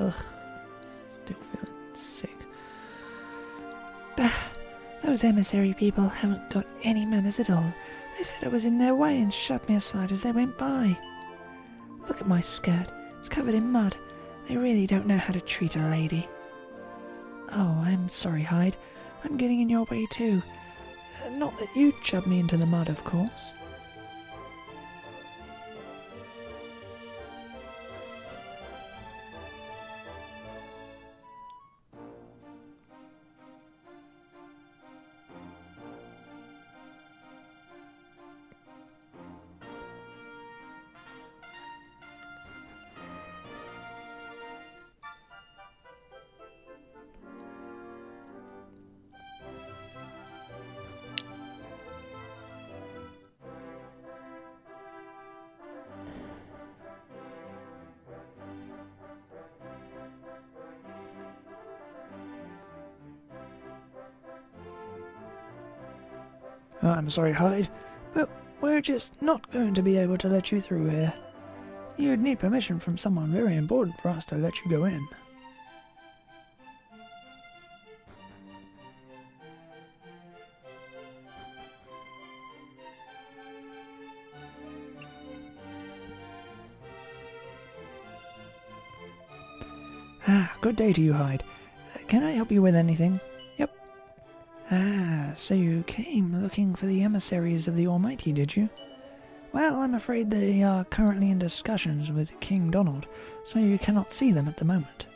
Ugh. Still feeling sick. Bah! Those emissary people haven't got any manners at all. They said I was in their way and shoved me aside as they went by. Look at my skirt. It's covered in mud. They really don't know how to treat a lady. Oh, I'm sorry, Hyde. I'm getting in your way too. Not that you shoved me into the mud, of course. Oh, I'm sorry, Hyde, but we're just not going to be able to let you through here. You'd need permission from someone very important for us to let you go in. Good day to you, Hyde. Can I help you with anything? Yep. So you came looking for the emissaries of the Almighty, did you? Well, I'm afraid they are currently in discussions with King Donald, so you cannot see them at the moment.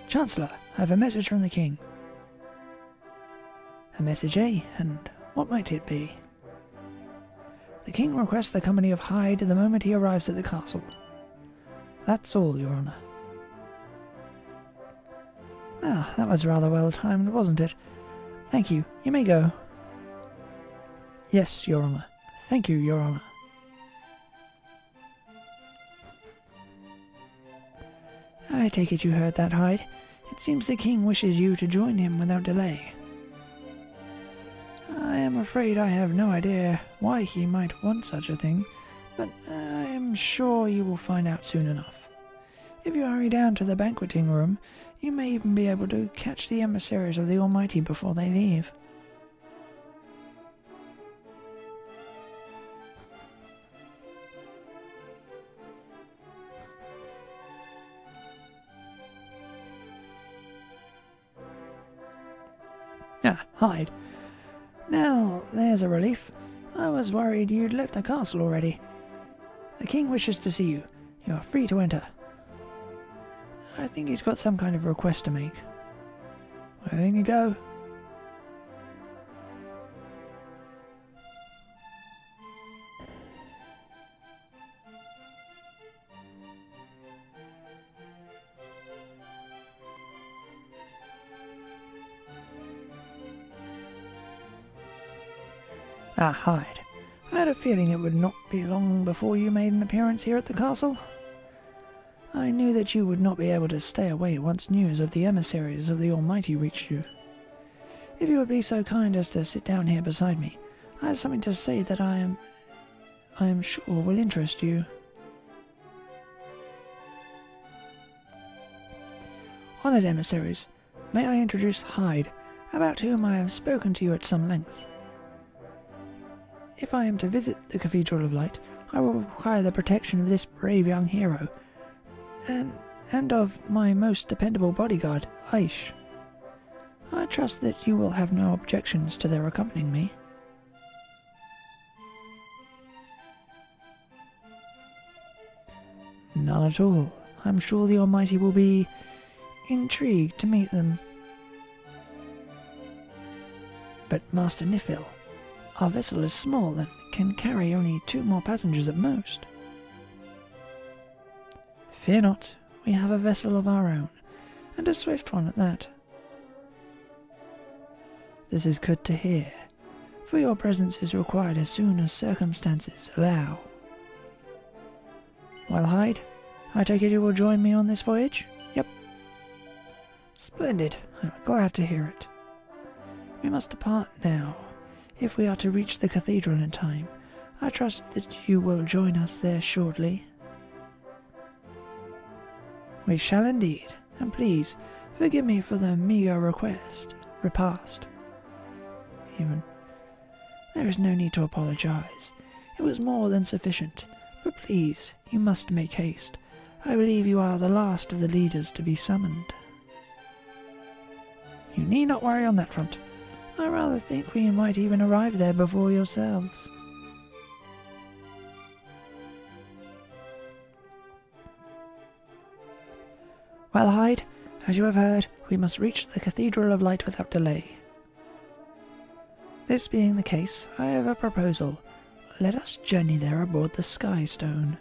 Chancellor, I have a message from the King. A message, eh? And what might it be? The King requests the company of Hyde the moment he arrives at the castle. That's all, Your Honour. Well, that was rather well timed, wasn't it? Thank you. You may go. Yes, Your Honour. Thank you, Your Honour. I take it you heard that, Hyde. It seems the King wishes you to join him without delay. I am afraid I have no idea why he might want such a thing, but I am sure you will find out soon enough. If you hurry down to the banqueting room, you may even be able to catch the emissaries of the Almighty before they leave. Hyde. Now, there's a relief. I was worried you'd left the castle already. The King wishes to see you. You are free to enter. I think he's got some kind of request to make. Where can you go? Hyde. I had a feeling it would not be long before you made an appearance here at the castle. I knew that you would not be able to stay away once news of the emissaries of the Almighty reached you. If you would be so kind as to sit down here beside me, I have something to say that I am sure will interest you. Honoured emissaries, may I introduce Hyde, about whom I have spoken to you at some length. If I am to visit the Cathedral of Light, I will require the protection of this brave young hero, and of my most dependable bodyguard, Aish. I trust that you will have no objections to their accompanying me. None at all. I'm sure the Almighty will be intrigued to meet them. But Master Nifil, our vessel is small and can carry only 2 more passengers at most. Fear not, we have a vessel of our own, and a swift one at that. This is good to hear, for your presence is required as soon as circumstances allow. Well, Hyde, I take it you will join me on this voyage? Yep. Splendid, I'm glad to hear it. We must depart now, if we are to reach the cathedral in time. I trust that you will join us there shortly. We shall indeed, and please forgive me for the meagre repast. Even there is no need to apologize. It was more than sufficient. But please, you must make haste. I believe you are the last of the leaders to be summoned. You need not worry on that front. I rather think we might even arrive there before yourselves. Well, Hyde, as you have heard, we must reach the Cathedral of Light without delay. This being the case, I have a proposal. Let us journey there aboard the Sky Stone.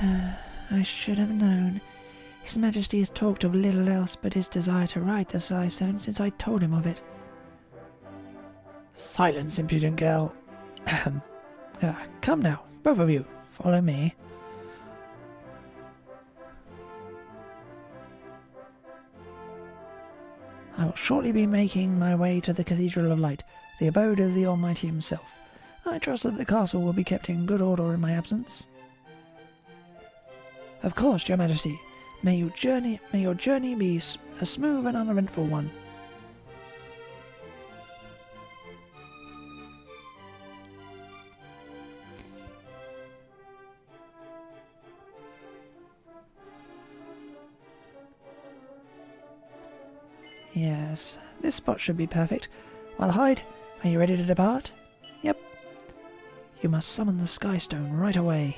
I should have known. His Majesty has talked of little else but his desire to ride the Sky Stone since I told him of it. Silence, impudent girl. Come now, both of you, follow me. I will shortly be making my way to the Cathedral of Light, the abode of the Almighty himself. I trust that the castle will be kept in good order in my absence. Of course, Your Majesty. May your journey be a smooth and uneventful one. Yes, this spot should be perfect. Well, Hyde, are you ready to depart? Yep. You must summon the Sky Stone right away.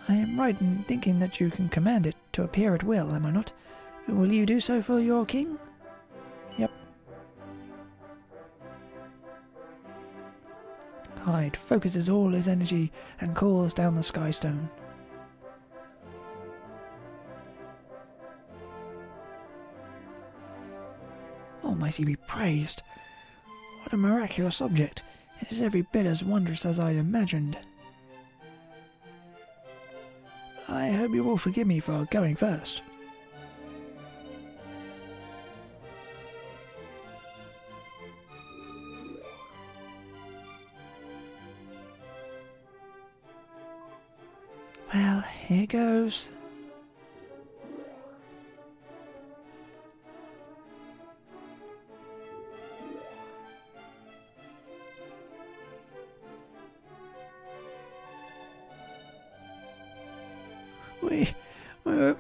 I am right in thinking that you can command it to appear at will, am I not? Will you do so for your king? Yep. Hyde focuses all his energy and calls down the Sky Stone. Almighty be praised! What a miraculous object! It is every bit as wondrous as I'd imagined. I hope you will forgive me for going first. Well, here goes.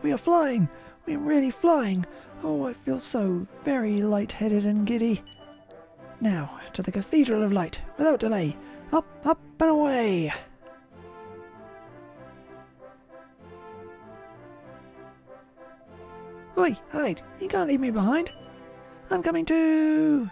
We are flying! We are really flying! Oh, I feel so very light-headed and giddy. Now, to the Cathedral of Light, without delay. Up, up, and away! Oi, Hyde, you can't leave me behind. I'm coming too!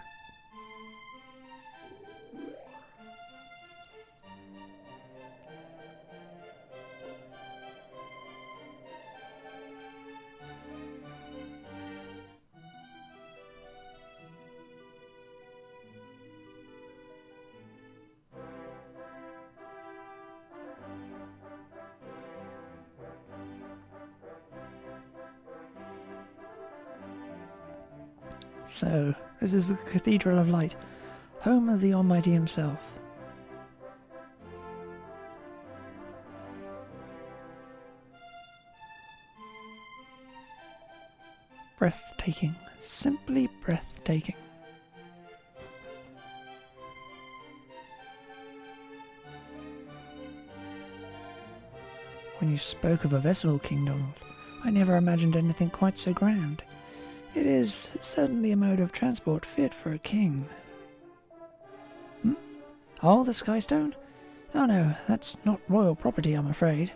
So, this is the Cathedral of Light, home of the Almighty himself. Breathtaking, simply breathtaking. When you spoke of a vessel, King Donald, I never imagined anything quite so grand. It is certainly a mode of transport fit for a king. Oh, the Sky Stone? Oh no, that's not royal property, I'm afraid.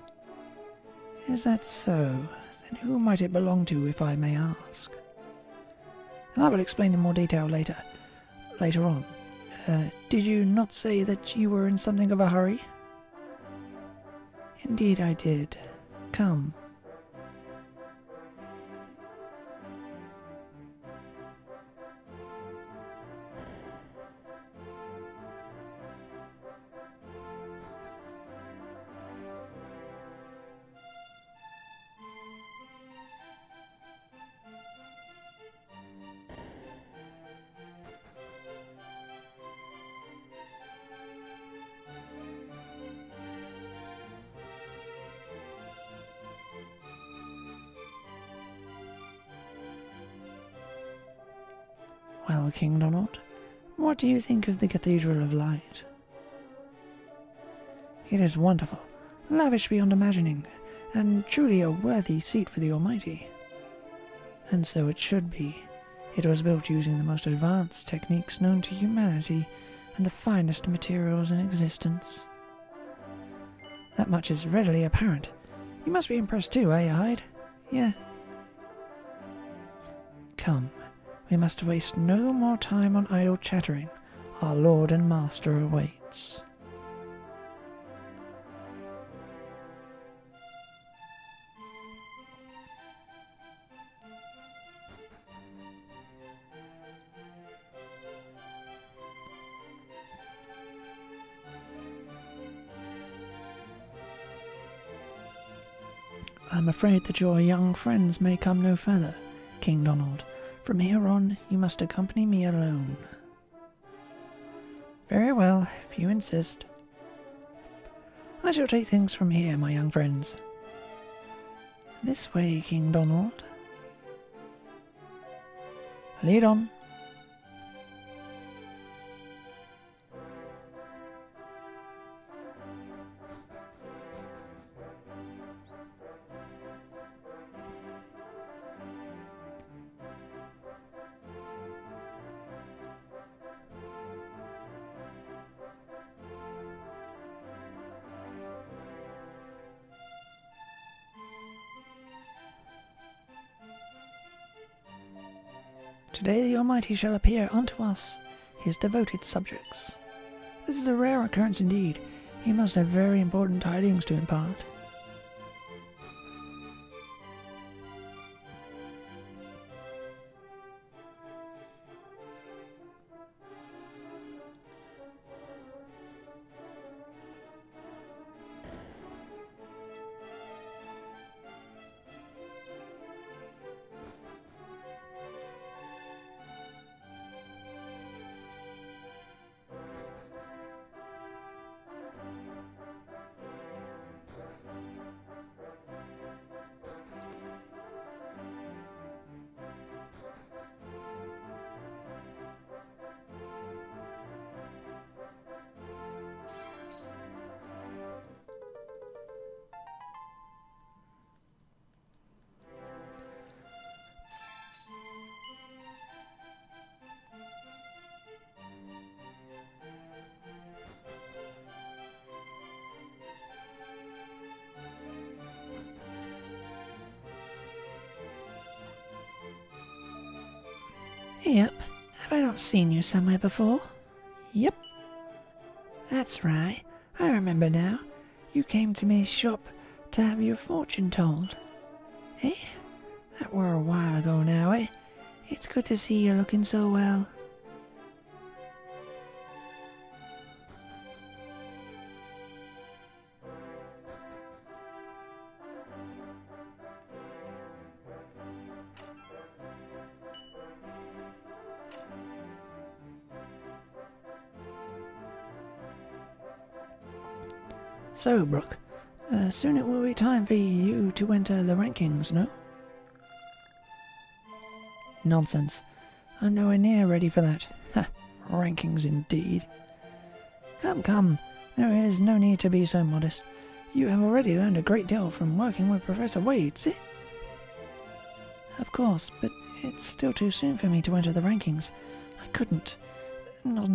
Is that so? Then who might it belong to, if I may ask? I will explain in more detail later on. Did you not say that you were in something of a hurry? Indeed I did. Come. Well, King Donald, what do you think of the Cathedral of Light? It is wonderful, lavish beyond imagining, and truly a worthy seat for the Almighty. And so it should be. It was built using the most advanced techniques known to humanity and the finest materials in existence. That much is readily apparent. You must be impressed too, eh, Hyde? Yeah. Come, we must waste no more time on idle chattering. Our Lord and Master awaits. I'm afraid that your young friends may come no further, King Donald. From here on, you must accompany me alone. Very well, if you insist. I shall take things from here, my young friends. This way, King Donald. Lead on. Today the Almighty shall appear unto us, his devoted subjects. This is a rare occurrence indeed. He must have very important tidings to impart. Yep. Have I not seen you somewhere before? Yep. That's right. I remember now. You came to my shop to have your fortune told. Eh? That were a while ago now, eh? It's good to see you looking so well. So, Brooke, soon it will be time for you to enter the rankings, no? Nonsense. I'm nowhere near ready for that. Ha, rankings indeed. Come, come, there is no need to be so modest. You have already learned a great deal from working with Professor Wade, see? Of course, but it's still too soon for me to enter the rankings. I couldn't. Not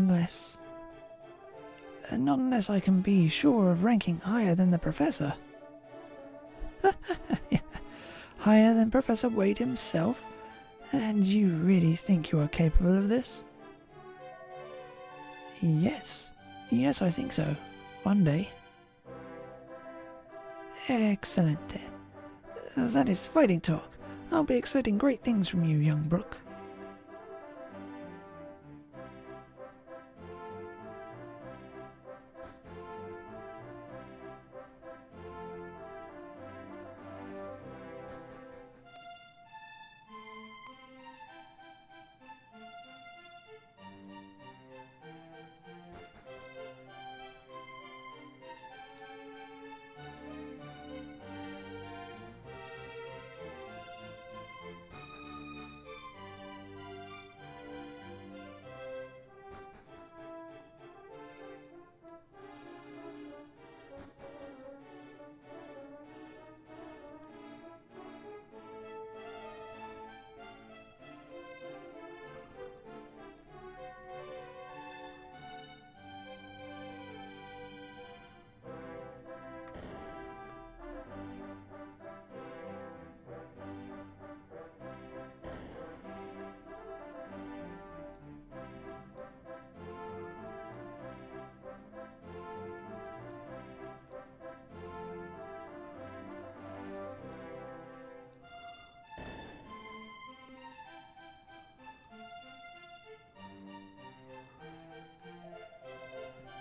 unless I can be sure of ranking higher than the Professor. Higher than Professor Wade himself? And you really think you are capable of this? Yes, I think so. One day. Excellent. That is fighting talk. I'll be expecting great things from you, young Brooke.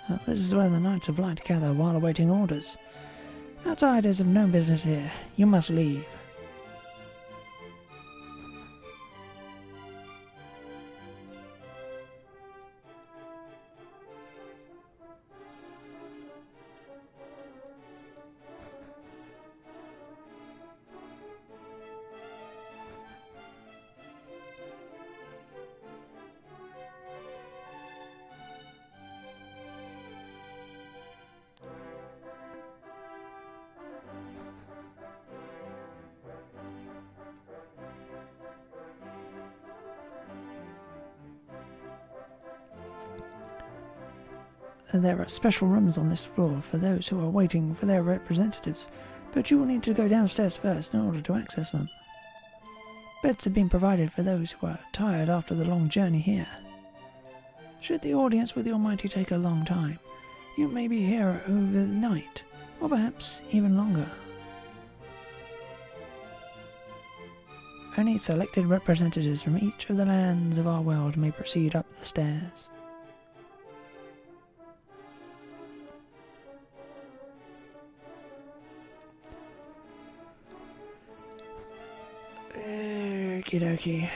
Well, this is where the Knights of Light gather while awaiting orders. Outsiders have no business here. You must leave. There are special rooms on this floor for those who are waiting for their representatives, but you will need to go downstairs first in order to access them. Beds have been provided for those who are tired after the long journey here. Should the audience with the Almighty take a long time, you may be here over the night, or perhaps even longer. Only selected representatives from each of the lands of our world may proceed up the stairs. Okie dokie.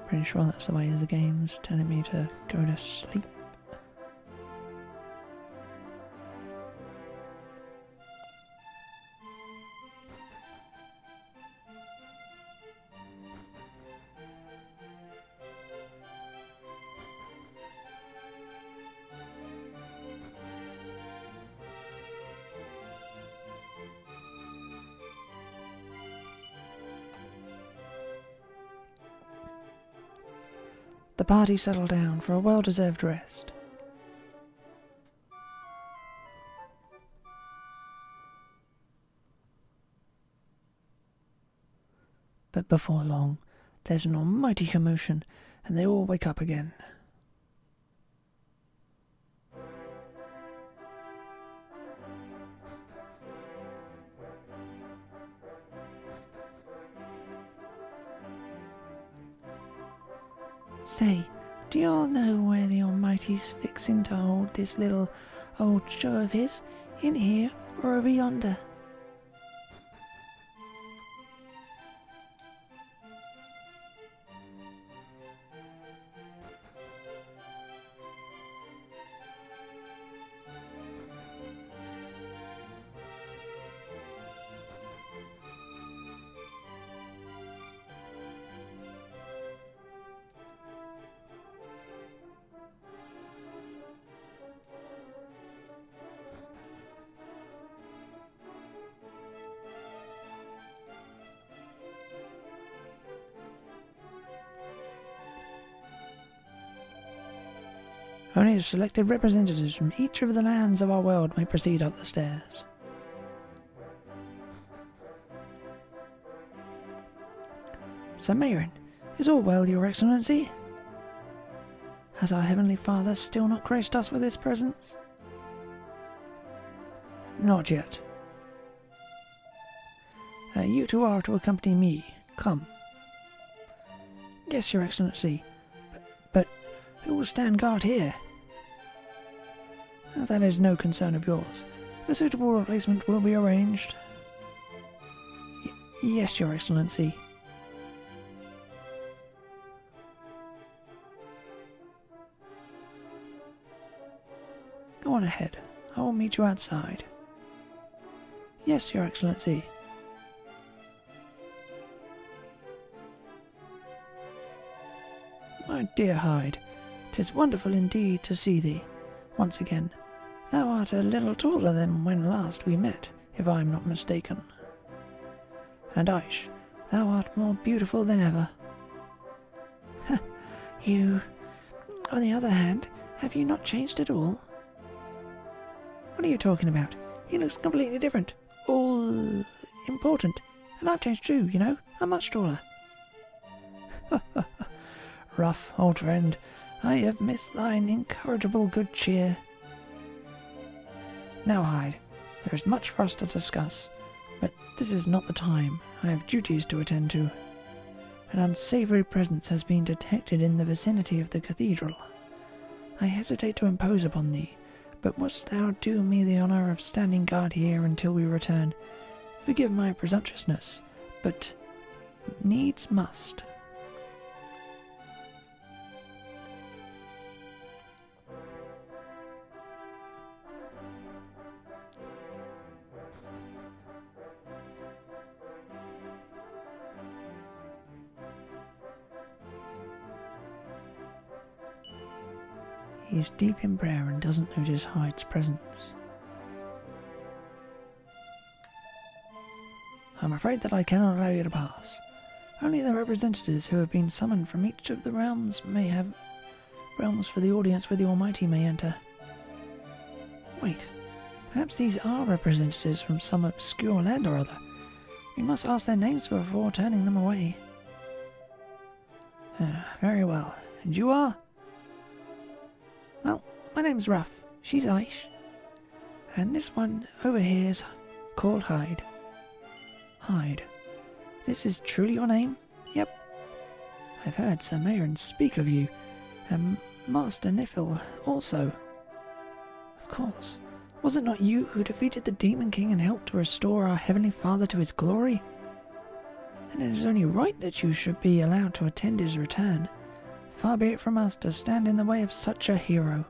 Pretty sure that's the way the game's telling me to go to sleep. The party settled down for a well-deserved rest. But before long, there's an almighty commotion, and they all wake up again. Say, do you all know where the Almighty's fixing to hold this little old show of his? In here or over yonder? Only selected representatives from each of the lands of our world may proceed up the stairs. Sir Mayrin, is all well, Your Excellency? Has our Heavenly Father still not graced us with his presence? Not yet. You two are to accompany me. Come. Yes, Your Excellency. But who will stand guard here? That is no concern of yours. A suitable replacement will be arranged. Yes, Your Excellency. Go on ahead. I will meet you outside. Yes, Your Excellency. My dear Hyde, 'tis wonderful indeed to see thee once again. Thou art a little taller than when last we met, if I am not mistaken. And Aish, thou art more beautiful than ever. You, on the other hand, have you not changed at all? What are you talking about? He looks completely different. All important. And I've changed too, you know. I'm much taller. Rough, old friend. I have missed thine incorrigible good cheer. Now hide. There is much for us to discuss, but this is not the time. I have duties to attend to. An unsavoury presence has been detected in the vicinity of the cathedral. I hesitate to impose upon thee, but wouldst thou do me the honour of standing guard here until we return? Forgive my presumptuousness, but needs must. He's deep in prayer and doesn't notice Hyde's presence. I'm afraid that I cannot allow you to pass. Only the representatives who have been summoned from each of the realms for the audience with the Almighty may enter. Wait, perhaps these are representatives from some obscure land or other. We must ask their names before turning them away. Very well. And you are? Well, my name's Ruff. She's Aish. And this one over here is called Hyde. Hyde. This is truly your name? Yep. I've heard Sir Mayron speak of you, and Master Nifil also. Of course. Was it not you who defeated the Demon King and helped to restore our Heavenly Father to his glory? Then it is only right that you should be allowed to attend his return. Far be it from us to stand in the way of such a hero.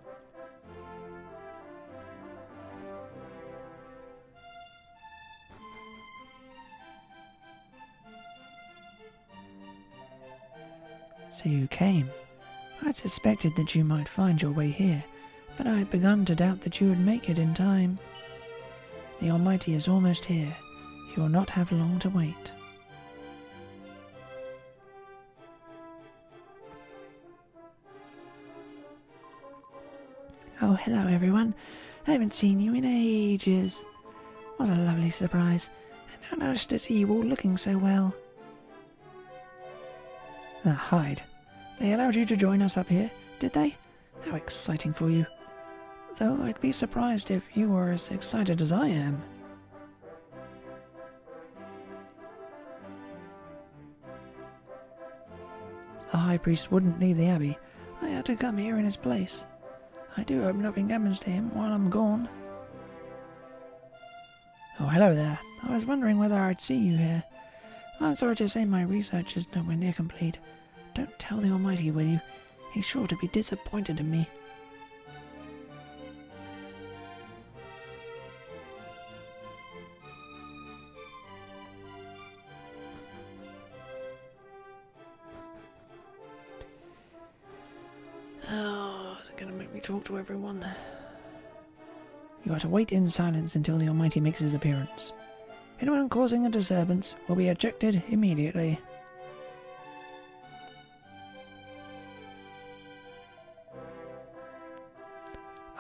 So you came. I'd suspected that you might find your way here, but I had begun to doubt that you would make it in time. The Almighty is almost here. You will not have long to wait. Oh, hello everyone. I haven't seen you in ages. What a lovely surprise. And how nice to see you all looking so well. Hyde. They allowed you to join us up here, did they? How exciting for you. Though I'd be surprised if you were as excited as I am. The High Priest wouldn't leave the Abbey. I had to come here in his place. I do hope nothing happens to him while I'm gone. Oh, hello there. I was wondering whether I'd see you here. I'm sorry to say my research is nowhere near complete. Don't tell the Almighty, will you? He's sure to be disappointed in me. Oh, is it going to make me talk to everyone? You are to wait in silence until the Almighty makes his appearance. Anyone causing a disturbance will be ejected immediately.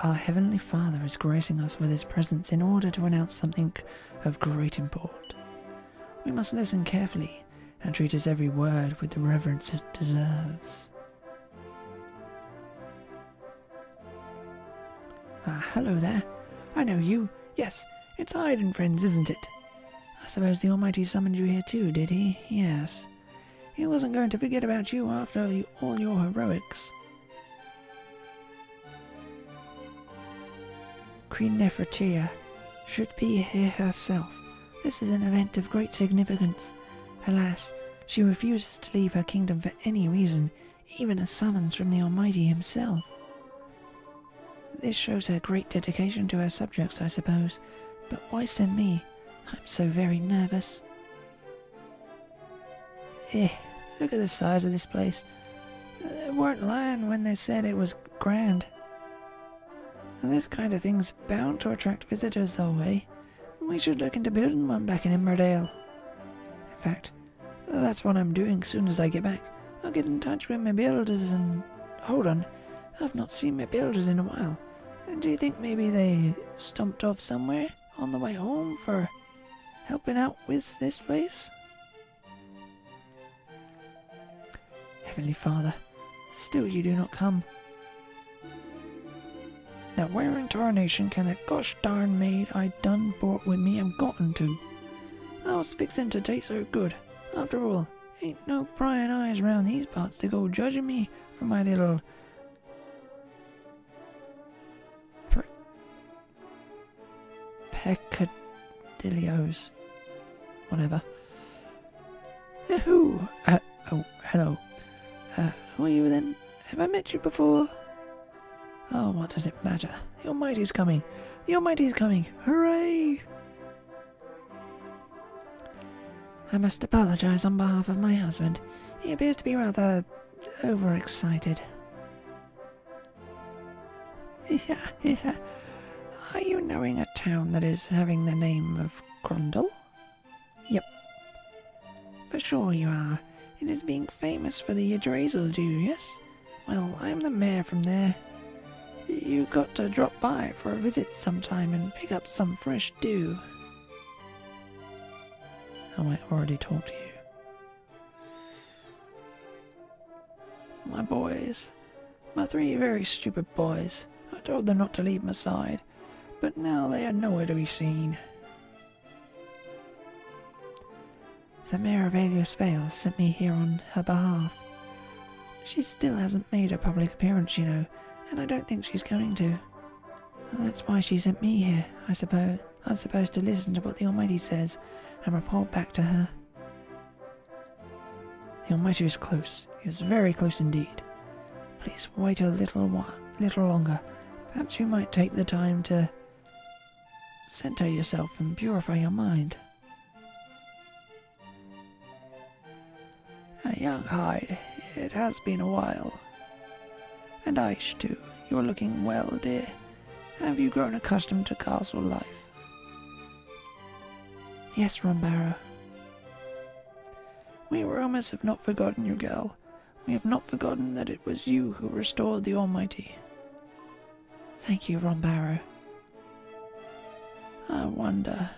Our Heavenly Father is gracing us with his presence in order to announce something of great import. We must listen carefully and treat his every word with the reverence it deserves. Hello there. I know you. Yes, it's Hyde and friends, isn't it? I suppose the Almighty summoned you here too, did he? Yes. He wasn't going to forget about you after all your heroics. Queen Nefertia should be here herself. This is an event of great significance. Alas, she refuses to leave her kingdom for any reason, even a summons from the Almighty himself. This shows her great dedication to her subjects, I suppose. But why send me? I'm so very nervous. Look at the size of this place. They weren't lying when they said it was grand. And this kind of thing's bound to attract visitors, though, eh? We should look into building one back in Emmerdale. In fact, that's what I'm doing soon as I get back. I'll get in touch with my builders and... Hold on, I've not seen my builders in a while. Do you think maybe they stomped off somewhere on the way home for helping out with this place? Heavenly Father, still you do not come. Now where in tarnation can that gosh darn maid I done brought with me have gotten to? I was fixin' to taste her good. After all, ain't no prying eyes round these parts to go judging me for my little... peccadillos. Whatever. Who? Oh, hello. Who are you then? Have I met you before? Oh, what does it matter? The Almighty's coming. The Almighty's coming. Hooray! I must apologize on behalf of my husband. He appears to be rather overexcited. Yeah. Are you knowing a town that is having the name of Grundle? Yep. For sure you are. It is being famous for the Yggdrasil dew, yes? Well, I'm the mayor from there. You got to drop by for a visit sometime and pick up some fresh dew. Oh, I already talked to you. My boys. My 3 very stupid boys. I told them not to leave my side, but now they are nowhere to be seen. The mayor of Alias Vale sent me here on her behalf. She still hasn't made a public appearance, you know, and I don't think she's going to. And that's why she sent me here, I suppose. I'm supposed to listen to what the Almighty says and report back to her. The Almighty is close. He is very close indeed. Please wait a little longer. Perhaps you might take the time to center yourself and purify your mind. Young Hyde, it has been a while. And Aish too, you're looking well, dear. Have you grown accustomed to castle life? Yes, Rombarrow. We Romans have not forgotten you, girl. We have not forgotten that it was you who restored the Almighty. Thank you, Rombarrow. I wonder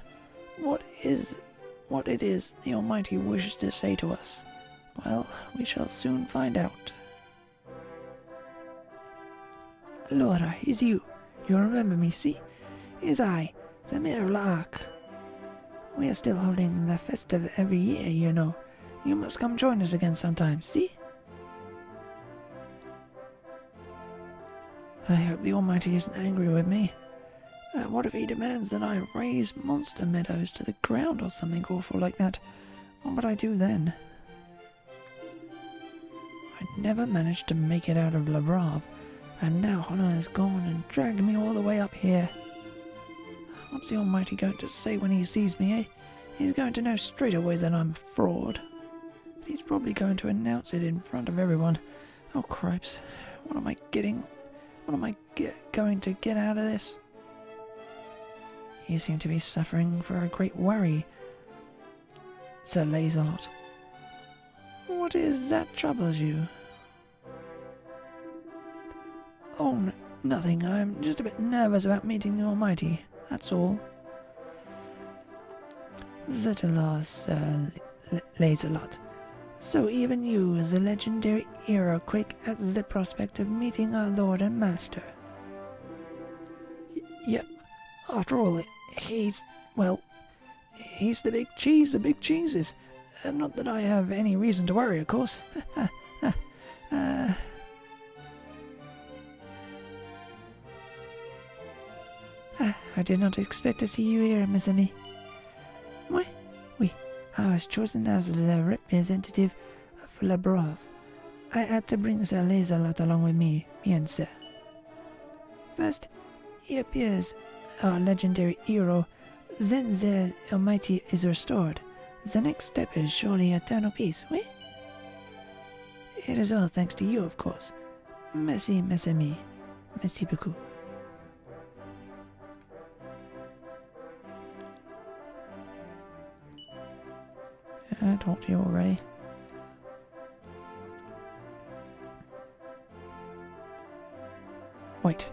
what it is the Almighty wishes to say to us. Well, we shall soon find out. Laura, is you. You remember me, see? Is I, the Mayor of Lark. We are still holding the festive every year, you know. You must come join us again sometime, see? I hope the Almighty isn't angry with me. What if he demands that I raise monster meadows to the ground or something awful like that? What would I do then? I never managed to make it out of Labrav, and now Honor has gone and dragged me all the way up here. What's the Almighty going to say when he sees me, eh? He's going to know straight away that I'm a fraud. He's probably going to announce it in front of everyone. Oh, cripes. What am I going to get out of this? You seem to be suffering for a great worry, Sir Laserlot. What is that troubles you? Oh, nothing. I'm just a bit nervous about meeting the Almighty. That's all. Zutala's Sir Laserlot. So even you, the legendary hero, quake at the prospect of meeting our Lord and Master. Yep. After all, he's the big cheese, the big cheeses. Not that I have any reason to worry, of course. I did not expect to see you here, Miss Emmy. Why? I was chosen as the representative of Labrov. I had to bring Sir Laserlot along with me and Sir. First, he appears, our legendary hero, then the Almighty is restored. The next step is surely eternal peace, oui? It is all thanks to you, of course. Merci, mes amis. Merci beaucoup. I talked to you already. Wait,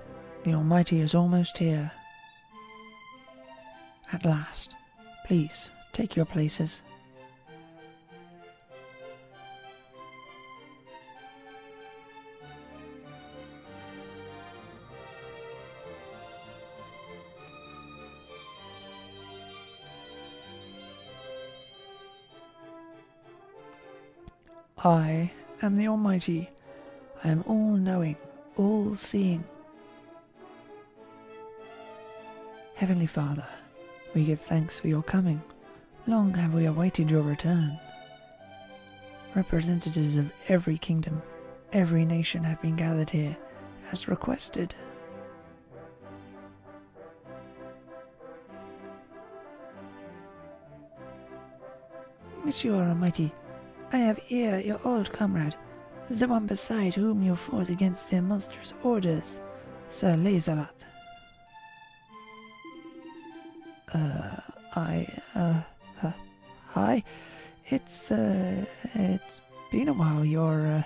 the Almighty is almost here. At last. Please, take your places. I am the Almighty. I am all-knowing, all-seeing. Heavenly Father, we give thanks for your coming. Long have we awaited your return. Representatives of every kingdom, every nation have been gathered here, as requested. Monsieur Almighty, I have here your old comrade, the one beside whom you fought against their monstrous orders, Sir Lazarat. Hi. It's been a while, your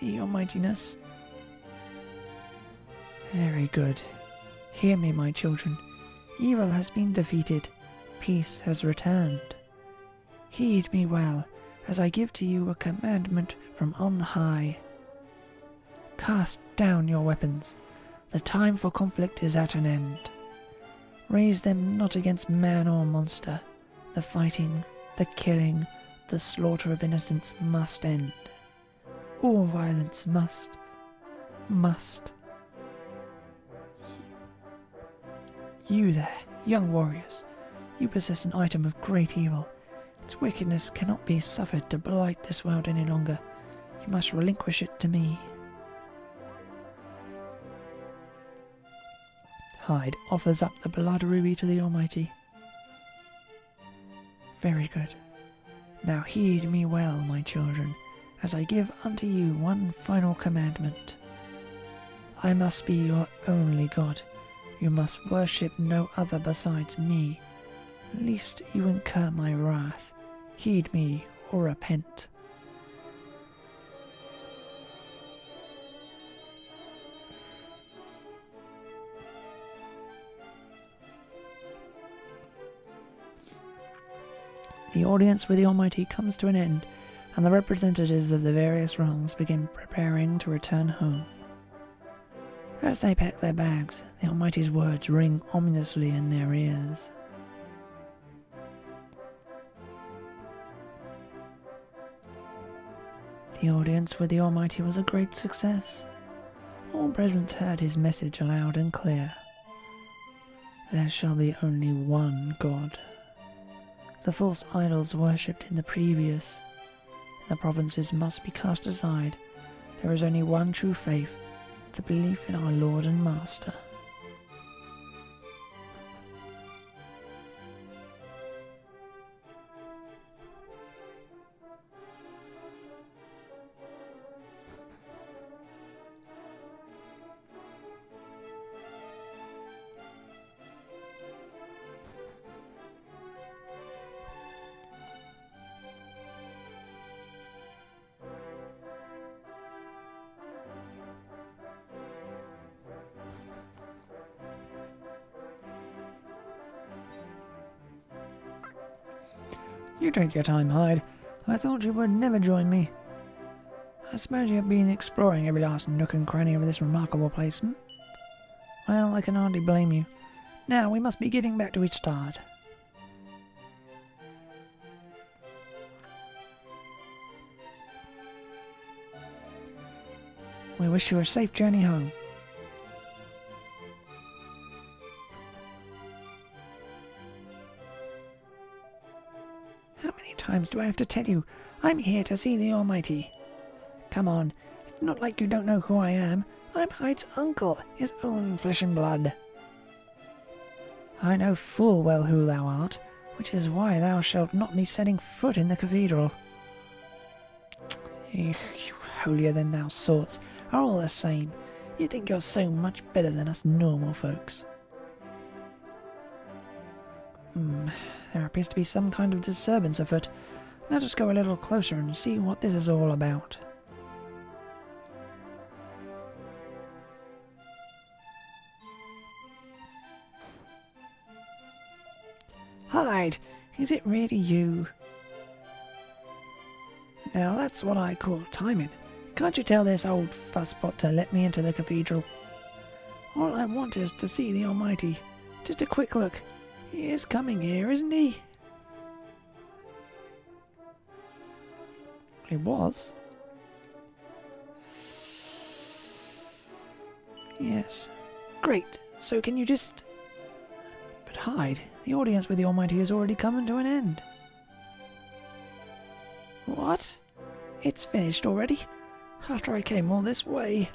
mightiness. Very good. Hear me, my children. Evil has been defeated. Peace has returned. Heed me well, as I give to you a commandment from on high. Cast down your weapons. The time for conflict is at an end. Raise them not against man or monster. The fighting, the killing, the slaughter of innocents must end. All violence must. You there, young warriors, you possess an item of great evil. Its wickedness cannot be suffered to blight this world any longer. You must relinquish it to me. Hyde offers up the blood ruby to the Almighty. Very good. Now heed me well, my children, as I give unto you one final commandment. I must be your only God. You must worship no other besides me, lest you incur my wrath. Heed me or repent. The audience with the Almighty comes to an end, and the representatives of the various realms begin preparing to return home. As they pack their bags, the Almighty's words ring ominously in their ears. The audience with the Almighty was a great success. All present heard his message loud and clear. There shall be only one God. The false idols worshipped in the previous provinces must be cast aside. There is only one true faith, the belief in our Lord and Master. You take your time, Hyde. I thought you would never join me. I suppose you have been exploring every last nook and cranny of this remarkable place, hmm? Well, I can hardly blame you. Now we must be getting back to Istad. We wish you a safe journey home. How many times do I have to tell you? I'm here to see the Almighty. Come on, it's not like you don't know who I am. I'm Hyde's uncle, his own flesh and blood. I know full well who thou art, which is why thou shalt not be setting foot in the cathedral. You holier than thou sorts are all the same. You think you're so much better than us normal folks. There appears to be some kind of disturbance afoot. Let us go a little closer and see what this is all about. Hyde, is it really you? Now that's what I call timing. Can't you tell this old fusspot to let me into the cathedral? All I want is to see the Almighty. Just a quick look. He is coming here, isn't he? certainly was. Yes. Great. So can you just... But hide. The audience with the Almighty is already coming to an end. What? It's finished already? After I came all this way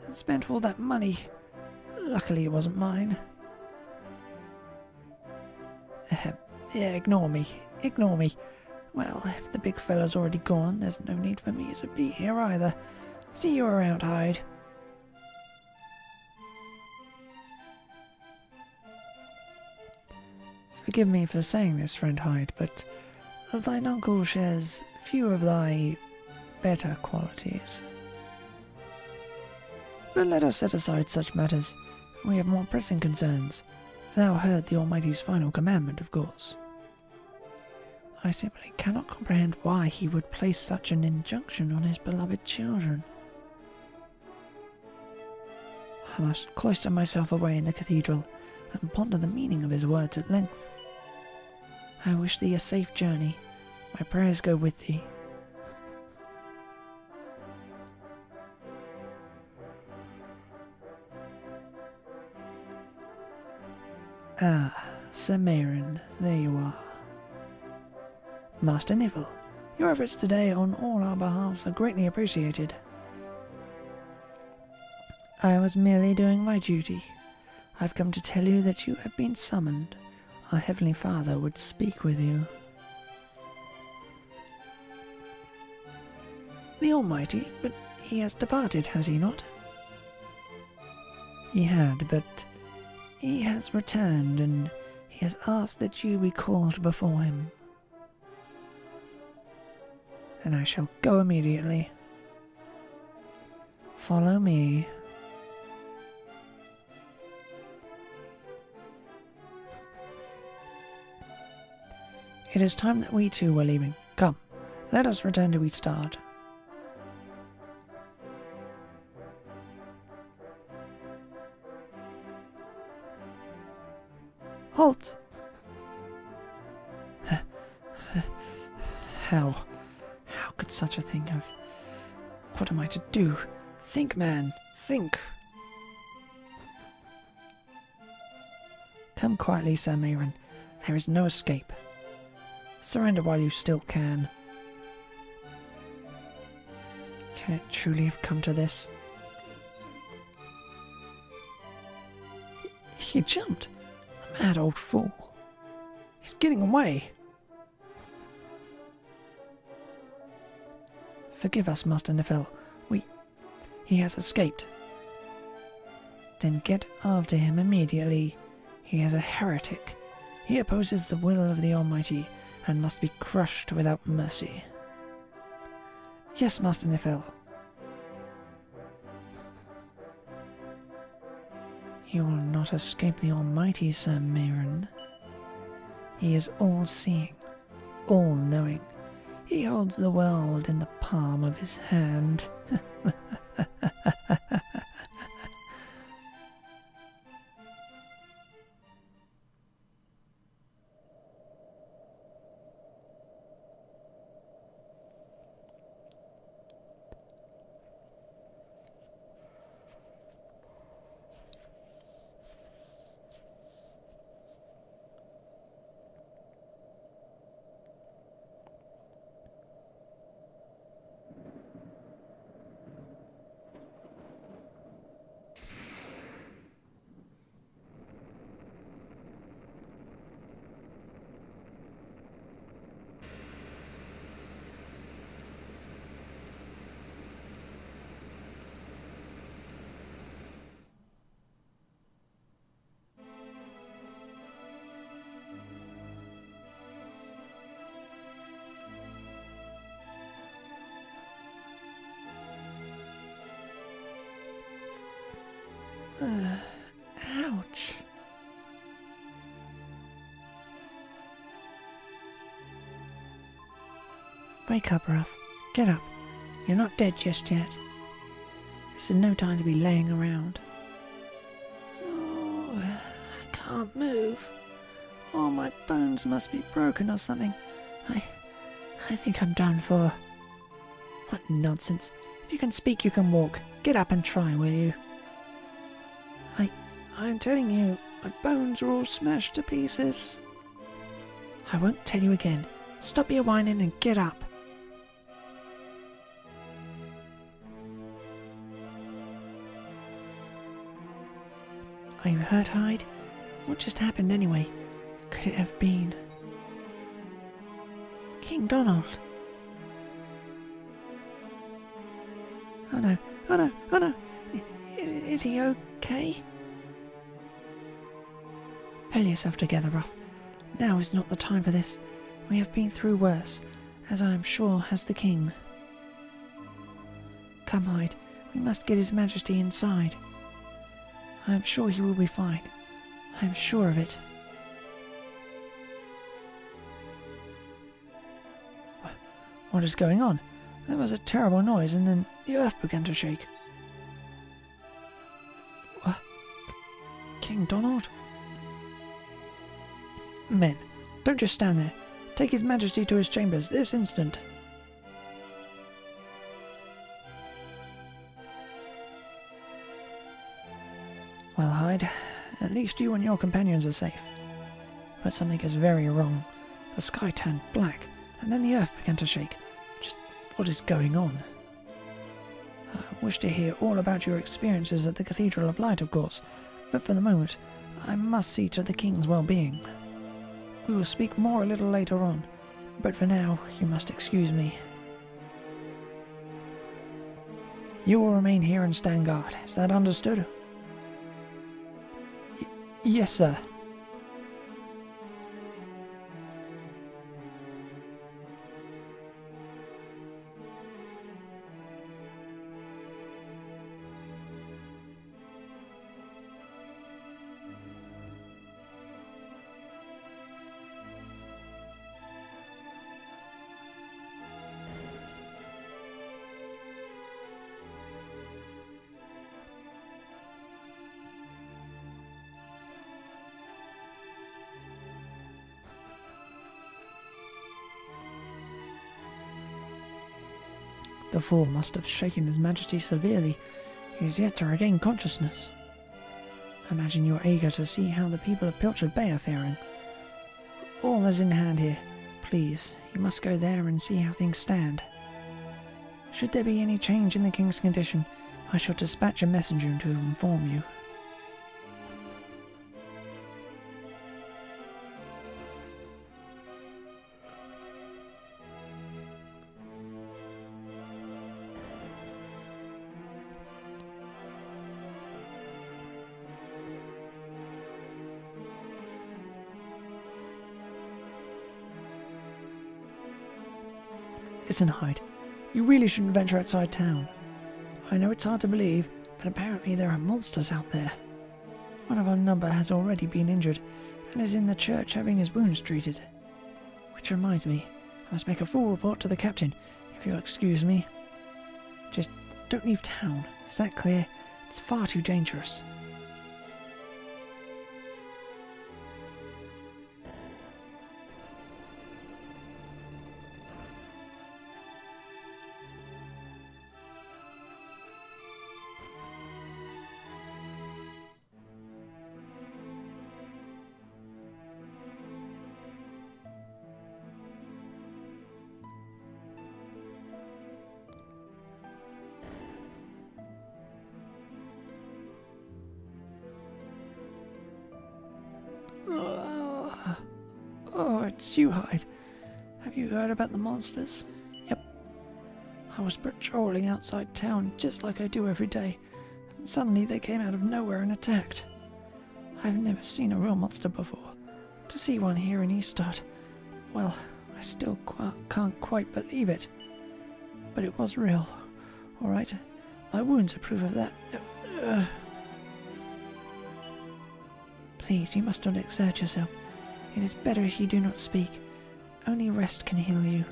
and spent all that money. Luckily it wasn't mine. Yeah, ignore me. Ignore me. Well, if the big fella's already gone, there's no need for me to be here either. See you around, Hyde. Forgive me for saying this, friend Hyde, but thine uncle shares few of thy better qualities. But let us set aside such matters. We have more pressing concerns. Thou heard the Almighty's final commandment, of course. I simply cannot comprehend why he would place such an injunction on his beloved children. I must cloister myself away in the cathedral and ponder the meaning of his words at length. I wish thee a safe journey. My prayers go with thee. Ah, Sir Mayron, there you are. Master Neville, your efforts today on all our behalves are greatly appreciated. I was merely doing my duty. I've come to tell you that you have been summoned. Our Heavenly Father would speak with you. The Almighty, but he has departed, has he not? He had, but he has returned, and he has asked that you be called before him. And I shall go immediately. Follow me. It is time that we too were leaving. Come, let us return to Eastard. Halt! How could such a thing have... What am I to do? Think, man, think! Come quietly, Sir Mayron. There is no escape. Surrender while you still can. Can it truly have come to this? He jumped! The mad old fool! He's getting away! Forgive us, Master Neville. He has escaped. Then get after him immediately. He is a heretic. He opposes the will of the Almighty and must be crushed without mercy. Yes, Master Neville. You will not escape the Almighty, Sir Mayron. He is all-seeing, all-knowing. He holds the world in the palm of his hand. Ouch. Wake up, Ruff. Get up. You're not dead just yet. This is no time to be laying around. Oh, I can't move. Oh, my bones must be broken or something. I think I'm done for. What nonsense. If you can speak, you can walk. Get up and try, will you? I'm telling you, my bones are all smashed to pieces. I won't tell you again. Stop your whining and get up. Are you hurt, Hyde? What just happened anyway? Could it have been King Donald? Oh no, oh no, oh no! Is he okay? Pull yourself together, Ruff. Now is not the time for this. We have been through worse, as I am sure has the king. Come, Hyde, we must get His Majesty inside. I am sure he will be fine. I am sure of it. What is going on? There was a terrible noise and then the earth began to shake. What? King Donald? Men, don't just stand there. Take His Majesty to his chambers this instant. Well, Hyde, at least you and your companions are safe. But something is very wrong. The sky turned black, and then the earth began to shake. Just what is going on? I wish to hear all about your experiences at the Cathedral of Light, of course, but for the moment, I must see to the King's well-being. We will speak more a little later on, but for now, you must excuse me. You will remain here and stand guard. Is that understood? Yes, sir. The fall must have shaken His Majesty severely. He is yet to regain consciousness. I imagine you are eager to see how the people of Pilchard Bay are faring. All is in hand here. Please, you must go there and see how things stand. Should there be any change in the King's condition, I shall dispatch a messenger to inform you. Listen, Hyde, you really shouldn't venture outside town. I know it's hard to believe, but apparently there are monsters out there. One of our number has already been injured, and is in the church having his wounds treated. Which reminds me, I must make a full report to the captain, if you'll excuse me. Just don't leave town, is that clear? It's far too dangerous. Oh, it's you, Hyde. Have you heard about the monsters? Yep. I was patrolling outside town just like I do every day, and suddenly they came out of nowhere and attacked. I've never seen a real monster before. To see one here in Eastart, well, I still can't quite believe it. But it was real. Alright, my wounds are proof of that. Please, you must not exert yourself. It is better if you do not speak. Only rest can heal you.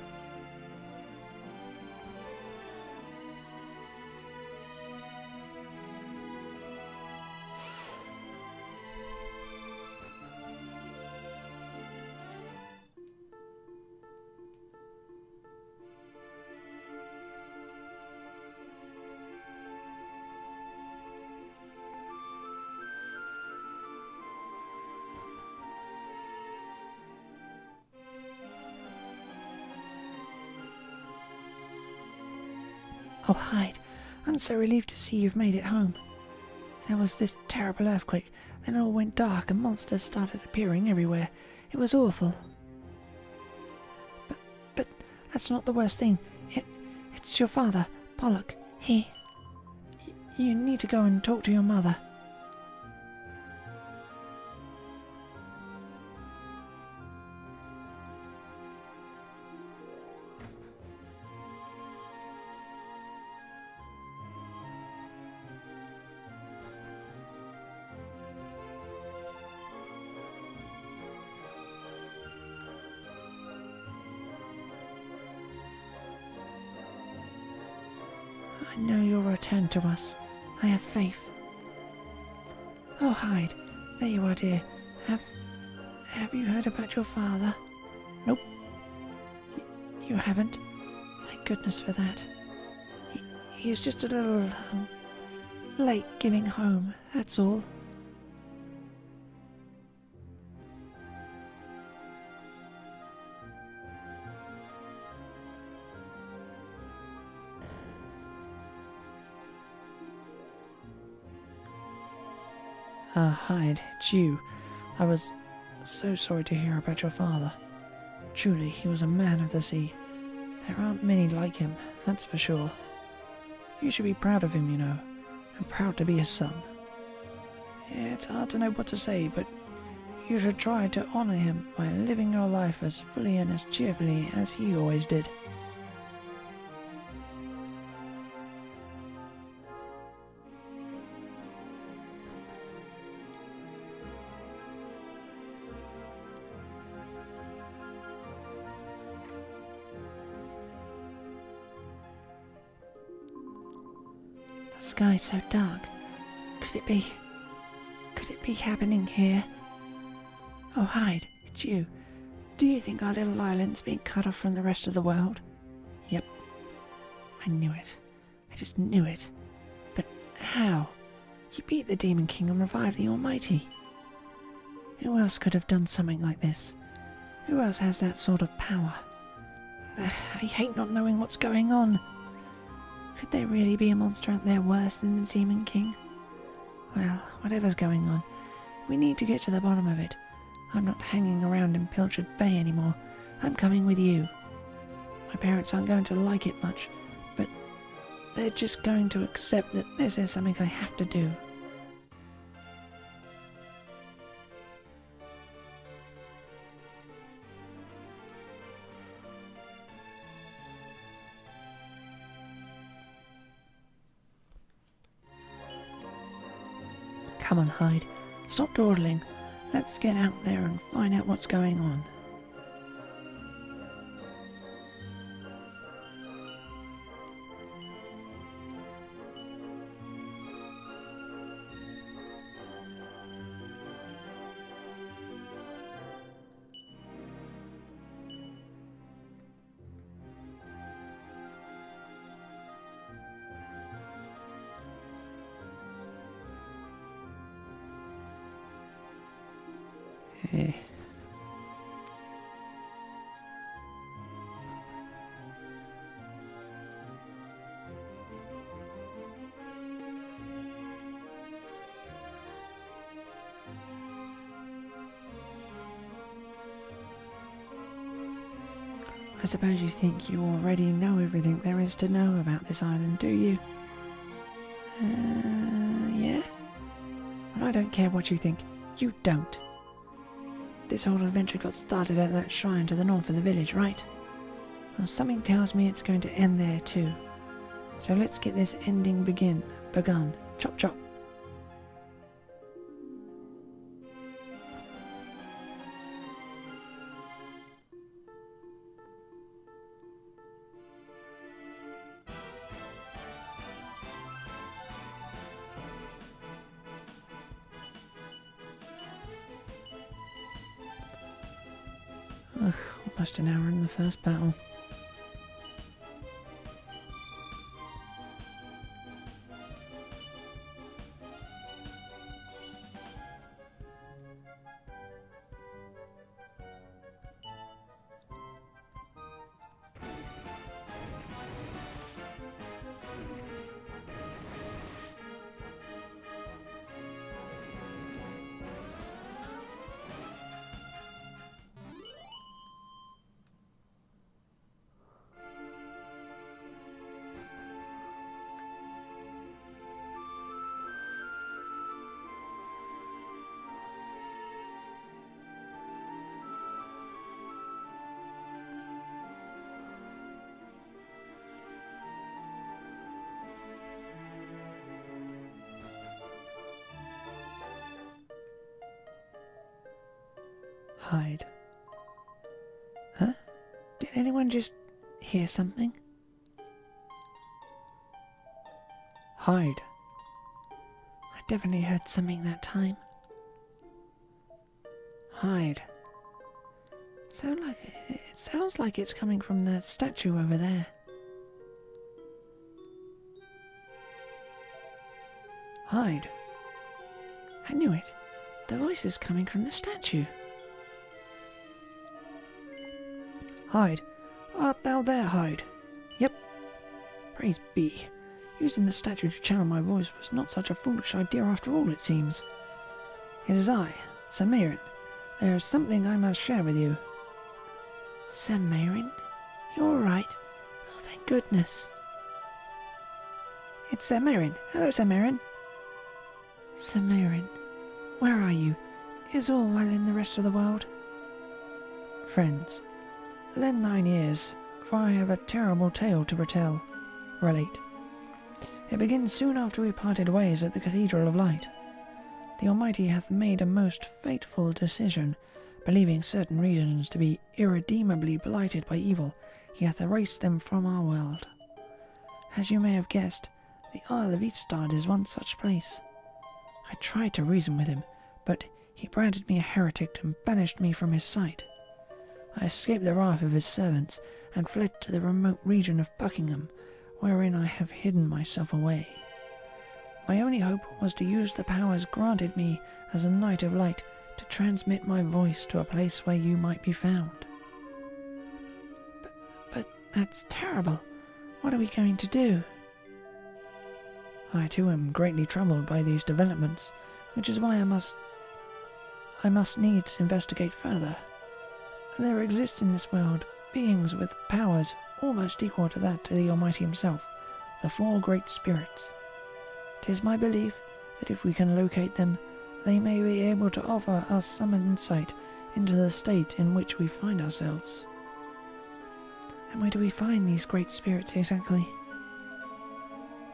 Oh, Hyde, I'm so relieved to see you've made it home. There was this terrible earthquake, then it all went dark and monsters started appearing everywhere. It was awful. But that's not the worst thing. It's your father, Pollock. You need to go and talk to your mother. I know you'll return to us. I have faith. Oh, Hyde, there you are, dear. Have you heard about your father? Nope. You haven't? Thank goodness for that. He's just a little, late getting home, that's all. Hyde, it's you. I was so sorry to hear about your father. Truly, he was a man of the sea. There aren't many like him, that's for sure. You should be proud of him, you know, and proud to be his son. It's hard to know what to say, but you should try to honour him by living your life as fully and as cheerfully as he always did. The sky's so dark. Could it be happening here? Oh, Hyde, it's you. Do you think our little island's being cut off from the rest of the world? Yep. I knew it. I just knew it. But how? You beat the Demon King and revived the Almighty. Who else could have done something like this? Who else has that sort of power? I hate not knowing what's going on. Could there really be a monster out there worse than the Demon King? Well, whatever's going on, we need to get to the bottom of it. I'm not hanging around in Pilchard Bay anymore. I'm coming with you. My parents aren't going to like it much, but they're just going to accept that this is something I have to do. Come on, Hyde. Stop dawdling. Let's get out there and find out what's going on. Eh. I suppose you think you already know everything there is to know about this island, do you? Yeah? Well, I don't care what you think. You don't. This whole adventure got started at that shrine to the north of the village, right? Well, something tells me it's going to end there too. So let's get this ending begun. Chop chop. Ugh, almost an hour in the first battle. Hide. Huh? Did anyone just hear something? Hide. I definitely heard something that time. Hide. It sounds like it's coming from the statue over there. Hide. I knew it. The voice is coming from the statue. Hide. Art thou there, Hide? Yep. Praise be. Using the statue to channel my voice was not such a foolish idea after all, it seems. It is I, Samarin. There is something I must share with you. Samarin? You're all right. Oh, thank goodness. It's Samarin. Hello, Samarin. Samarin, where are you? Is all well in the rest of the world? Friends, lend thine ears, for I have a terrible tale to relate. It begins soon after we parted ways at the Cathedral of Light. The Almighty hath made a most fateful decision. Believing certain regions to be irredeemably blighted by evil, he hath erased them from our world. As you may have guessed, the Isle of Eastard is one such place. I tried to reason with him, but he branded me a heretic and banished me from his sight. I escaped the wrath of his servants and fled to the remote region of Buckingham, wherein I have hidden myself away. My only hope was to use the powers granted me as a Knight of Light to transmit my voice to a place where you might be found. But that's terrible. What are we going to do? I too am greatly troubled by these developments, which is why I must needs investigate further. There exist in this world beings with powers almost equal to that of the Almighty himself, the four great spirits. 'Tis my belief that if we can locate them, they may be able to offer us some insight into the state in which we find ourselves. And where do we find these great spirits exactly?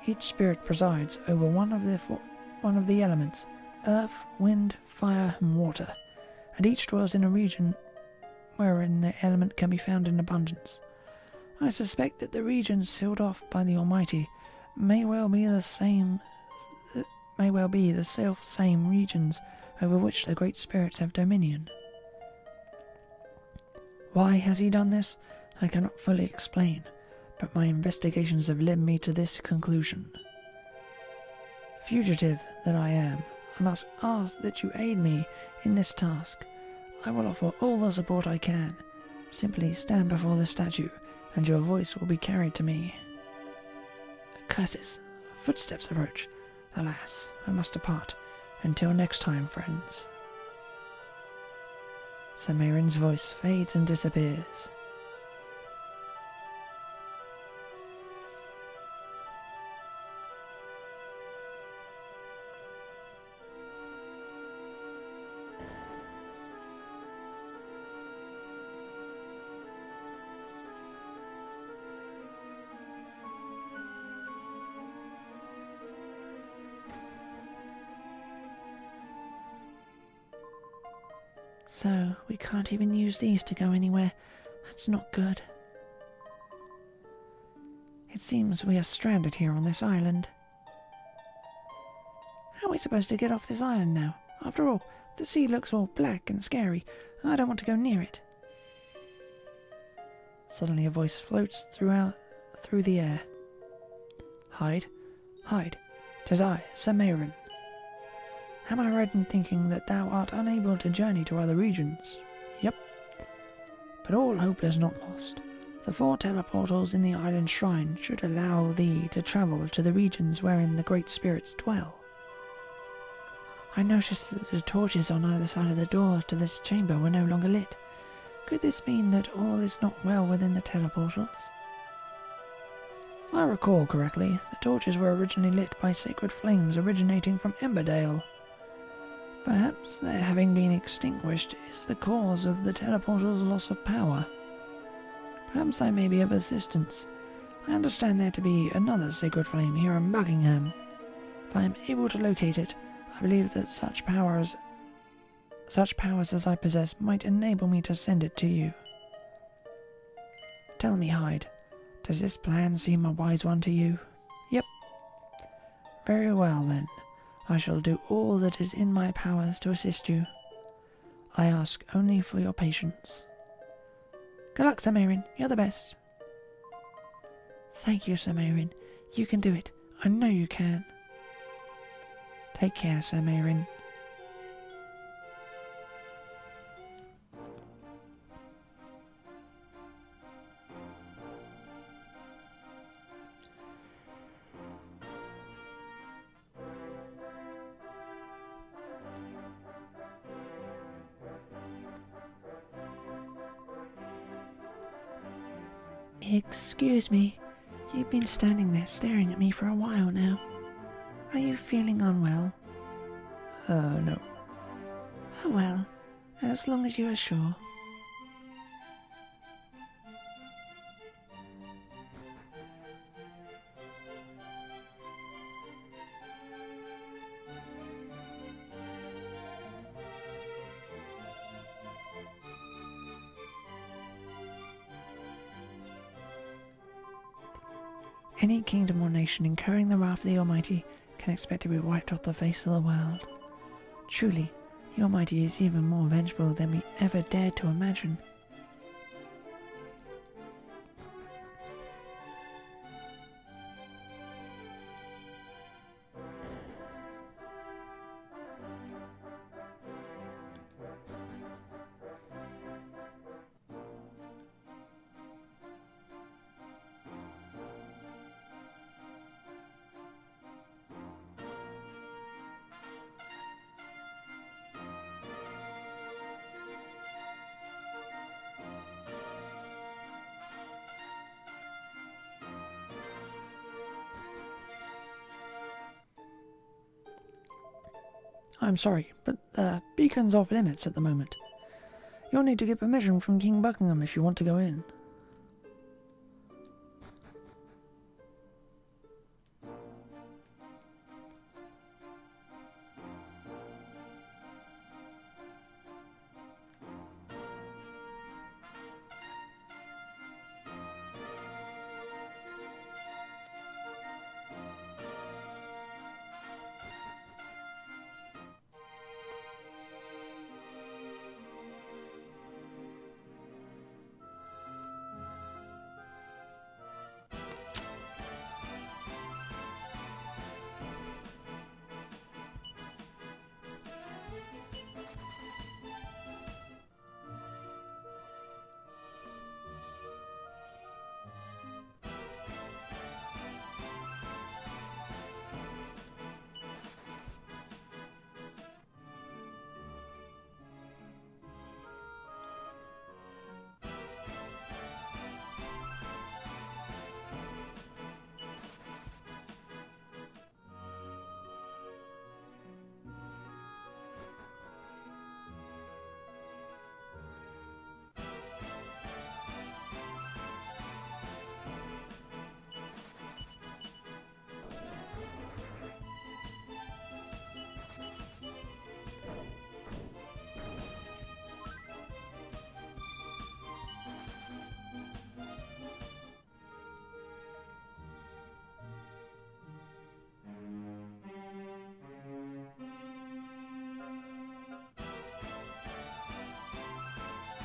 Each spirit presides over one of the elements, earth, wind, fire, and water, and each dwells in a region wherein the element can be found in abundance. I suspect that the regions sealed off by the Almighty may well be the self-same regions over which the great spirits have dominion. Why has he done this? I cannot fully explain, but my investigations have led me to this conclusion. Fugitive that I am, I must ask that you aid me in this task. I will offer all the support I can. Simply stand before the statue, and your voice will be carried to me. Curses! Footsteps approach. Alas, I must depart. Until next time, friends. Samarin's voice fades and disappears. So, we can't even use these to go anywhere. That's not good. It seems we are stranded here on this island. How are we supposed to get off this island now? After all, the sea looks all black and scary. I don't want to go near it. Suddenly a voice floats through the air. Hide, hide. 'Tis I, Samarin. Am I right in thinking that thou art unable to journey to other regions? Yep. But all hope is not lost. The 4 teleportals in the island shrine should allow thee to travel to the regions wherein the great spirits dwell. I noticed that the torches on either side of the door to this chamber were no longer lit. Could this mean that all is not well within the teleportals? If I recall correctly, the torches were originally lit by sacred flames originating from Emberdale. Perhaps their having been extinguished is the cause of the teleportal's loss of power. Perhaps I may be of assistance. I understand there to be another sacred flame here in Buckingham. If I am able to locate it, I believe that such powers Such powers as I possess might enable me to send it to you. Tell me, Hyde, does this plan seem a wise one to you? Yep. Very well, then. I shall do all that is in my powers to assist you. I ask only for your patience. Good luck, Sir Mayrin. You're the best. Thank you, Sir Mayrin. You can do it. I know you can. Take care, Sir Mayrin. Excuse me. You've been standing there staring at me for a while now. Are you feeling unwell? No. Oh well, as long as you are sure. Any kingdom or nation incurring the wrath of the Almighty can expect to be wiped off the face of the world. Truly, the Almighty is even more vengeful than we ever dared to imagine. I'm sorry, but the beacon's off limits at the moment. You'll need to get permission from King Buckingham if you want to go in.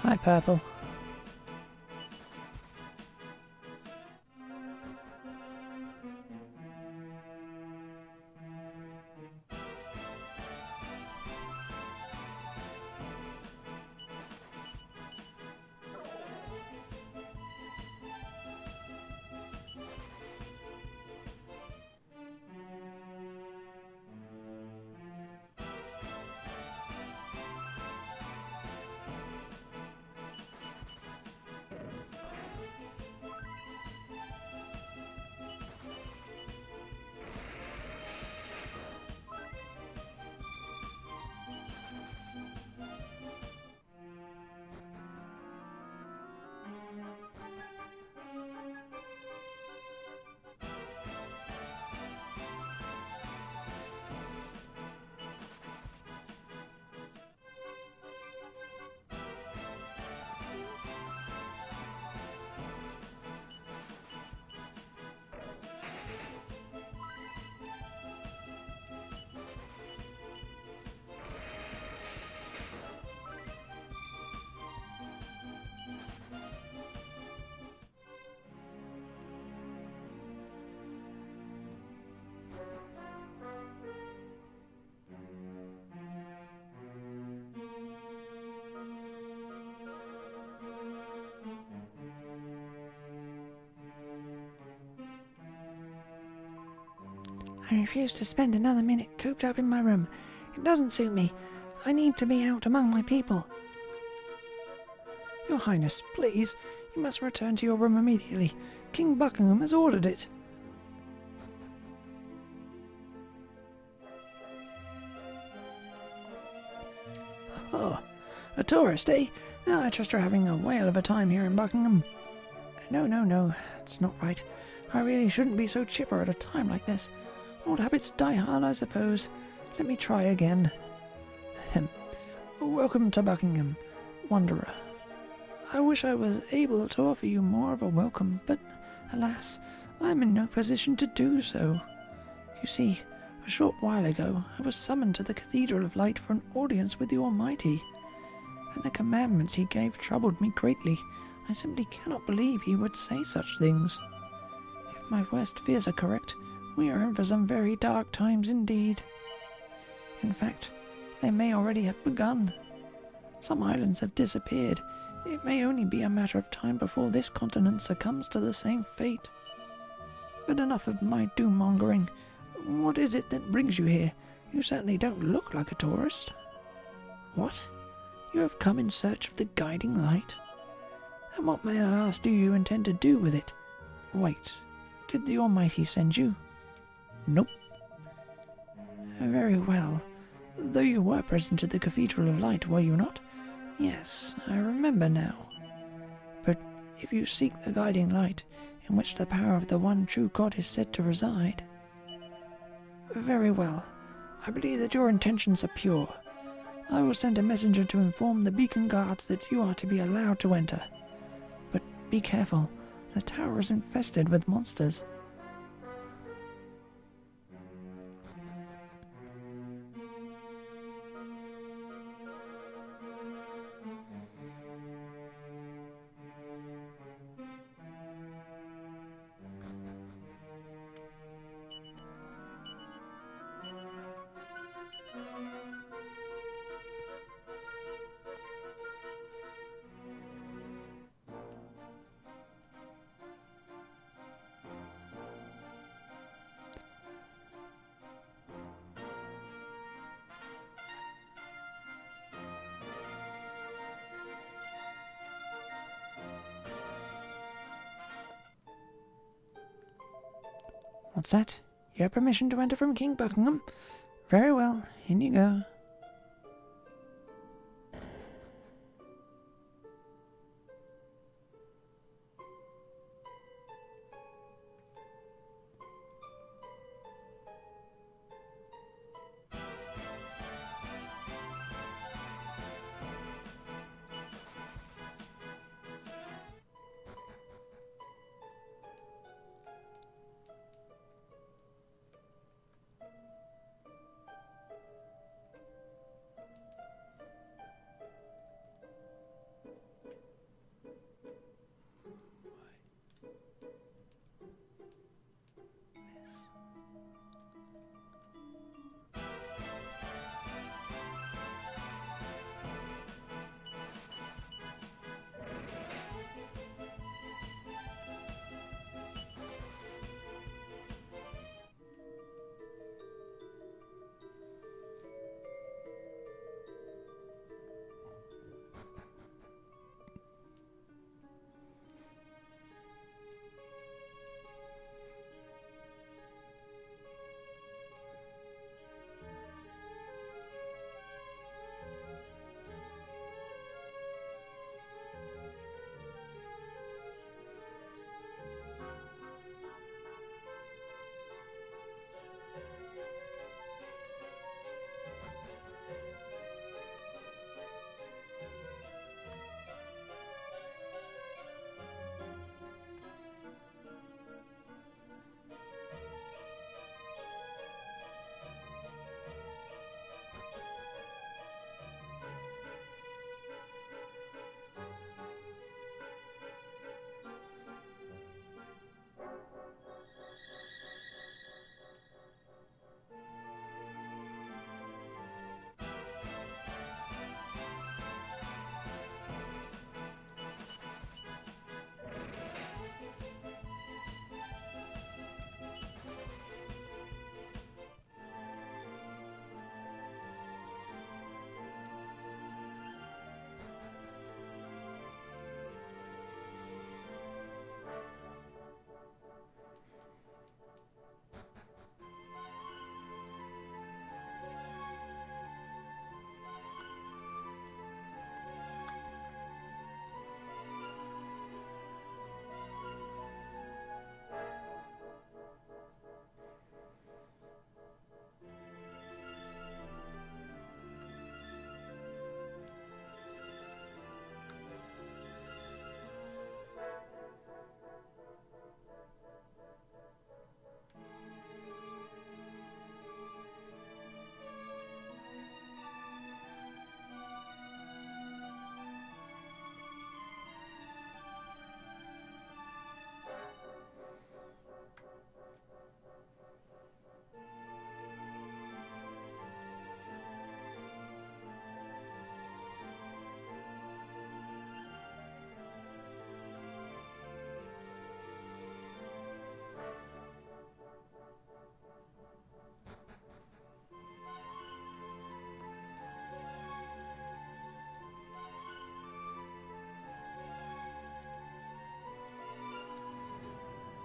Hi, Purple. I refuse to spend another minute cooped up in my room. It doesn't suit me. I need to be out among my people. Your Highness, please, you must return to your room immediately. King Buckingham has ordered it. Oh, a tourist, eh? I trust you're having a whale of a time here in Buckingham. No, it's not right. I really shouldn't be so chipper at a time like this. Old habits die hard, I suppose. Let me try again. Ahem. Welcome to Buckingham, wanderer. I wish I was able to offer you more of a welcome, but alas, I am in no position to do so. You see, a short while ago I was summoned to the Cathedral of Light for an audience with the Almighty, and the commandments he gave troubled me greatly. I simply cannot believe he would say such things. If my worst fears are correct, we are in for some very dark times indeed. In fact, they may already have begun. Some islands have disappeared. It may only be a matter of time before this continent succumbs to the same fate. But enough of my doom-mongering. What is it that brings you here? You certainly don't look like a tourist. What? You have come in search of the guiding light? And what, may I ask, do you intend to do with it? Wait, did the Almighty send you? Nope. Very well. Though you were present at the Cathedral of Light, were you not? Yes, I remember now. But if you seek the guiding light, in which the power of the one true God is said to reside... Very well. I believe that your intentions are pure. I will send a messenger to inform the beacon guards that you are to be allowed to enter. But be careful, the tower is infested with monsters. What's that? You have permission to enter from King Buckingham? Very well, in you go.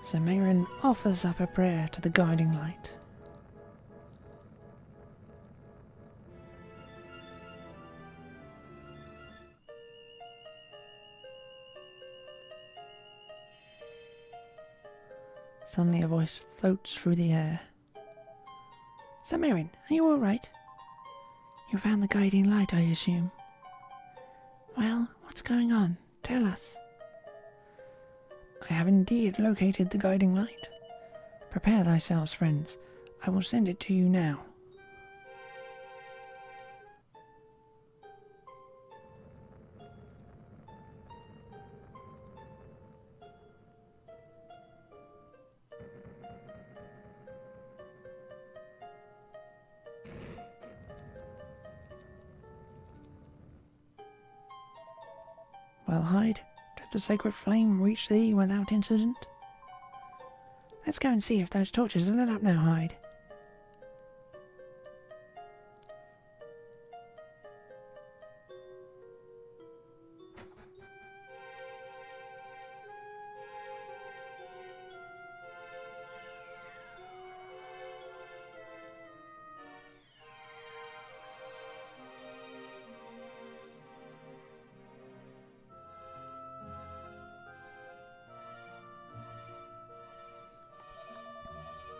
Samarin offers up a prayer to the guiding light. Suddenly a voice floats through the air. Samarin, are you alright? You found the guiding light, I assume. Well, what's going on? Tell us. I have indeed located the guiding light. Prepare thyselves, friends. I will send it to you now. Well, Hyde, did the sacred flame reach thee without incident? Let's go and see if those torches are lit up now, Hyde.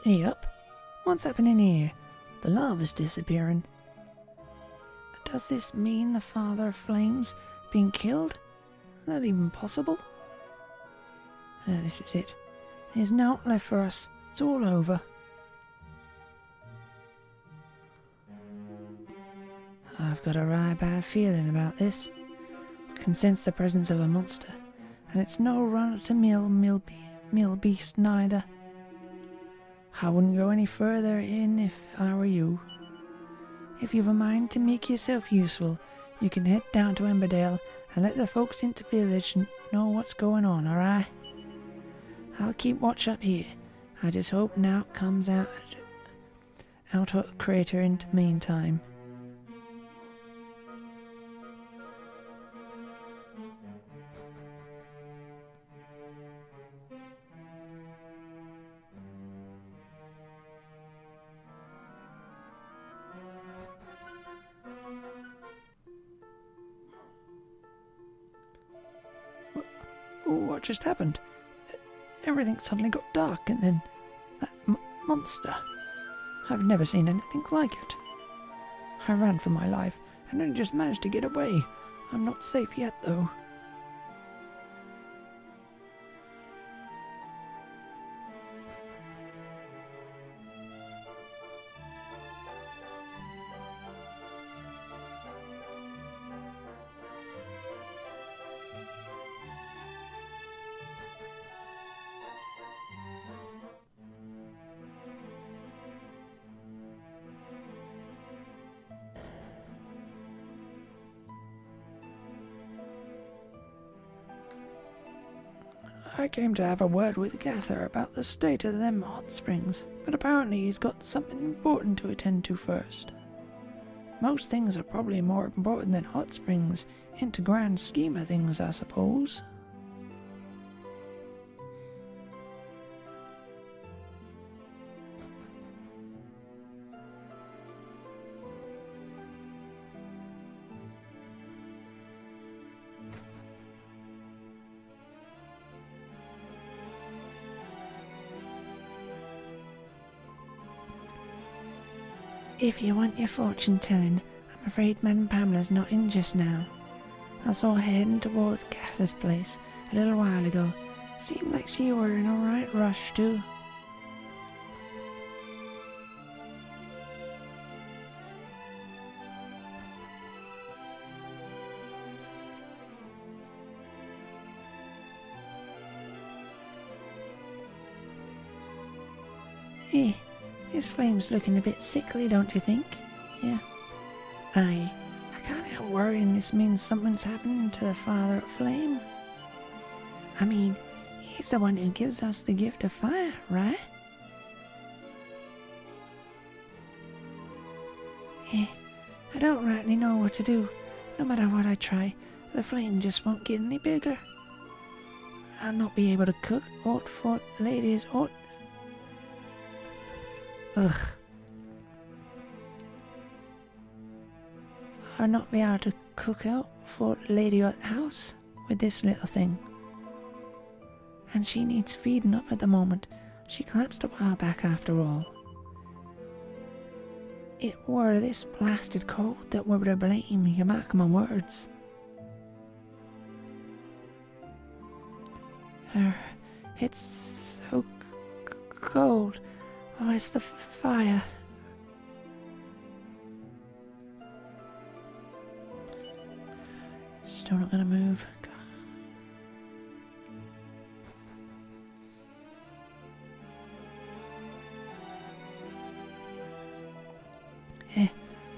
Yep. What's happening here? The lava's disappearing. Does this mean the Father of Flames being killed? Is that even possible? This is it. There's naught left for us. It's all over. I've got a right bad feeling about this. I can sense the presence of a monster, and it's no run-of-the-mill beast neither. I wouldn't go any further in if I were you. If you've a mind to make yourself useful, you can head down to Emberdale and let the folks into village know what's going on, alright? I'll keep watch up here. I just hope naught comes out of the crater in the meantime. What just happened? Everything suddenly got dark, and then that monster. I've never seen anything like it. I ran for my life and only just managed to get away. I'm not safe yet, though. I came to have a word with Gather about the state of them hot springs, but apparently he's got something important to attend to first. Most things are probably more important than hot springs, in the grand scheme of things, I suppose. If you want your fortune telling, I'm afraid Madame Pamela's not in just now. I saw her heading toward Gather's place a little while ago. Seemed like she were in a right rush too. His flame's looking a bit sickly, don't you think? Yeah. I can't help worrying this means something's happening to the Father of Flame. I mean, he's the one who gives us the gift of fire, right? I don't rightly know what to do. No matter what I try, the flame just won't get any bigger. I'll not be able to cook aught for ladies aught. Ugh. I'll not be able to cook out for lady at house with this little thing. And she needs feeding up at the moment. She collapsed a while back after all. It were this blasted cold that were to blame, you mark my words. It's so cold. Oh, it's the fire. Still not gonna move.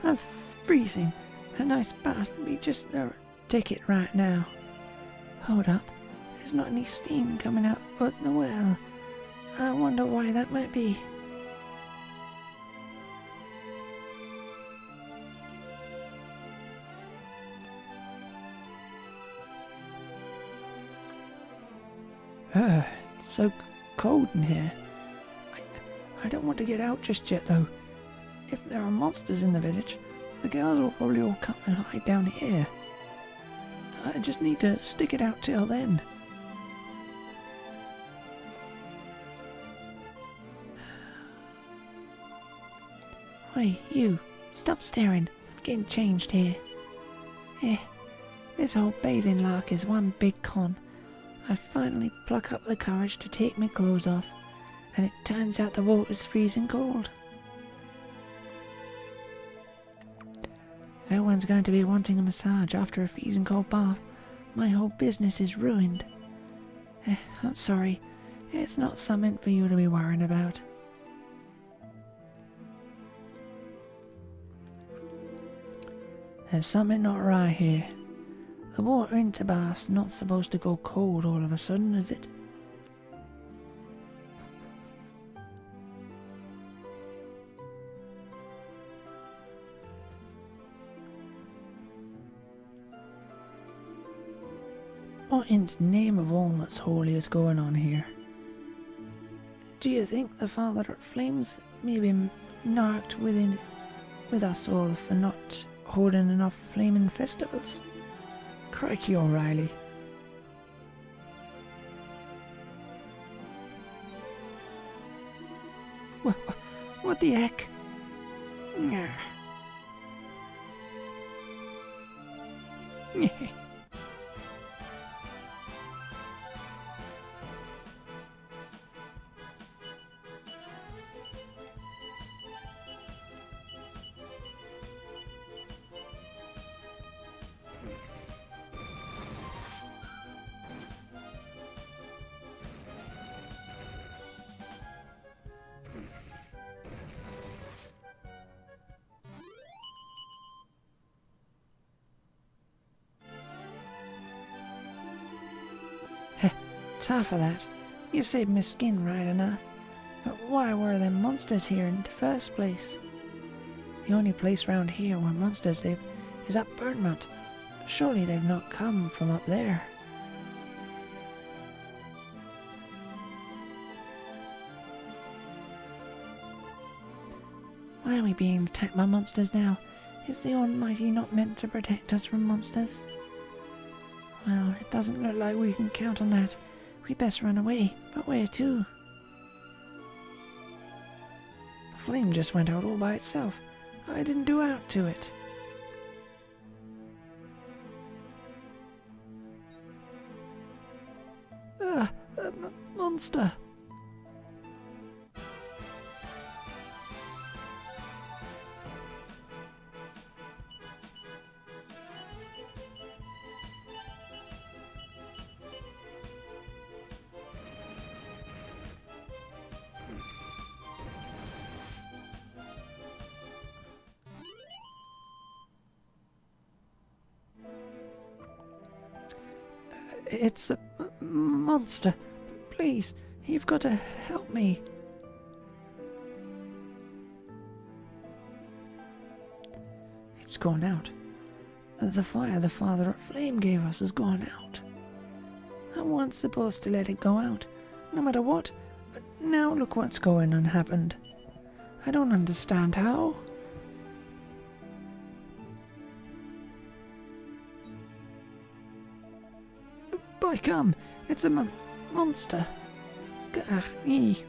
I'm freezing. A nice bath would be just the ticket right now. Hold up. There's not any steam coming out of the well. I wonder why that might be. It's so cold in here. I don't want to get out just yet, though. If there are monsters in the village, the girls will probably all come and hide down here. I just need to stick it out till then. Oi, you, stop staring. I'm getting changed here. This whole bathing lark is one big con. I finally pluck up the courage to take my clothes off, and it turns out the water's freezing cold. No one's going to be wanting a massage after a freezing cold bath. My whole business is ruined. I'm sorry. It's not something for you to be worrying about. There's something not right here. The water into bath's not supposed to go cold all of a sudden, is it? What in the name of all that's holy is going on here? Do you think the Father at Flames may be narked with us all for not holding enough flaming festivals? Crikey, O'Reilly. What the heck? Tough of that. You saved my skin right enough. But why were them monsters here in the first place? The only place round here where monsters live is up Burnmount. Surely they've not come from up there. Why are we being attacked by monsters now? Is the Almighty not meant to protect us from monsters? Well, it doesn't look like we can count on that. We best run away, but where to? The flame just went out all by itself. I didn't do out to it. A monster! It's a monster. Please, you've got to help me. It's gone out. The fire the Father at Flame gave us has gone out. I weren't supposed to let it go out, no matter what, but now look what's going on happened. I don't understand how. By come, it's a monster. Gah, ee.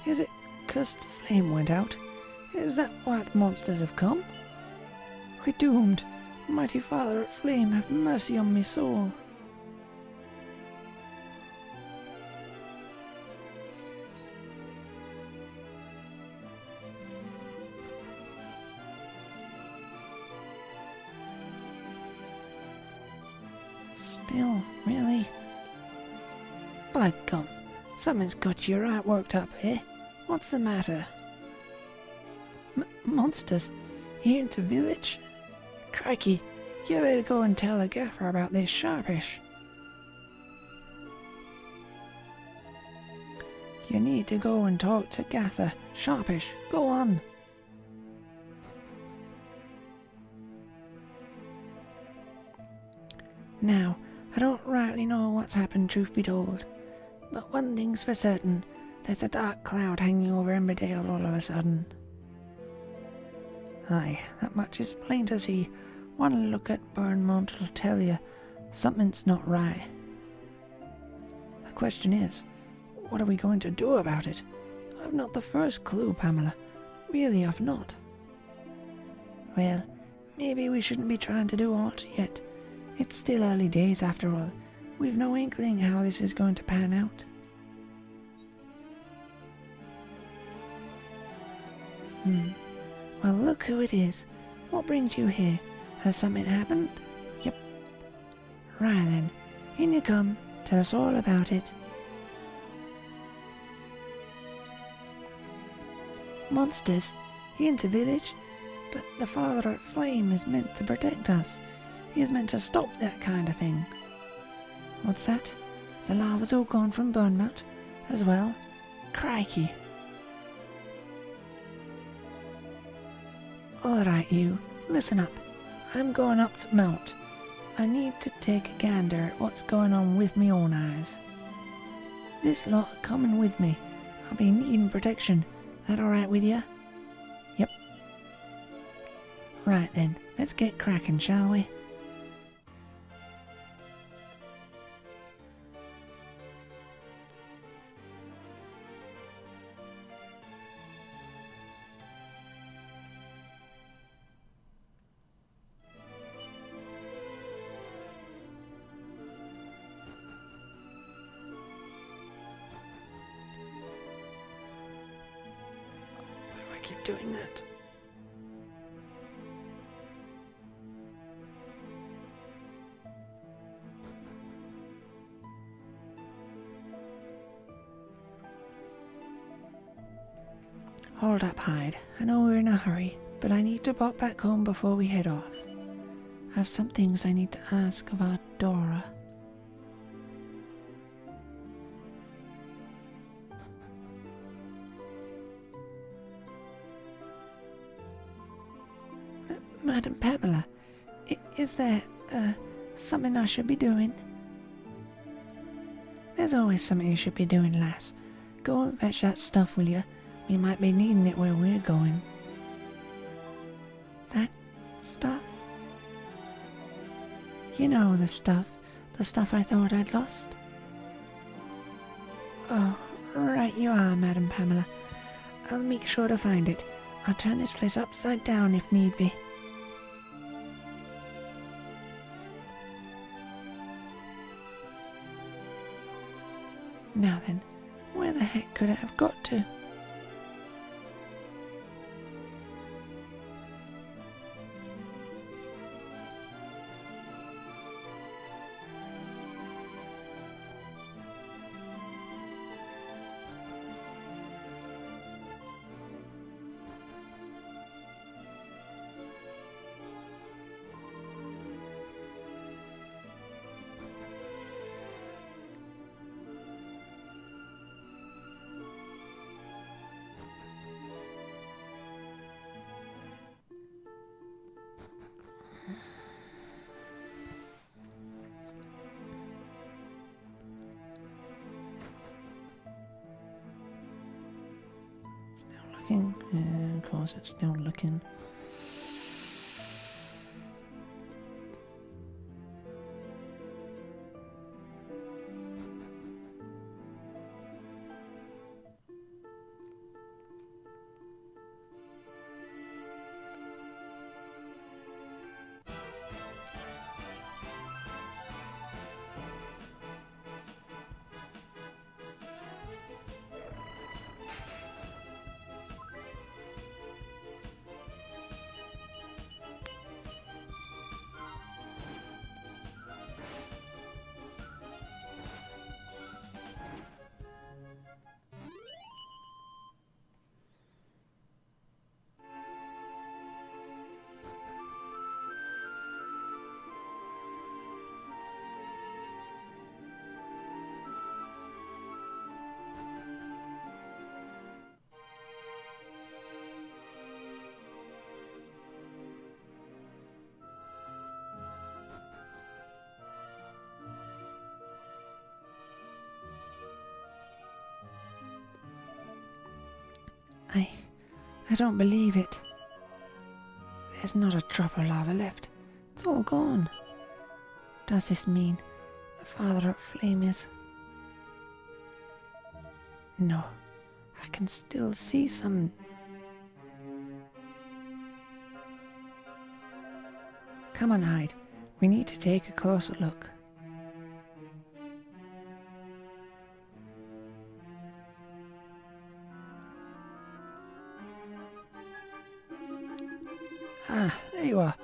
Is it 'cause the flame went out? Is that what monsters have come? We're doomed. Mighty Father of Flame, have mercy on me soul. Still, really? By gum, something's got you right worked up, eh? What's the matter? Monsters? Here into village? Crikey, you better go and tell the gaffer about this sharpish. You need to go and talk to Gather. Sharpish, go on. Now, I don't rightly know what's happened, truth be told, but one thing's for certain, there's a dark cloud hanging over Emberdale all of a sudden. Aye, that much is plain to see. One look at Burnmount'll tell you something's not right. The question is, what are we going to do about it? I've not the first clue, Pamela. Really, I've not. Well, maybe we shouldn't be trying to do aught yet. It's still early days after all. We've no inkling how this is going to pan out. Well, look who it is. What brings you here? Has something happened? Yep. Right then, in you come. Tell us all about it. Monsters? Into village? But the Father at Flame is meant to protect us. He is meant to stop that kind of thing. What's that? The lava's all gone from Burnmount as well? Crikey. Alright you, listen up. I'm going up to Mount. I need to take a gander at what's going on with me own eyes. This lot are coming with me. I'll be needing protection. That alright with you? Yep. Right then, let's get cracking, shall we? Keep doing that. Hold up, Hyde. I know we're in a hurry, but I need to pop back home before we head off. I have some things I need to ask of our Dora. Madam Pamela, is there, something I should be doing? There's always something you should be doing, lass. Go and fetch that stuff, will you? We might be needing it where we're going. That stuff? You know the stuff I thought I'd lost? Oh, right you are, Madam Pamela. I'll make sure to find it. I'll turn this place upside down if need be. Now then, where the heck could it have got to? Looking. Yeah, of course, it's still looking. I don't believe it. There's not a drop of lava left. It's all gone. Does this mean the Father of Flame is... No, I can still see some... Come on, Hyde. We need to take a closer look. Ah, there you are.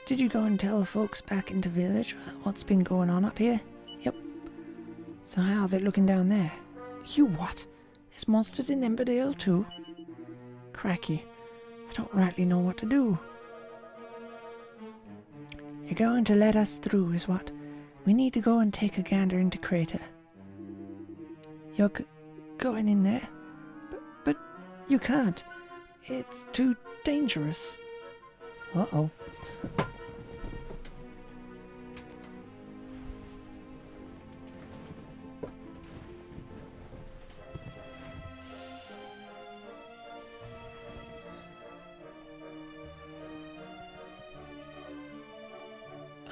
Did you go and tell the folks back in the village what's been going on up here? Yep. So how's it looking down there? You what? There's monsters in Emberdale too? Cracky. I don't rightly know what to do. You're going to let us through, is what? We need to go and take a gander into Crater. You're going in there? But you can't. It's too dangerous. Uh-oh.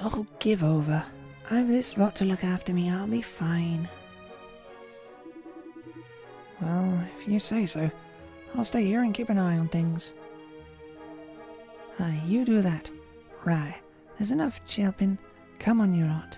Oh, give over. I've this lot to look after me. I'll be fine. Well, if you say so, I'll stay here and keep an eye on things. Aye, you do that. Right, there's enough chilping. Come on, you lot.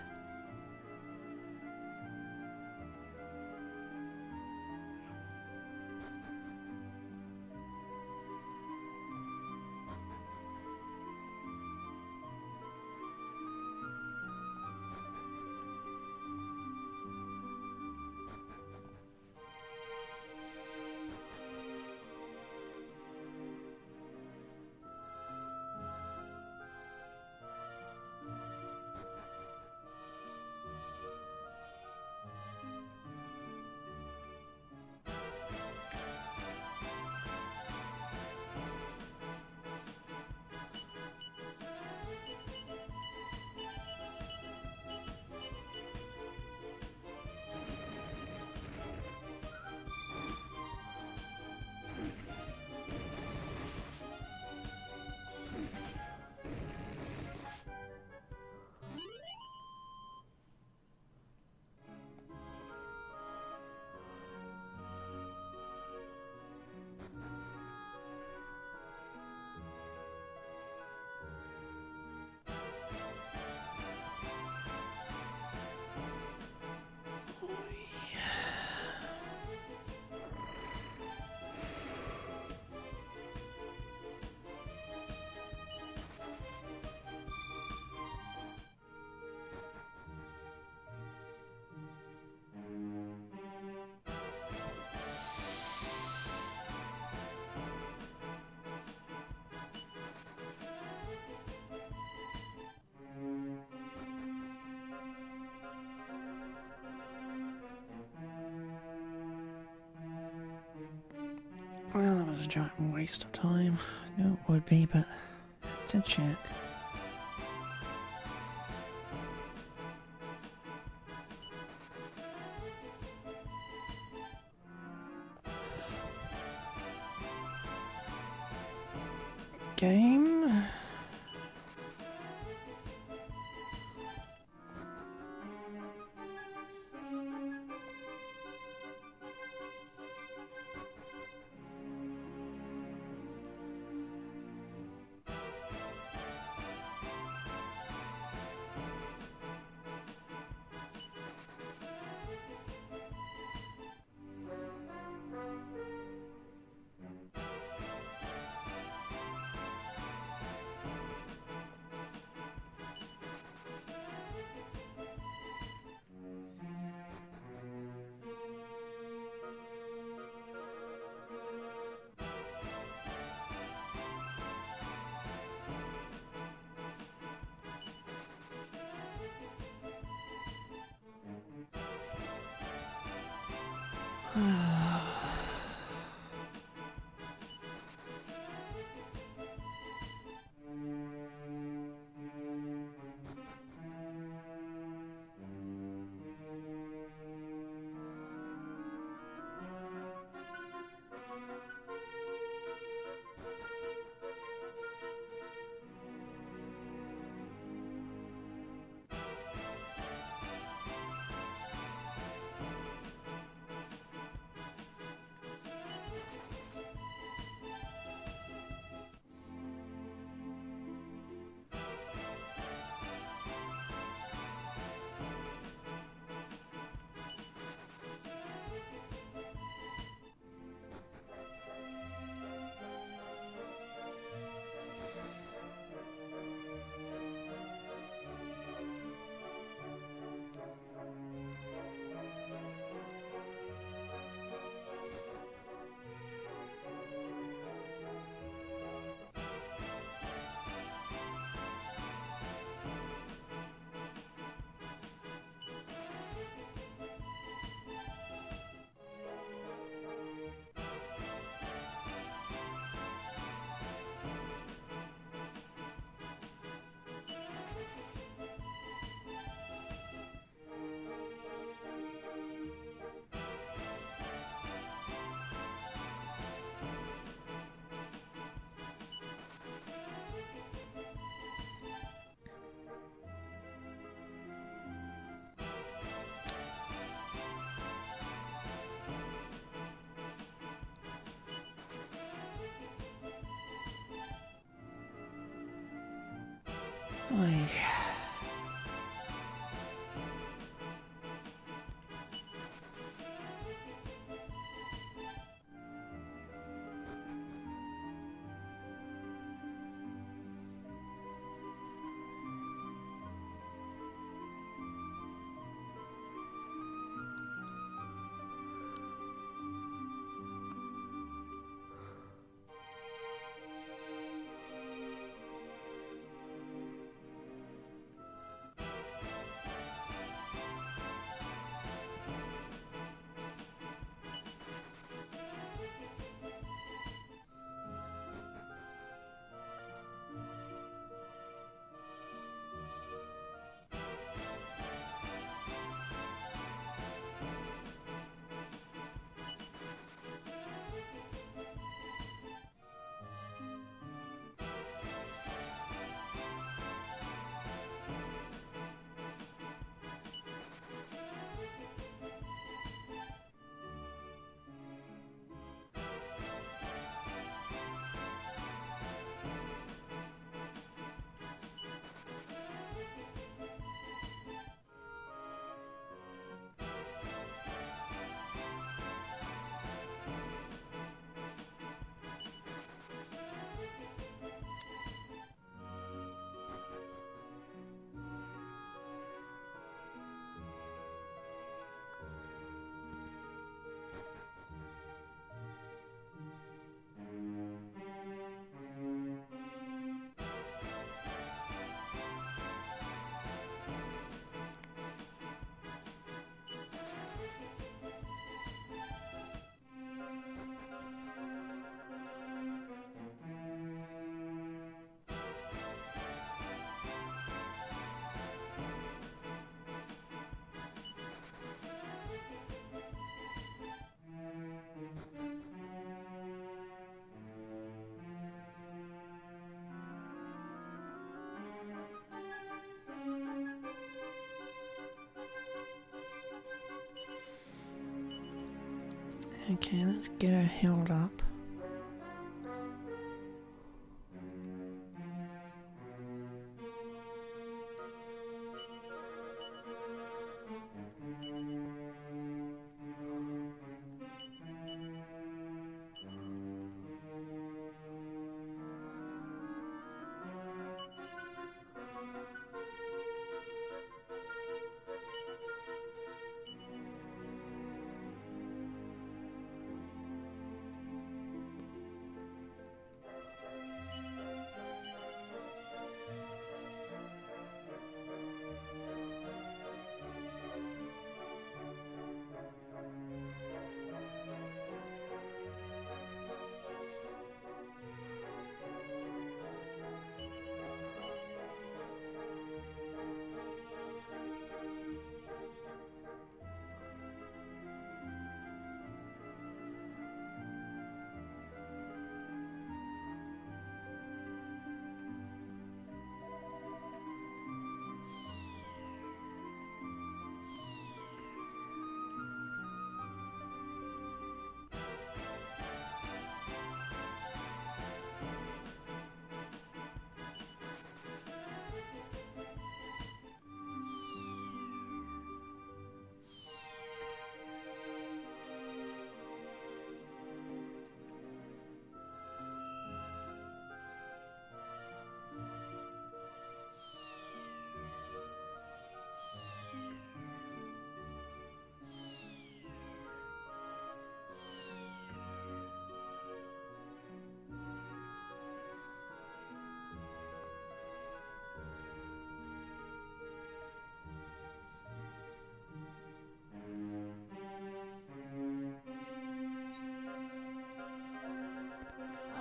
Well, that was a giant waste of time. I knew it would be, but it's a check. Game. Oy. Okay, let's get her healed up.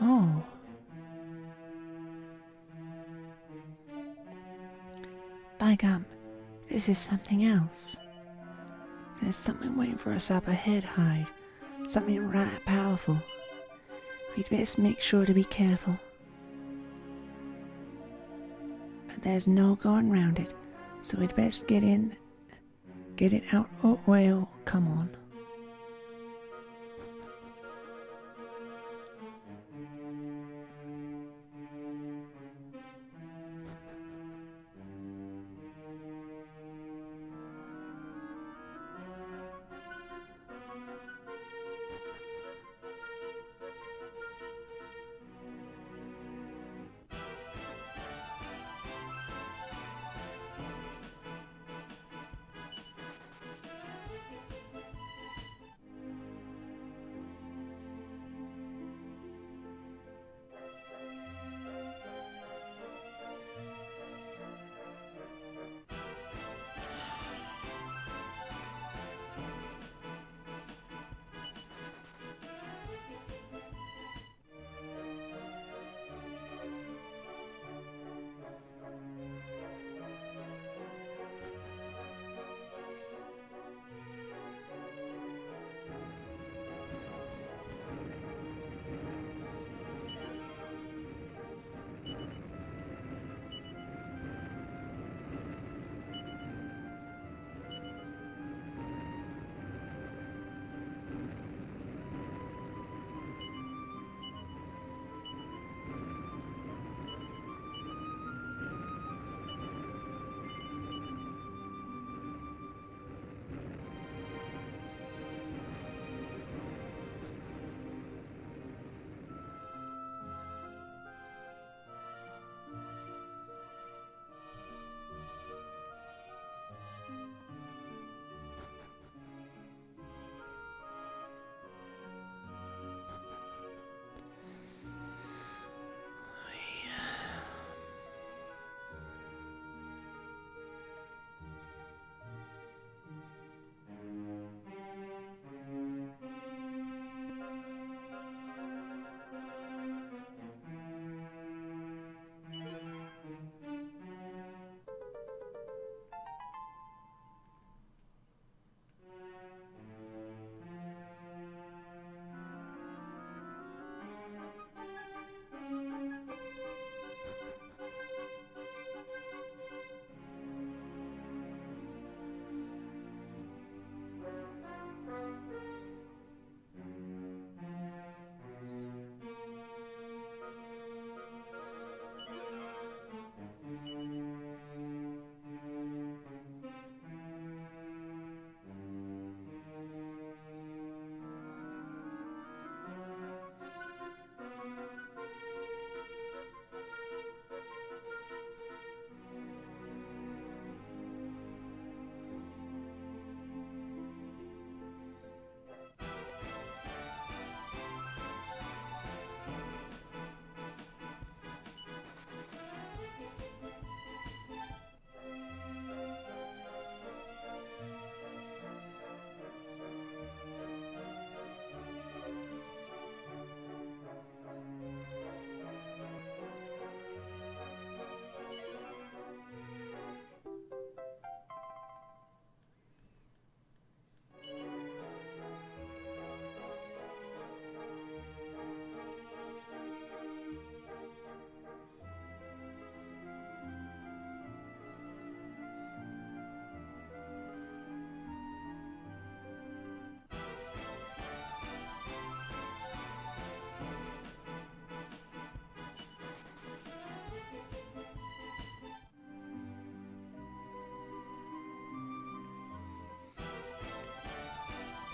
Oh. By gum, this is something else. There's something waiting for us up ahead, Hyde. Something right powerful. We'd best make sure to be careful. But there's no going round it, so we'd best get in. Get it out. Oh, well, come on.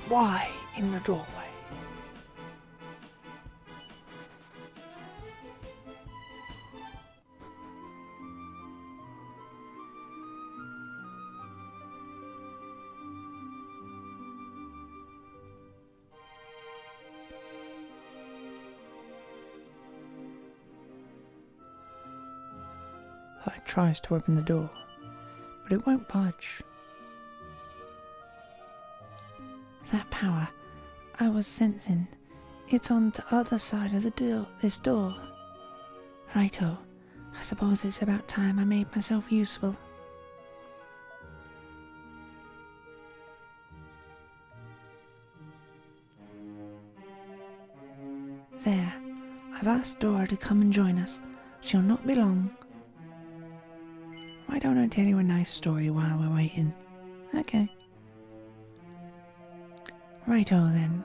Why in the doorway? Hyde tries to open the door, but it won't budge. That power I was sensing, it's on the other side of this door. Righto, I suppose it's about time I made myself useful. There, I've asked Dora to come and join us. She'll not be long. Why don't I tell you a nice story while we're waiting? Okay. Righto then.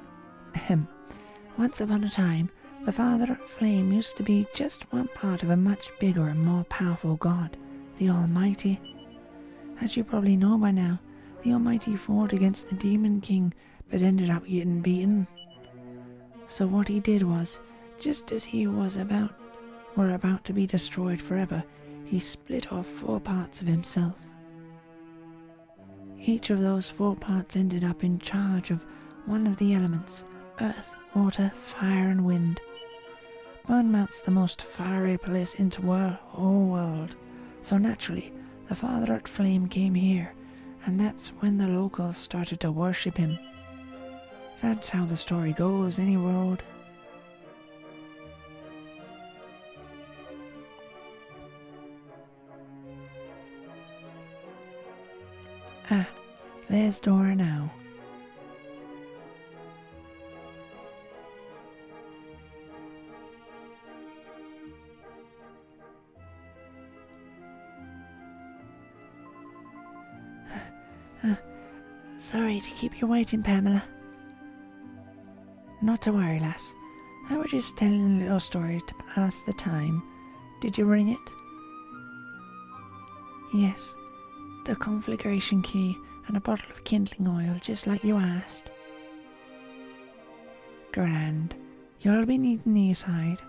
Once upon a time, the Father at Flame used to be just one part of a much bigger and more powerful God, the Almighty. As you probably know by now, the Almighty fought against the Demon King, but ended up getting beaten. So what he did was, just as he were about to be destroyed forever, he split off 4 parts of himself. Each of those 4 parts ended up in charge of one of the elements: earth, water, fire and wind. Bournemouth's the most fiery place in the whole world, so naturally the Father at Flame came here, and that's when the locals started to worship him. That's how the story goes, any road. Ah, there's Dora now. Sorry to keep you waiting, Pamela. Not to worry, lass. I was just telling a little story to pass the time. Did you ring it? Yes. The conflagration key and a bottle of kindling oil, just like you asked. Grand. You'll be needing these, Hyde.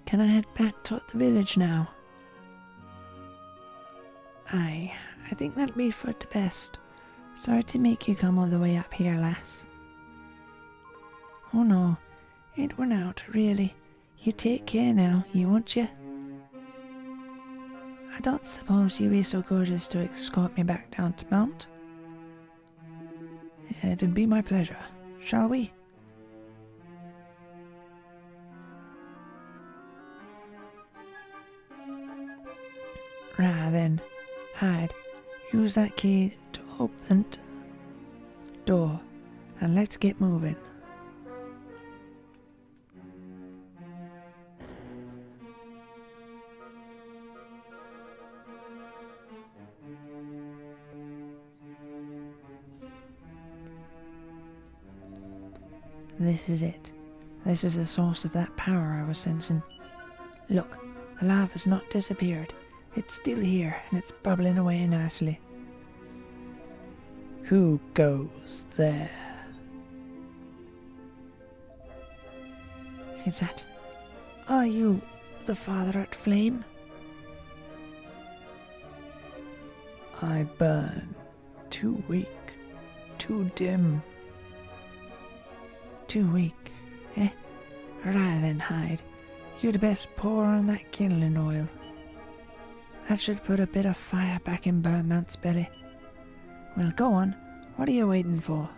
Can I head back to the village now? Aye, I think that'd be for the best. Sorry to make you come all the way up here, lass. Oh no, it went out, really. You take care now, won't you? I don't suppose you'd be so good as to escort me back down to Mount? It'd be my pleasure. Shall we? Right then, Hyde, use that key to open the door, and let's get moving. This is it. This is the source of that power I was sensing. Look, the lava's not disappeared. It's still here, and it's bubbling away nicely. Who goes there? Is that... Are you the Father at Flame? I burn. Too weak. Too dim. Too weak, eh? Right then, Hyde. You'd best pour on that kindling oil. That should put a bit of fire back in Bournemouth's belly. Well, go on. What are you waiting for?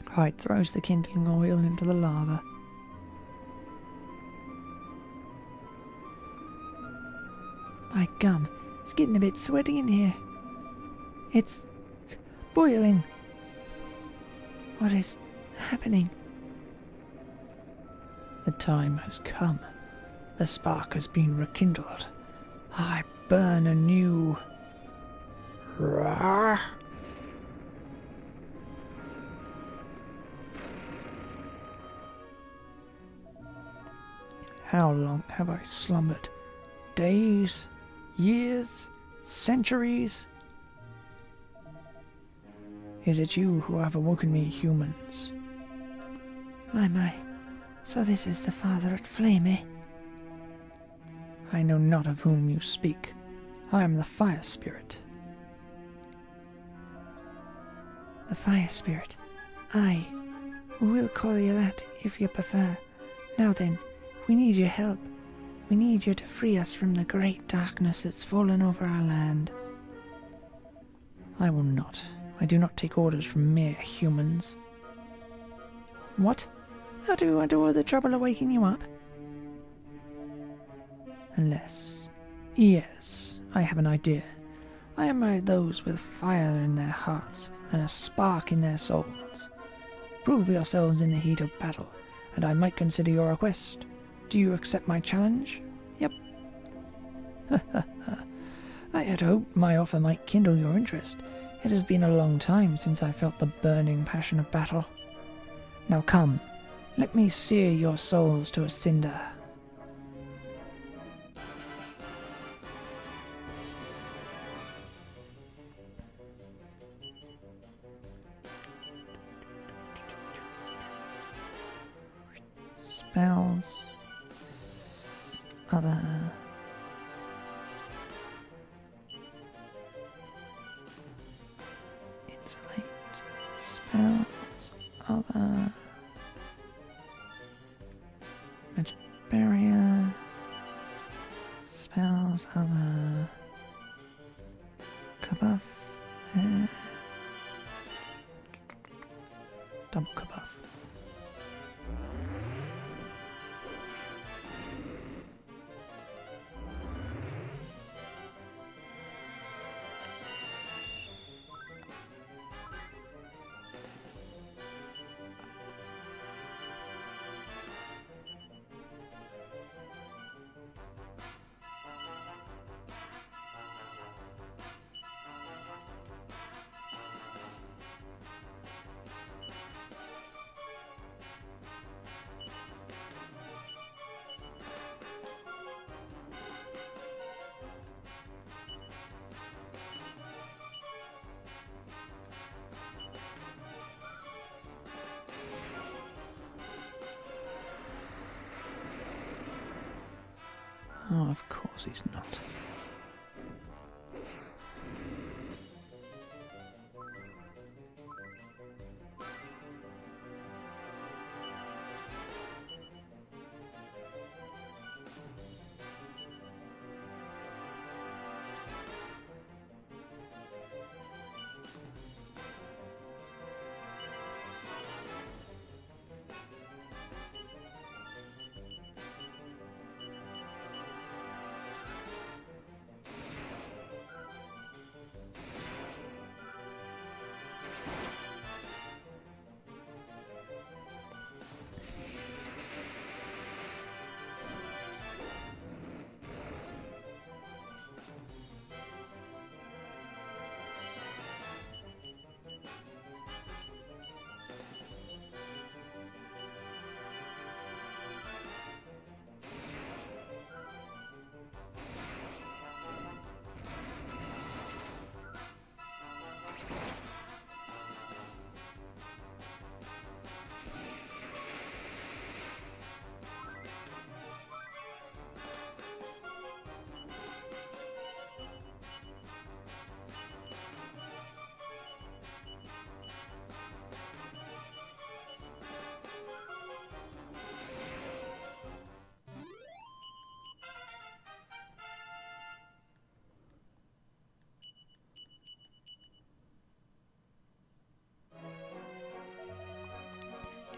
Hyde throws the kindling oil into the lava. By gum, it's getting a bit sweaty in here. It's boiling. What is happening? The time has come. The spark has been rekindled. I burn anew. Rawr. How long have I slumbered? Days? Years? Centuries? Is it you who have awoken me, humans? My. So this is the father at Flame, eh? I know not of whom you speak. I am the fire spirit. The fire spirit? Aye. We'll call you that if you prefer. Now then, we need your help. We need you to free us from the great darkness that's fallen over our land. I will not. I do not take orders from mere humans. What? How do I do all the trouble of waking you up? Unless... Yes, I have an idea. I admire those with fire in their hearts and a spark in their souls. Prove yourselves in the heat of battle, and I might consider your request. Do you accept my challenge? Yep. I had hoped my offer might kindle your interest. It has been a long time since I felt the burning passion of battle. Now come, let me sear your souls to a cinder. Spells. Other. Insulate. Spells. Other. Magic barrier. Spells. Other. Kabuff. Double kabuff. Oh, of course he's not.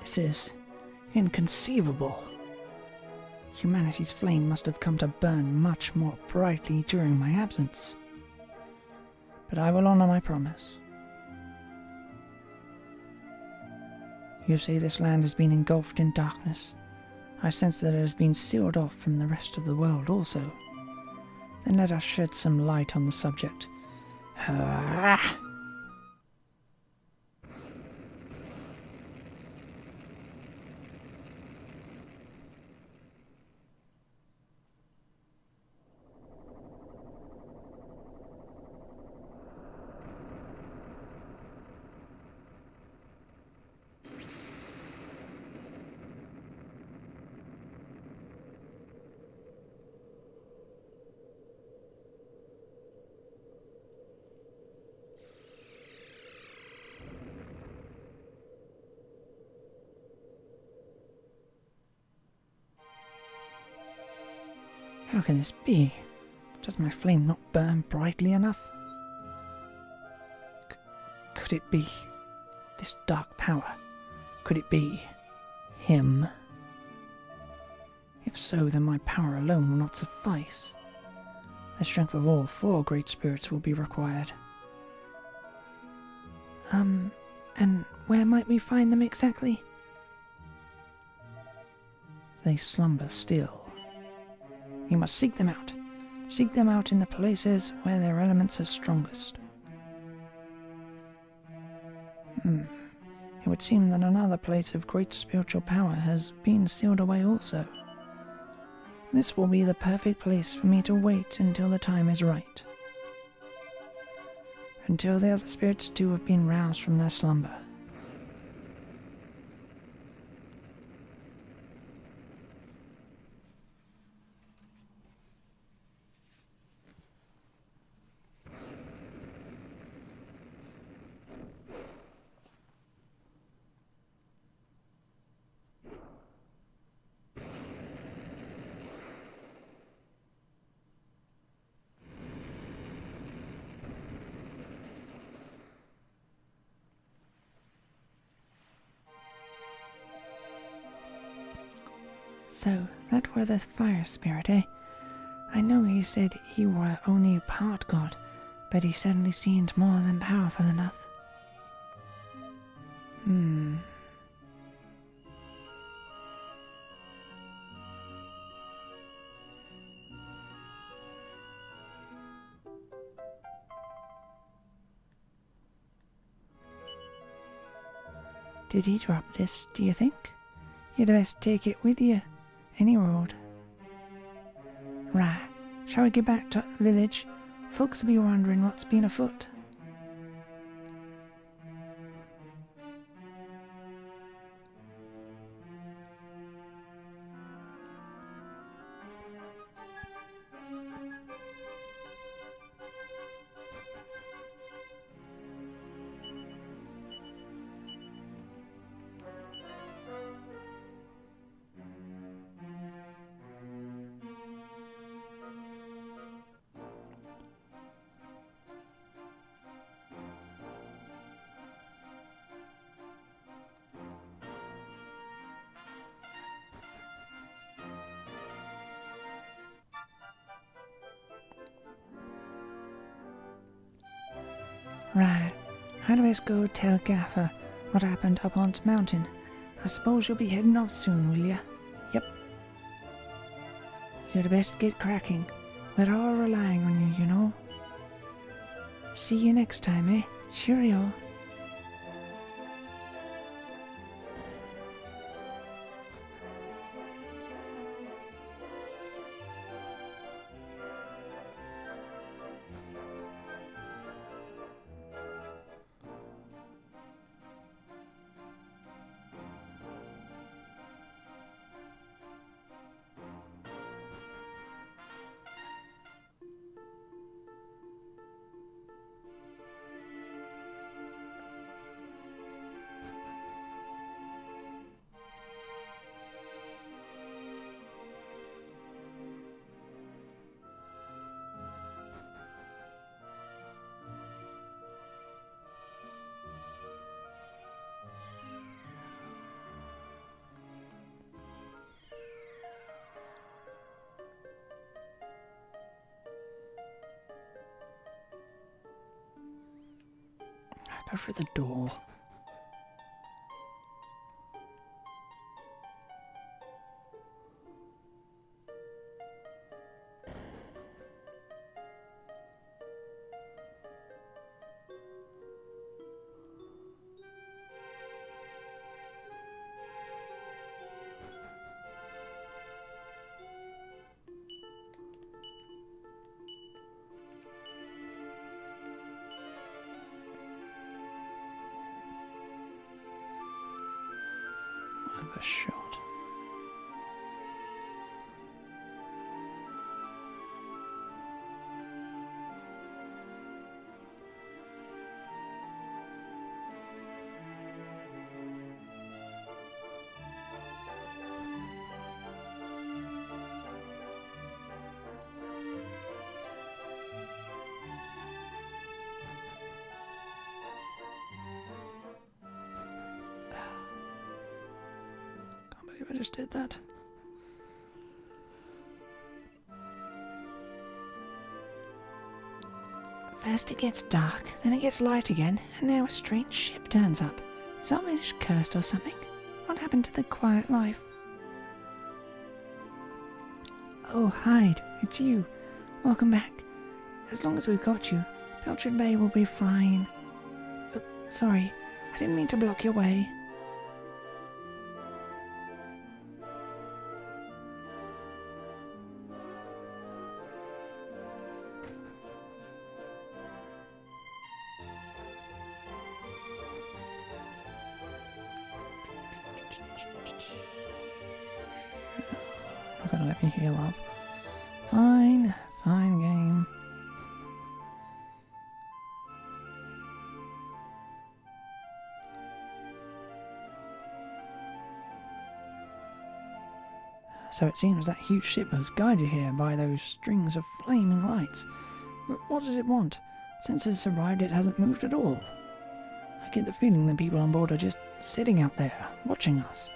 This is inconceivable. Humanity's flame must have come to burn much more brightly during my absence. But I will honor my promise. You say this land has been engulfed in darkness. I sense that it has been sealed off from the rest of the world also. Then let us shed some light on the subject. How can this be? Does my flame not burn brightly enough? Could it be this dark power? Could it be him? If so, then my power alone will not suffice. The strength of all 4 great spirits will be required. And where might we find them exactly? They slumber still. You must seek them out. Seek them out in the places where their elements are strongest. It would seem that another place of great spiritual power has been sealed away also. This will be the perfect place for me to wait until the time is right. Until the other spirits too have been roused from their slumber. So, that were the fire spirit, eh? I know he said he were only part god, but he certainly seemed more than powerful enough. Did he drop this, do you think? You'd best take it with you. Any road. Right, shall we get back to the village? Folks will be wondering what's been afoot. Right, how do I go tell Gaffer what happened up on the mountain? I suppose you'll be heading off soon, will ya? Yep. You'd best get cracking. We're all relying on you, you know. See you next time, eh? Cheerio. Go through the door. A shot. believe I just did that. First it gets dark, then it gets light again, and now a strange ship turns up. Is our village cursed or something? What happened to the quiet life? Oh, Hyde, it's you. Welcome back. As long as we've got you, Beltran Bay will be fine. Sorry, I didn't mean to block your way. Not gonna let me heal up. Fine, fine game. So it seems that huge ship was guided here by those strings of flaming lights. But what does it want? Since it's arrived, it hasn't moved at all. I get the feeling the people on board are just sitting out there, watching us.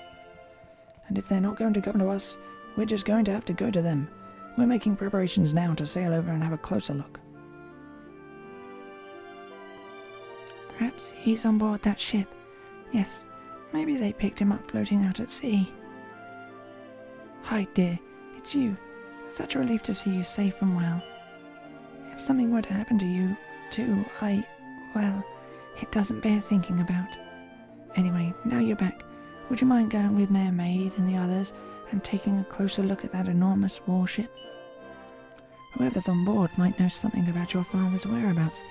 And if they're not going to come to us, we're just going to have to go to them. We're making preparations now to sail over and have a closer look. Perhaps he's on board that ship. Yes, maybe they picked him up floating out at sea. Hi, dear. It's you. It's such a relief to see you safe and well. If something were to happen to you, too, well, it doesn't bear thinking about. Anyway, now you're back. Would you mind going with Mayor Maid and the others and taking a closer look at that enormous warship? Whoever's on board might know something about your father's whereabouts.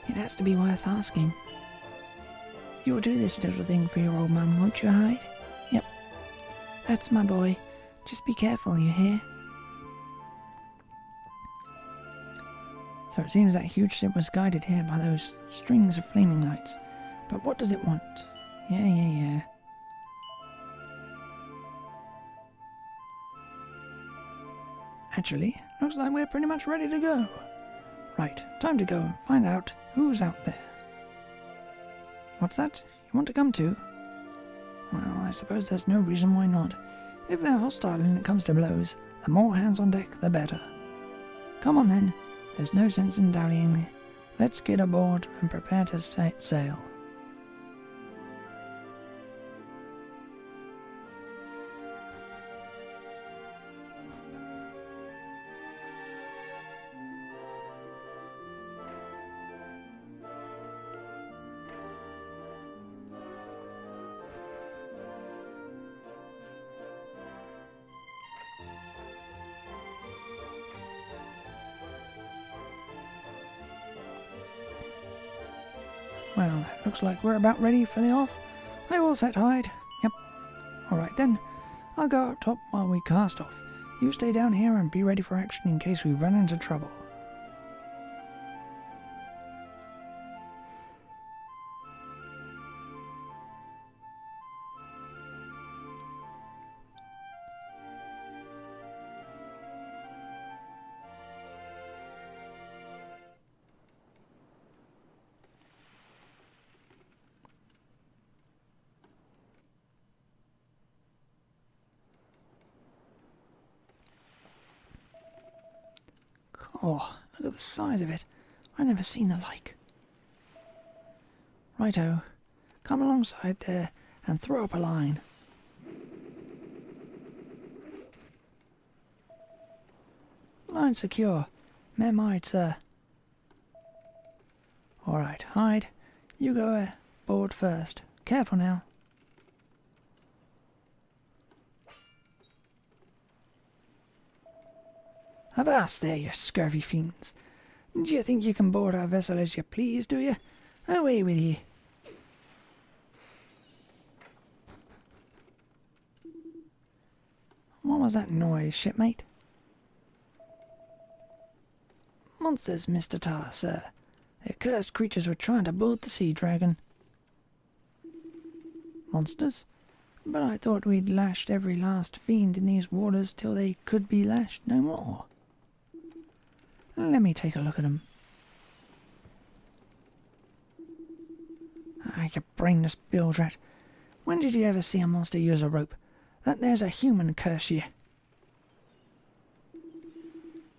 It has to be worth asking. You'll do this little thing for your old mum, won't you, Hyde? Yep. That's my boy. Just be careful, you hear? So it seems that huge ship was guided here by those strings of flaming lights. But what does it want? Yeah. Actually, looks like we're pretty much ready to go. Right, time to go and find out who's out there. What's that? You want to come too? Well, I suppose there's no reason why not. If they're hostile and it comes to blows, the more hands on deck, the better. Come on then, there's no sense in dallying. Let's get aboard and prepare to set sail. Well, looks like we're about ready for the off. Are you all set, Hyde? Yep. Alright then. I'll go up top while we cast off. You stay down here and be ready for action in case we run into trouble. Oh, look at the size of it. I've never seen the like. Righto. Come alongside there and throw up a line. Line secure. Mem Hyde, sir. Alright, Hyde. You go aboard first. Careful now. Avast there, you scurvy fiends. Do you think you can board our vessel as you please, do you? Away with ye. What was that noise, shipmate? Monsters, Mr. Tar, sir. The accursed creatures were trying to board the sea dragon. Monsters? But I thought we'd lashed every last fiend in these waters till they could be lashed no more. Let me take a look at them. Ah, you brainless bilge rat. When did you ever see a monster use a rope? that there's a human, curse ye.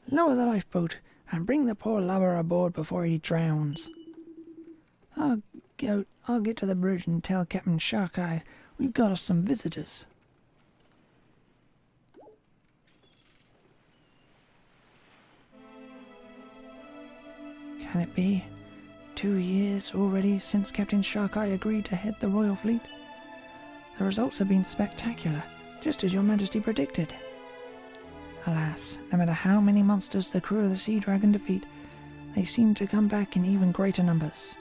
Lower the lifeboat and bring the poor lubber aboard before he drowns. I'll get to the bridge and tell Captain Sharkeye we've got us some visitors. Can it be 2 years already since Captain Sharkeye agreed to head the Royal Fleet? The results have been spectacular, just as your Majesty predicted. Alas, no matter how many monsters the crew of the Sea Dragon defeat, they seem to come back in even greater numbers.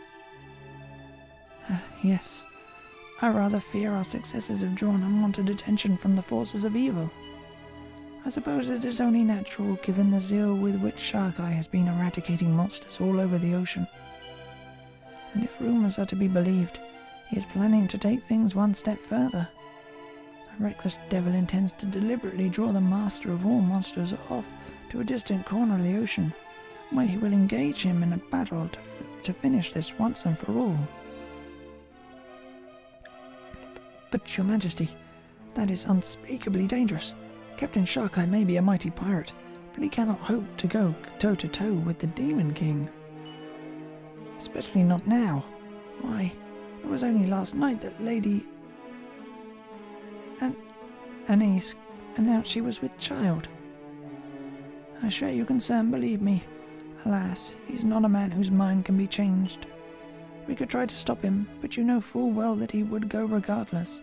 Yes, I rather fear our successes have drawn unwanted attention from the forces of evil. I suppose it is only natural given the zeal with which Sharkeye has been eradicating monsters all over the ocean. And if rumours are to be believed, he is planning to take things one step further. The reckless devil intends to deliberately draw the master of all monsters off to a distant corner of the ocean, where he will engage him in a battle to finish this once and for all. But, Your Majesty, that is unspeakably dangerous. Captain Sharkeye may be a mighty pirate, but he cannot hope to go toe-to-toe with the Demon King. Especially not now. Why, it was only last night that Lady Anise announced she was with child. I share your concern, believe me. Alas, he's not a man whose mind can be changed. We could try to stop him, but you know full well that he would go regardless.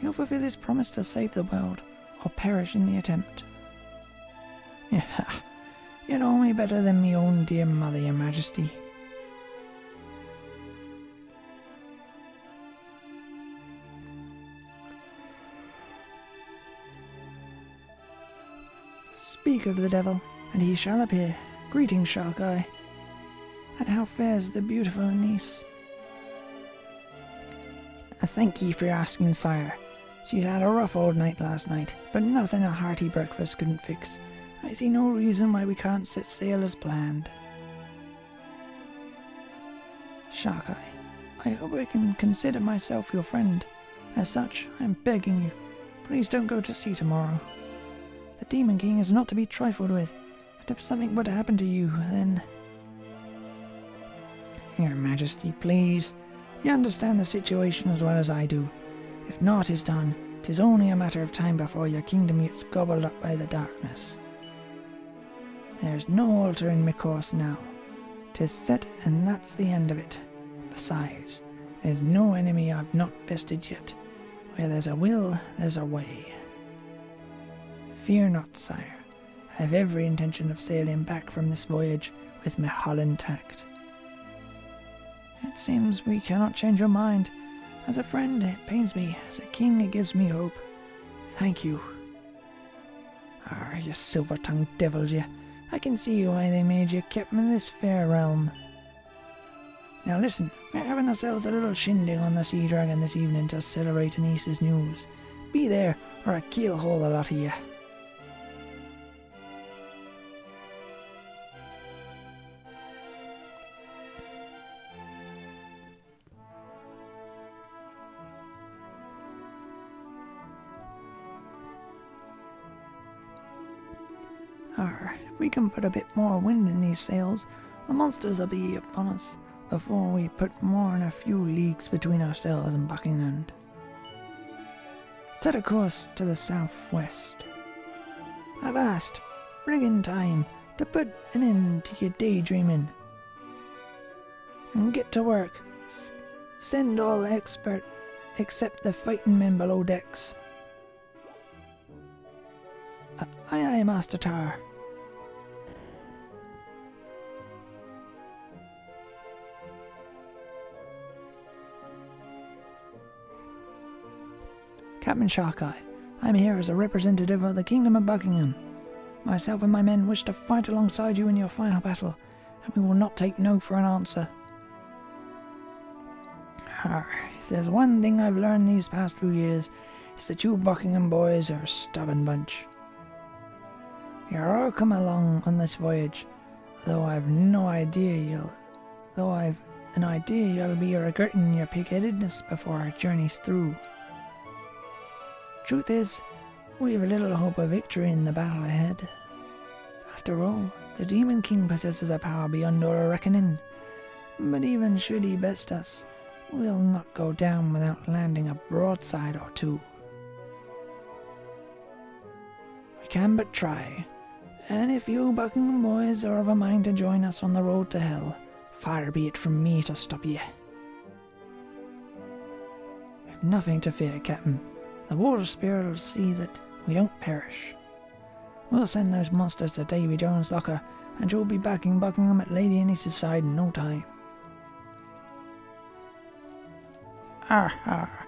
He'll fulfill his promise to save the world, or perish in the attempt. Yeah, you know me better than me own dear mother, Your Majesty. Speak of the devil, and he shall appear. Greetings, Sharkeye. And how fares the beautiful Anise? Thank ye for asking, sire. She's had a rough old night last night, but nothing a hearty breakfast couldn't fix. I see no reason why we can't set sail as planned. Sharkeye, I hope I can consider myself your friend. As such, I am begging you, please don't go to sea tomorrow. The Demon King is not to be trifled with, and if something were to happen to you, then... Your Majesty, please. You understand the situation as well as I do. If naught is done, 'tis only a matter of time before your kingdom gets gobbled up by the darkness. There's no altering my course now. 'Tis set, and that's the end of it. Besides, there's no enemy I've not bested yet. Where there's a will, there's a way. Fear not, sire. I have every intention of sailing back from this voyage with my hull intact. It seems we cannot change your mind. As a friend, it pains me. As a king, it gives me hope. Thank you. You silver-tongued devils, you. I can see why they made you captain in this fair realm. Now listen, we're having ourselves a little shindig on the Sea Dragon this evening to celebrate Anise's news. Be there, or I keelhaul the lot of you. If we can put a bit more wind in these sails, the monsters will be upon us before we put more than a few leagues between ourselves and Buckingham. Set a course to the southwest. Avast, rigging time to put an end to your daydreaming. And get to work. Send all expert except the fighting men below decks. Aye aye, Master Tar. Captain Sharkeye, I am here as a representative of the Kingdom of Buckingham. Myself and my men wish to fight alongside you in your final battle, and we will not take no for an answer. If there's one thing I've learned these past few years, it's that you Buckingham boys are a stubborn bunch. You're all come along on this voyage, though I've an idea you'll be regretting your pig-headedness before our journey's through. Truth is, we've little hope of victory in the battle ahead. After all, the Demon King possesses a power beyond our reckoning. But even should he best us, we'll not go down without landing a broadside or two. We can but try, and if you Buckingham boys are of a mind to join us on the road to hell, far be it from me to stop ye. We've nothing to fear, Captain. The water spirit will see that we don't perish. We'll send those monsters to Davy Jones' locker, and you'll be back in Buckingham at Lady Ennis's side in no time. Arr,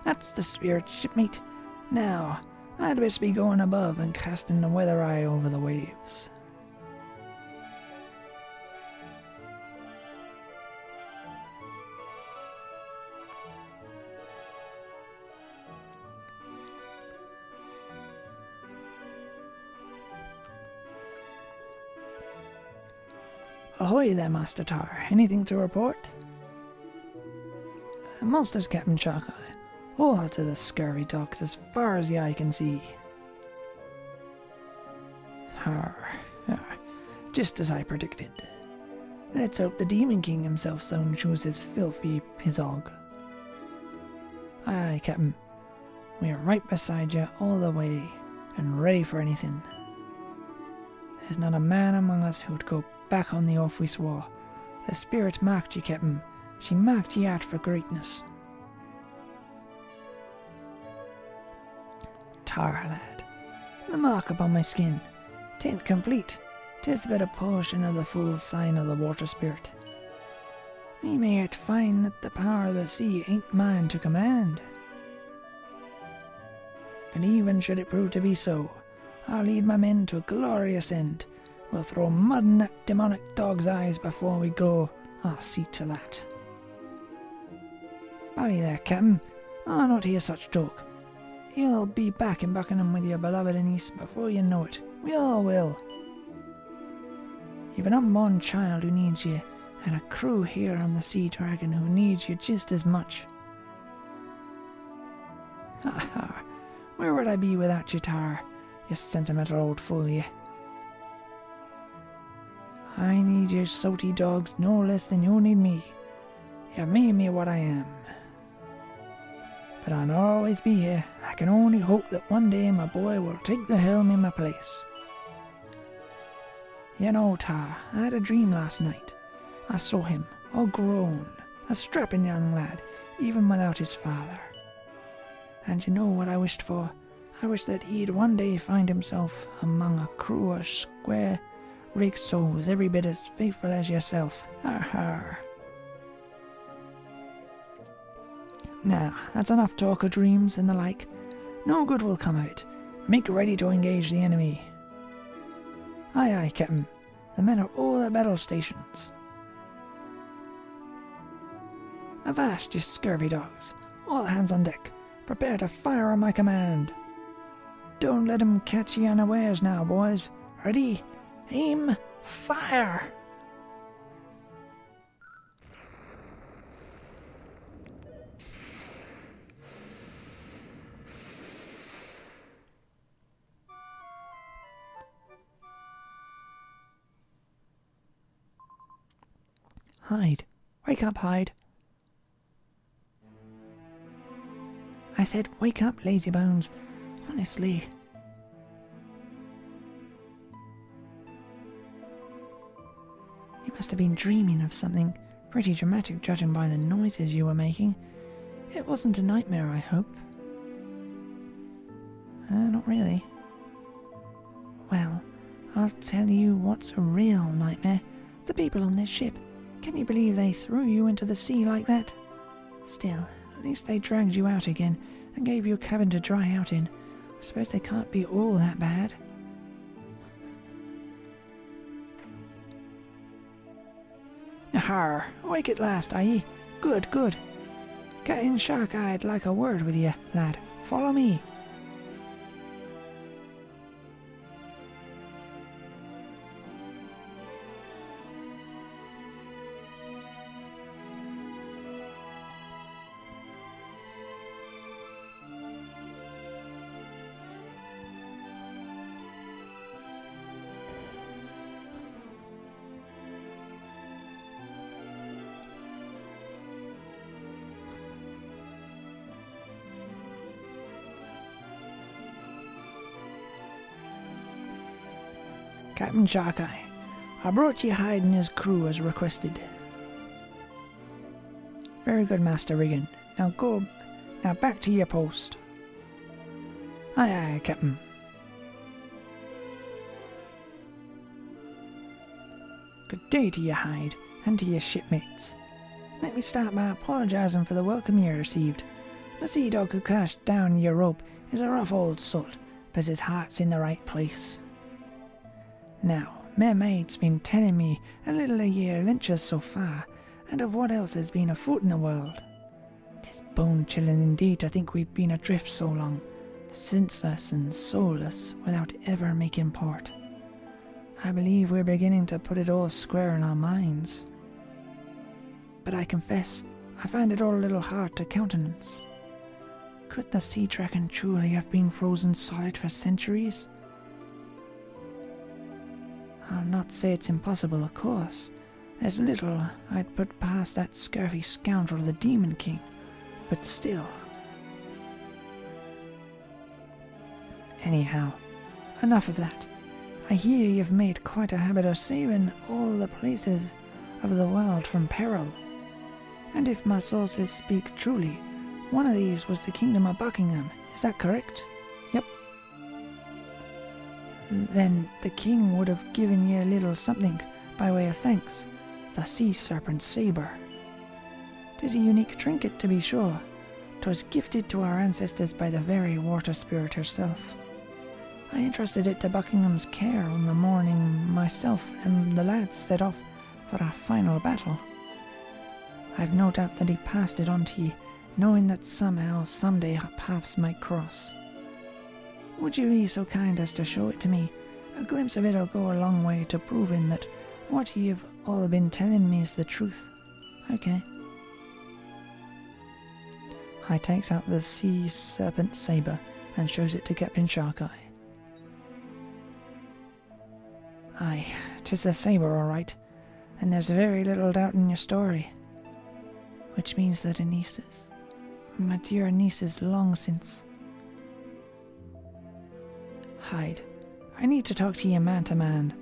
that's the spirit, shipmate. Now, I'd best be going above and casting the weather eye over the waves. Ahoy there, Master Tar. Anything to report? Monsters, Captain Sharkeye. Oh, to the scurvy dogs as far as the eye can see. Just as I predicted. Let's hope the Demon King himself soon shows his filthy pizzog. Aye, Captain. We're right beside you all the way, and ready for anything. There's not a man among us who'd go back on the oath we swore. The spirit marked ye, Captain. She marked ye out for greatness. Tar, lad. The mark upon my skin. 'Tain't complete. 'Tis but a portion of the full sign of the water spirit. We may yet find that the power of the sea ain't mine to command. But even should it prove to be so, I'll lead my men to a glorious end. We'll throw mud in that demonic dog's eyes before we go. I'll see to that. Bally there, Captain. I'll not hear such talk. You'll be back in Buckingham with your beloved Anise before you know it. We all will. You've an unborn child who needs you, and a crew here on the Sea Dragon who needs you just as much. Ha! Where would I be without you, Tar? You sentimental old fool, you. I need you sooty dogs no less than you need me. You made me what I am. But I'll not always be here. I can only hope that one day my boy will take the helm in my place. You know, Tar, I had a dream last night. I saw him, all grown, a strapping young lad, even without his father. And you know what I wished for? I wished that he'd one day find himself among a crew of square rigged souls every bit as faithful as yourself. Har. Now, that's enough talk of dreams and the like. No good will come of it. Make ready to engage the enemy. Aye, Captain. The men are all at battle stations. Avast, you scurvy dogs. All hands on deck. Prepare to fire on my command. Don't let 'em catch ye unawares now, boys. Ready? Aim! Fire! Hyde. Wake up, Hyde. I said, wake up, lazybones. Honestly. You must have been dreaming of something pretty dramatic, judging by the noises you were making. It wasn't a nightmare, I hope. Not really. Well, I'll tell you what's a real nightmare. The people on this ship. Can you believe they threw you into the sea like that? Still, at least they dragged you out again and gave you a cabin to dry out in. I suppose they can't be all that bad. Har, awake at last, are ye? Good. Getting shark-eyed like a word with you, lad. Follow me. Captain Sharkeye, I brought you Hyde and his crew as requested. Very good, Master Regan. Now back to your post. Aye, aye, Captain. Good day to you, Hyde, and to your shipmates. Let me start by apologising for the welcome you received. The sea dog who cast down your rope is a rough old sort, but his heart's in the right place. Now, my mate's been telling me a little of your adventures so far, and of what else has been afoot in the world. 'Tis bone-chilling indeed to think we've been adrift so long, senseless and soulless, without ever making port. I believe we're beginning to put it all square in our minds. But I confess, I find it all a little hard to countenance. Could the sea dragon truly have been frozen solid for centuries? I'll not say it's impossible, of course. There's little I'd put past that scurvy scoundrel, the Demon King, but still. Anyhow, enough of that. I hear you've made quite a habit of saving all the places of the world from peril. And if my sources speak truly, one of these was the Kingdom of Buckingham. Is that correct? Yep. Then the king would have given you a little something by way of thanks. The sea serpent sabre. 'Tis a unique trinket, to be sure. 'Twas gifted to our ancestors by the very water spirit herself. I entrusted it to Buckingham's care on the morning myself and the lads set off for our final battle. I've no doubt that he passed it on to ye, knowing that somehow, someday our paths might cross. Would you be so kind as to show it to me? A glimpse of it'll go a long way to proving that what you've all been telling me is the truth. Okay. Hyde takes out the sea serpent sabre and shows it to Captain Sharkeye. Aye, 'tis the sabre all right, and there's very little doubt in your story. Which means that my dear niece is long since. Hyde, I need to talk to you man to man.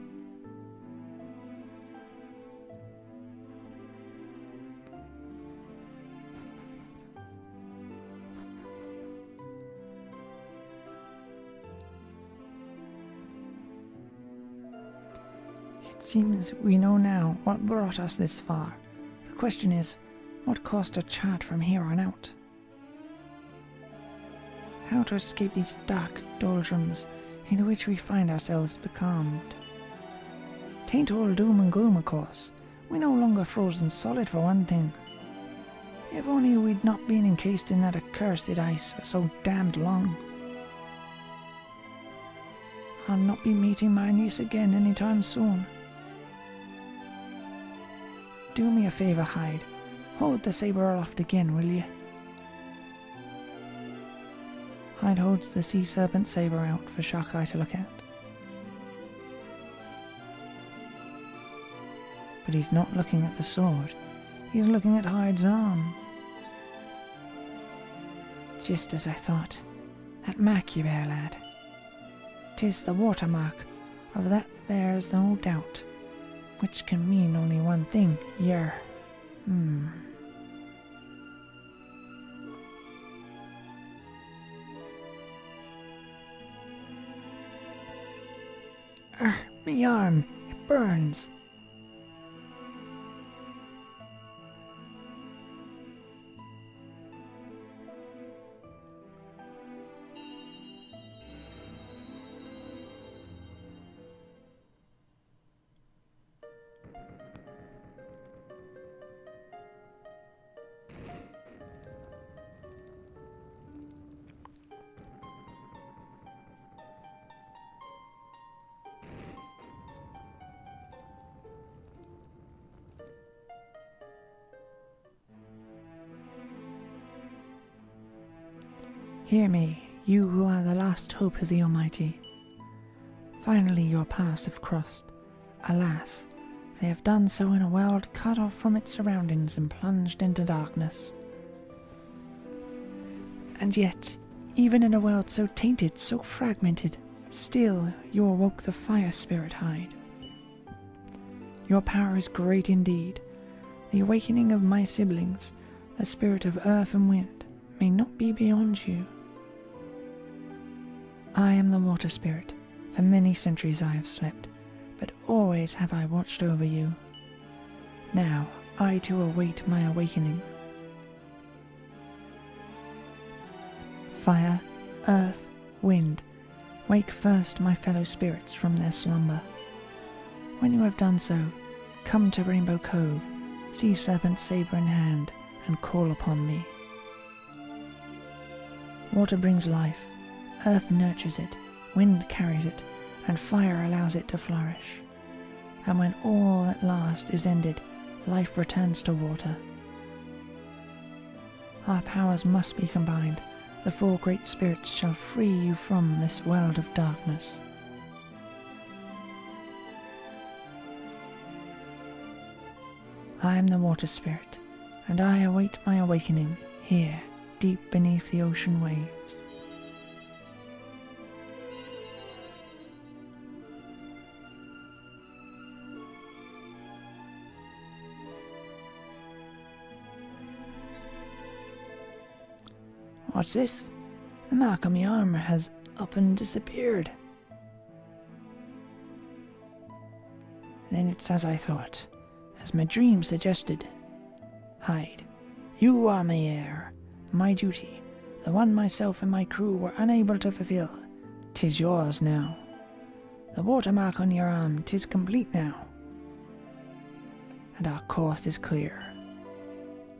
It seems we know now what brought us this far. The question is, what caused a chart from here on out? How to escape these dark doldrums in which we find ourselves becalmed. 'Tain't all doom and gloom, of course. We're no longer frozen solid, for one thing. If only we'd not been encased in that accursed ice for so damned long. I'll not be meeting my niece again any time soon. Do me a favour, Hyde. Hold the sabre aloft again, will you? Hyde holds the sea serpent sabre out for Sharkeye to look at. But he's not looking at the sword. He's looking at Hyde's arm. Just as I thought. That mark you bear, lad. 'Tis the watermark, of that there's no doubt. Which can mean only one thing. You're... Me arm, it burns. Hear me, you who are the last hope of the Almighty. Finally your paths have crossed. Alas, they have done so in a world cut off from its surroundings and plunged into darkness. And yet, even in a world so tainted, so fragmented, Still, you awoke the fire spirit, Hyde. Your power is great indeed. The awakening of my siblings, the spirit of earth and wind, may not be beyond you. I am the water spirit. For many centuries I have slept, but always have I watched over you. Now, I too await my awakening. Fire, earth, wind, wake first my fellow spirits from their slumber. When you have done so, come to Rainbow Cove, sea serpent saber in hand, and call upon me. Water brings life, earth nurtures it, wind carries it, and fire allows it to flourish. And when all at last is ended, life returns to water. Our powers must be combined. The four great spirits shall free you from this world of darkness. I am the water spirit, and I await my awakening here, deep beneath the ocean waves. What's this? The mark on my arm has up and disappeared. Then it's as I thought, as my dream suggested. Hyde, you are my heir, my duty, the one myself and my crew were unable to fulfill. 'Tis yours now. The watermark on your arm, 'tis complete now. And our course is clear.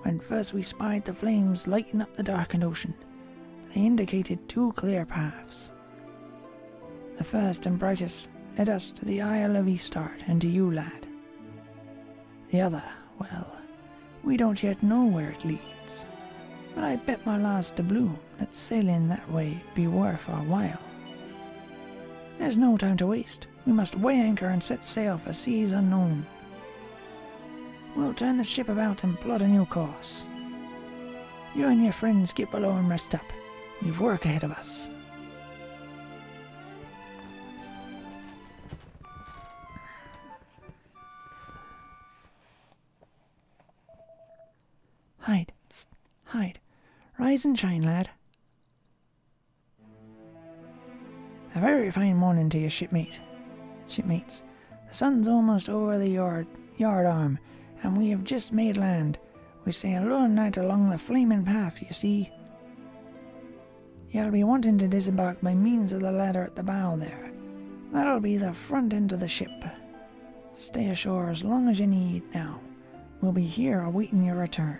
When first we spied the flames lighten up the darkened ocean, they indicated two clear paths. The first and brightest led us to the Isle of Eastart and to you, lad. The other, well, we don't yet know where it leads, but I bet my last doubloon that sailing that way be worth our while. There's no time to waste. We must weigh anchor and set sail for seas unknown. We'll turn the ship about and plot a new course. You and your friends get below and rest up. We've work ahead of us. Hyde, psst, Hyde. Rise and shine, lad. A very fine morning to you, shipmates. The sun's almost over the yard arm, and we have just made land. We sail all night along the flaming path, you see. You'll be wanting to disembark by means of the ladder at the bow there. That'll be the front end of the ship. Stay ashore as long as you need now. We'll be here awaiting your return.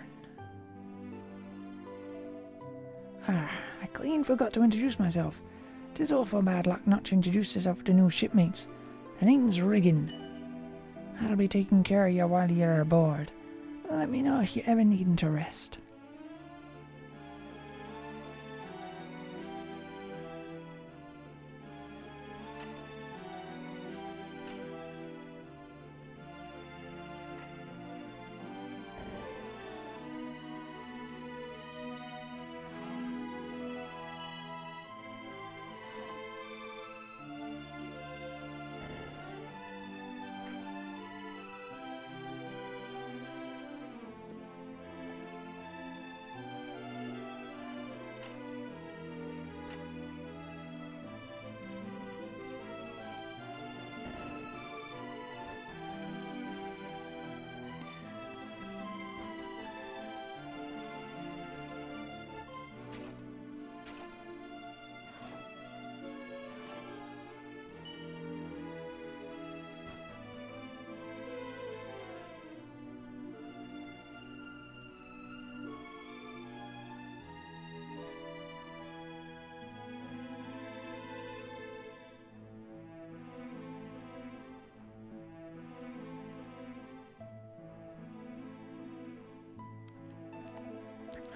I clean forgot to introduce myself. 'Tis awful bad luck not to introduce yourself to new shipmates. The name's Riggin. I'll be taking care of you while you're aboard. Let me know if you ever needin' to rest.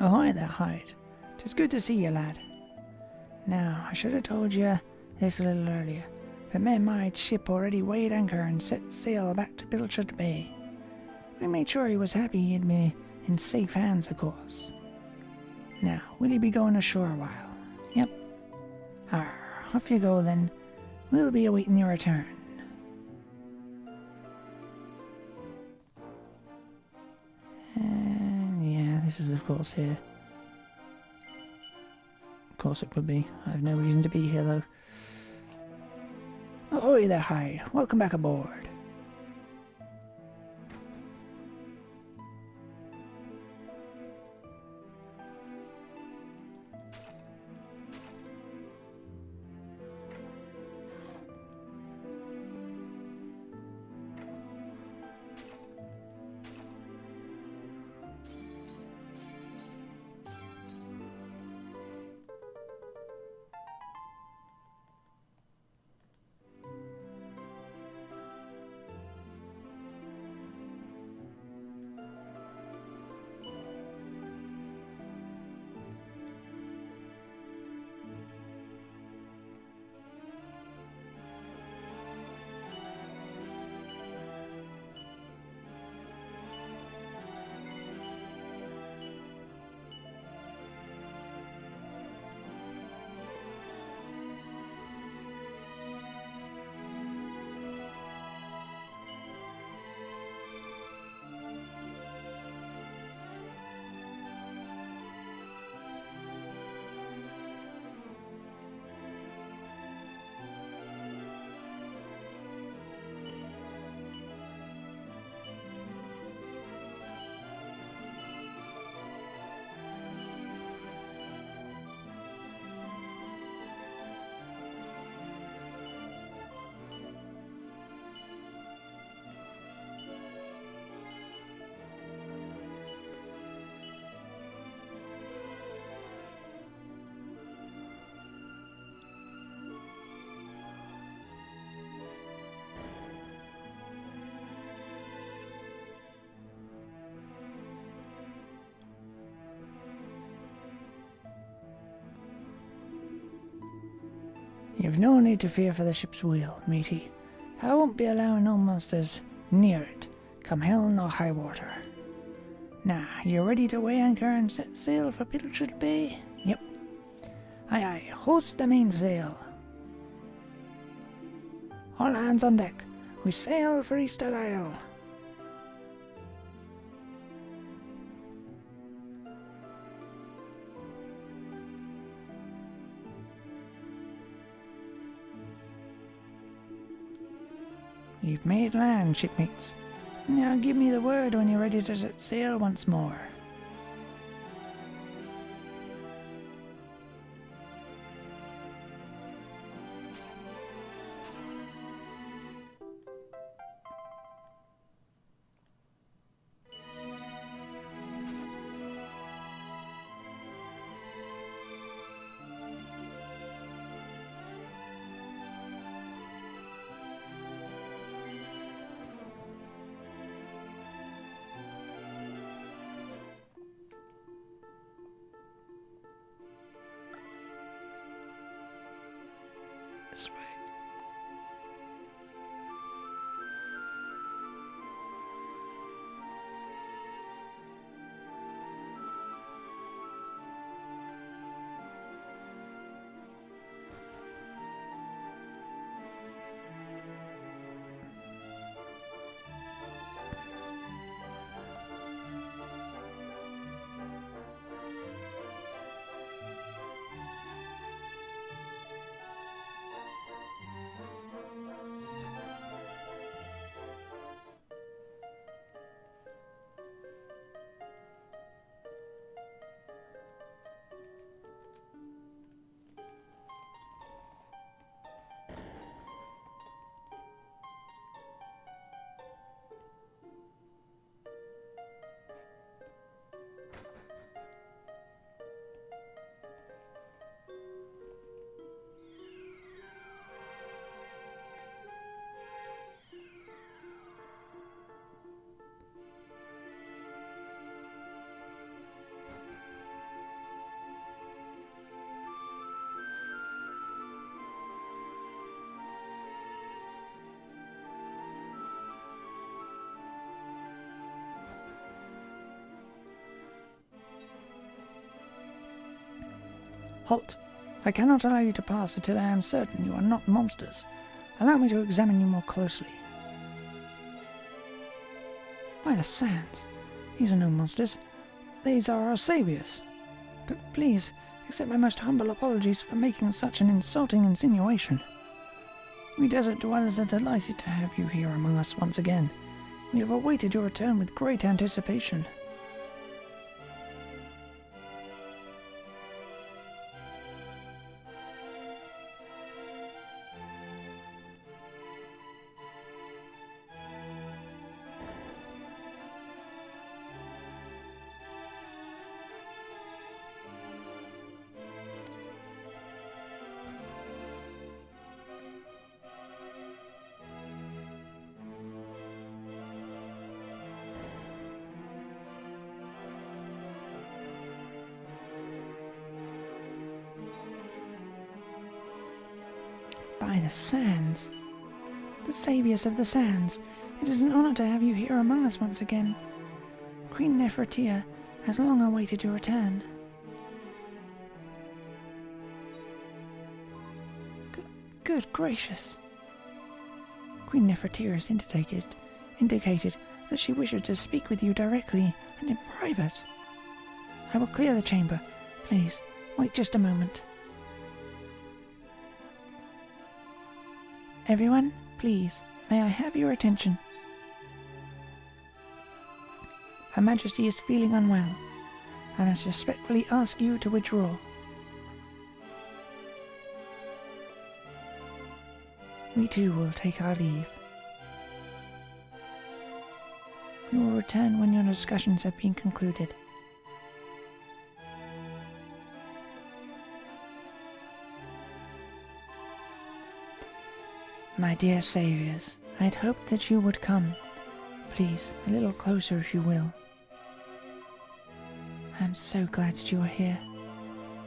Ahoy there, Hyde. 'Tis good to see you, lad. Now, I should have told you this a little earlier, but me and my ship already weighed anchor and set sail back to Pilchard Bay. We made sure he was happy he'd be in safe hands, of course. Now, will you be going ashore a while? Yep. Off you go then. We'll be awaiting your return. And yeah, this is of course here. Of course it would be. I have no reason to be here though. Ahoy there, Hyde. Welcome back aboard. You've no need to fear for the ship's wheel, matey. I won't be allowing no monsters near it, come hell nor high water. Now, you ready to weigh anchor and set sail for Pilchard Bay? Yep. Aye aye, hoist the mainsail. All hands on deck. We sail for Easter Isle. You've made land, shipmates. Now give me the word when you're ready to set sail once more. This way. Halt! I cannot allow you to pass until I am certain you are not monsters. Allow me to examine you more closely. By the sands, these are no monsters. These are our saviors. But please, accept my most humble apologies for making such an insulting insinuation. We desert dwellers are delighted to have you here among us once again. We have awaited your return with great anticipation. By the sands, the saviors of the sands, it is an honor to have you here among us once again. Queen Nefertia has long awaited your return. Good gracious! Queen Nefertia has indicated that she wishes to speak with you directly and in private. I will clear the chamber. Please, wait just a moment. Everyone, please, may I have your attention? Her Majesty is feeling unwell. I must respectfully ask you to withdraw. We too will take our leave. We will return when your discussions have been concluded. My dear saviors, I had hoped that you would come. Please, a little closer if you will. I am so glad that you are here.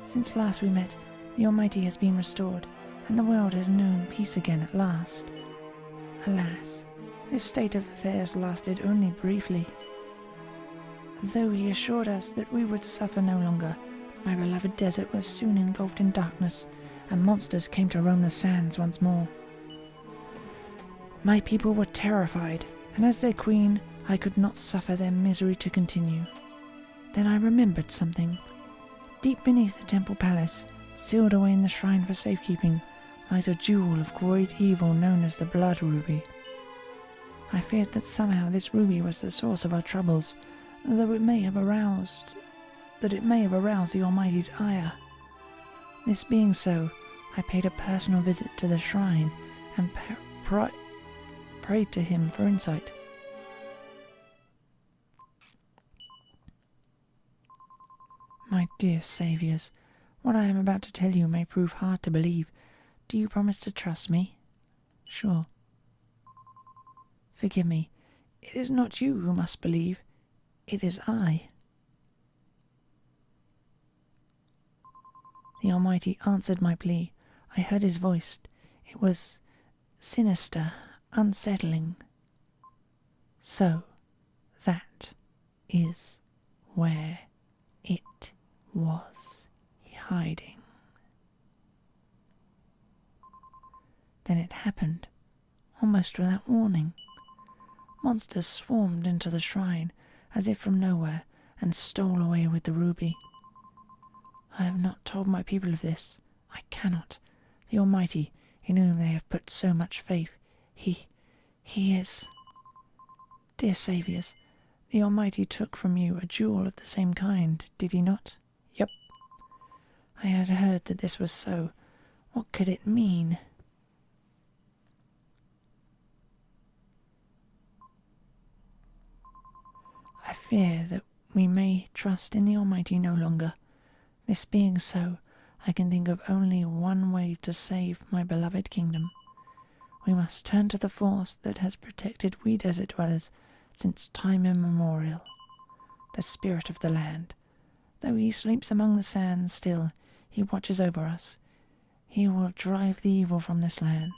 Since last we met, the Almighty has been restored, and the world has known peace again at last. Alas, this state of affairs lasted only briefly. Though he assured us that we would suffer no longer, my beloved desert was soon engulfed in darkness, and monsters came to roam the sands once more. My people were terrified, and as their queen, I could not suffer their misery to continue. Then I remembered something. Deep beneath the temple palace, sealed away in the shrine for safekeeping, lies a jewel of great evil known as the Blood Ruby. I feared that somehow this ruby was the source of our troubles, though it may have aroused the Almighty's ire. This being so, I paid a personal visit to the shrine and prayed to him for insight. My dear saviors, what I am about to tell you may prove hard to believe. Do you promise to trust me? Sure. Forgive me. It is not you who must believe. It is I. The Almighty answered my plea. I heard his voice. It was sinister, unsettling. So, that is where it was hiding. Then it happened, almost without warning. Monsters swarmed into the shrine, as if from nowhere, and stole away with the ruby. I have not told my people of this. I cannot. The Almighty, in whom they have put so much faith, He is. Dear saviors, the Almighty took from you a jewel of the same kind, did he not? Yep. I had heard that this was so. What could it mean? I fear that we may trust in the Almighty no longer. This being so, I can think of only one way to save my beloved kingdom. We must turn to the force that has protected we desert dwellers since time immemorial, the spirit of the land. Though he sleeps among the sands still, he watches over us. He will drive the evil from this land,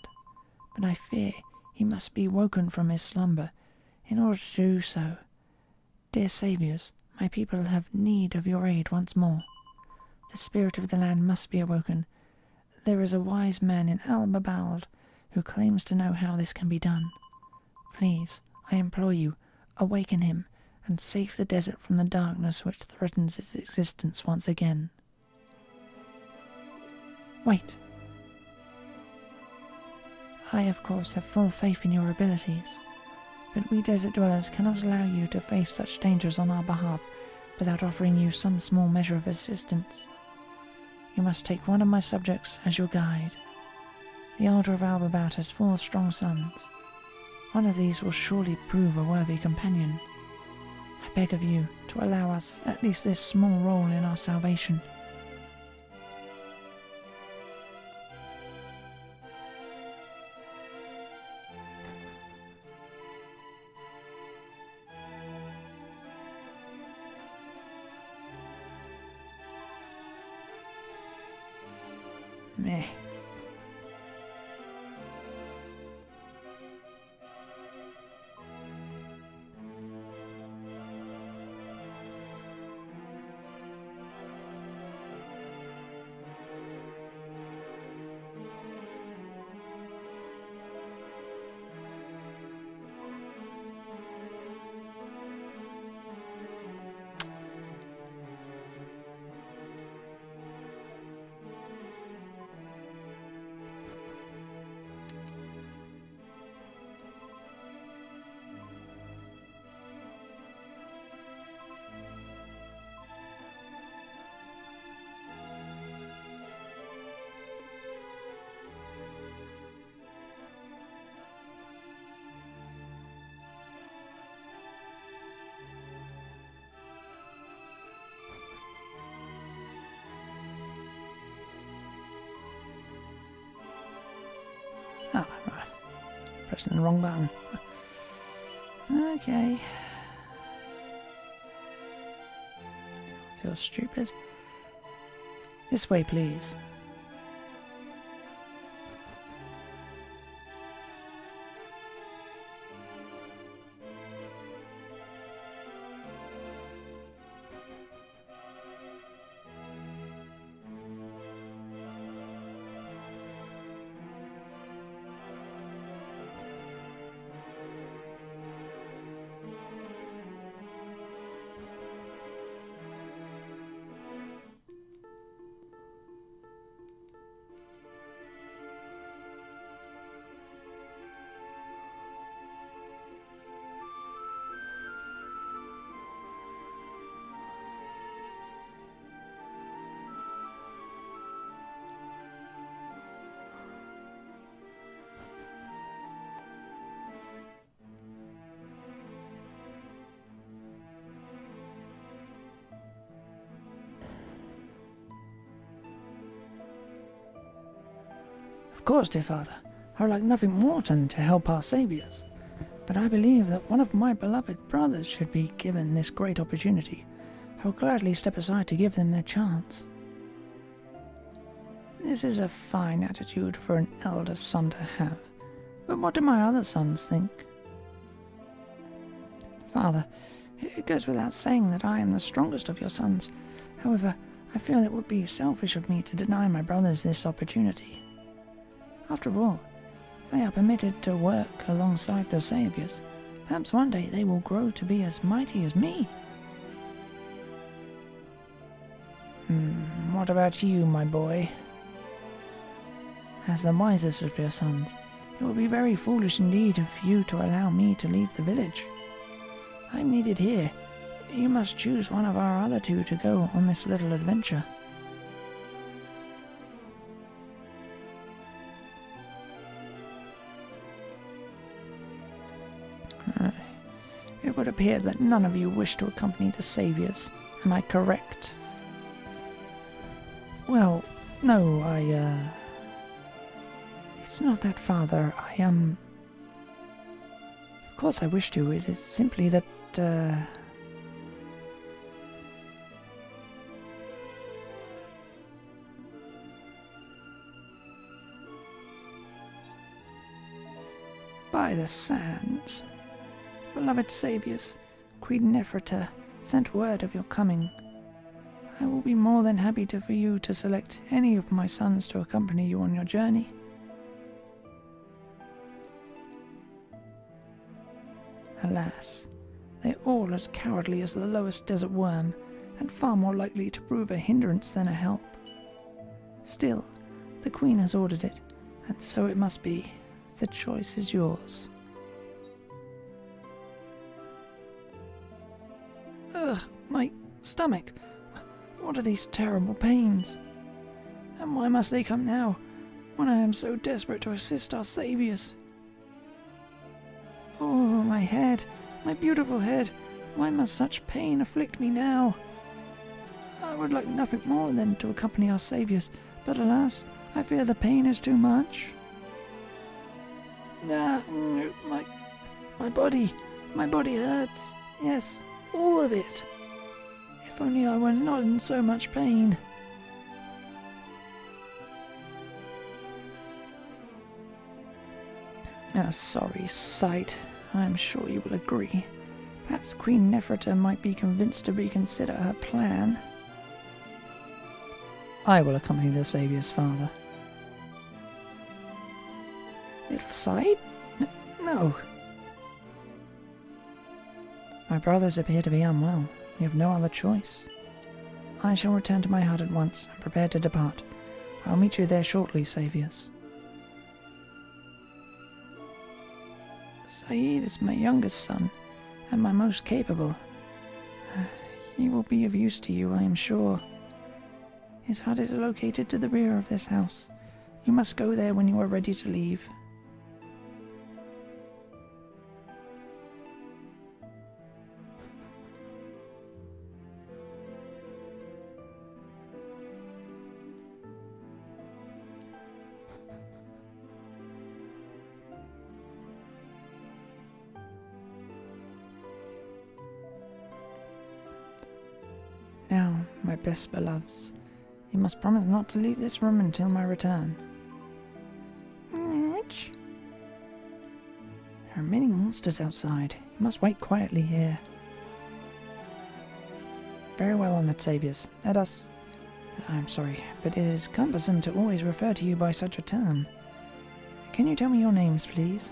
but I fear he must be woken from his slumber in order to do so. Dear saviors, my people have need of your aid once more. The spirit of the land must be awoken, there is a wise man in Albabald who claims to know how this can be done. Please, I implore you, awaken him and save the desert from the darkness which threatens its existence once again. Wait. I, of course, have full faith in your abilities, but we desert dwellers cannot allow you to face such dangers on our behalf without offering you some small measure of assistance. You must take one of my subjects as your guide. The Order of Albabat has 4 strong sons. One of these will surely prove a worthy companion. I beg of you to allow us at least this small role in our salvation. Meh. Ah, right. Pressing the wrong button. Okay. Feel stupid. This way, please. Of course, dear father, I would like nothing more than to help our saviours, but I believe that one of my beloved brothers should be given this great opportunity. I will gladly step aside to give them their chance. This is a fine attitude for an elder son to have, but what do my other sons think? Father, it goes without saying that I am the strongest of your sons. However, I feel it would be selfish of me to deny my brothers this opportunity. After all, if they are permitted to work alongside their saviours, perhaps one day they will grow to be as mighty as me. What about you, my boy? As the wisest of your sons, it would be very foolish indeed of you to allow me to leave the village. I am needed here. You must choose one of our other 2 to go on this little adventure. It would appear that none of you wish to accompany the saviours. Am I correct? Well, no, It's not that, father. Of course I wish to. It is simply that, By the sands. Beloved saviours, Queen Neferta sent word of your coming. I will be more than happy for you to select any of my sons to accompany you on your journey. Alas, they are all as cowardly as the lowest desert worm, and far more likely to prove a hindrance than a help. Still, the Queen has ordered it, and so it must be. The choice is yours. Ugh, my stomach. What are these terrible pains? And why must they come now, when I am so desperate to assist our saviors? Oh, my head, my beautiful head. Why must such pain afflict me now? I would like nothing more than to accompany our saviors, but alas, I fear the pain is too much. My body hurts. Yes, all of it. If only I were not in so much pain. A sorry sight, I am sure you will agree. Perhaps Queen Neferta might be convinced to reconsider her plan. I will accompany the Saviour's father. Little sight? No. My brothers appear to be unwell. We have no other choice. I shall return to my hut at once and prepare to depart. I'll meet you there shortly, Saviours. Saeed is my youngest son, and my most capable. He will be of use to you, I am sure. His hut is located to the rear of this house. You must go there when you are ready to leave. Now, my best beloveds, you must promise not to leave this room until my return. Which? There are many monsters outside. You must wait quietly here. Very well, honoured saviors. Let us... I'm sorry, but it is cumbersome to always refer to you by such a term. Can you tell me your names, please?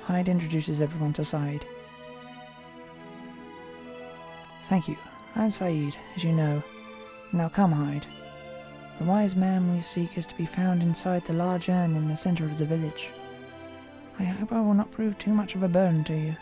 Hyde introduces everyone to Saeed. Thank you. I'm Saeed, as you know. Now come, Hyde. The wise man we seek is to be found inside the large urn in the centre of the village. I hope I will not prove too much of a burden to you.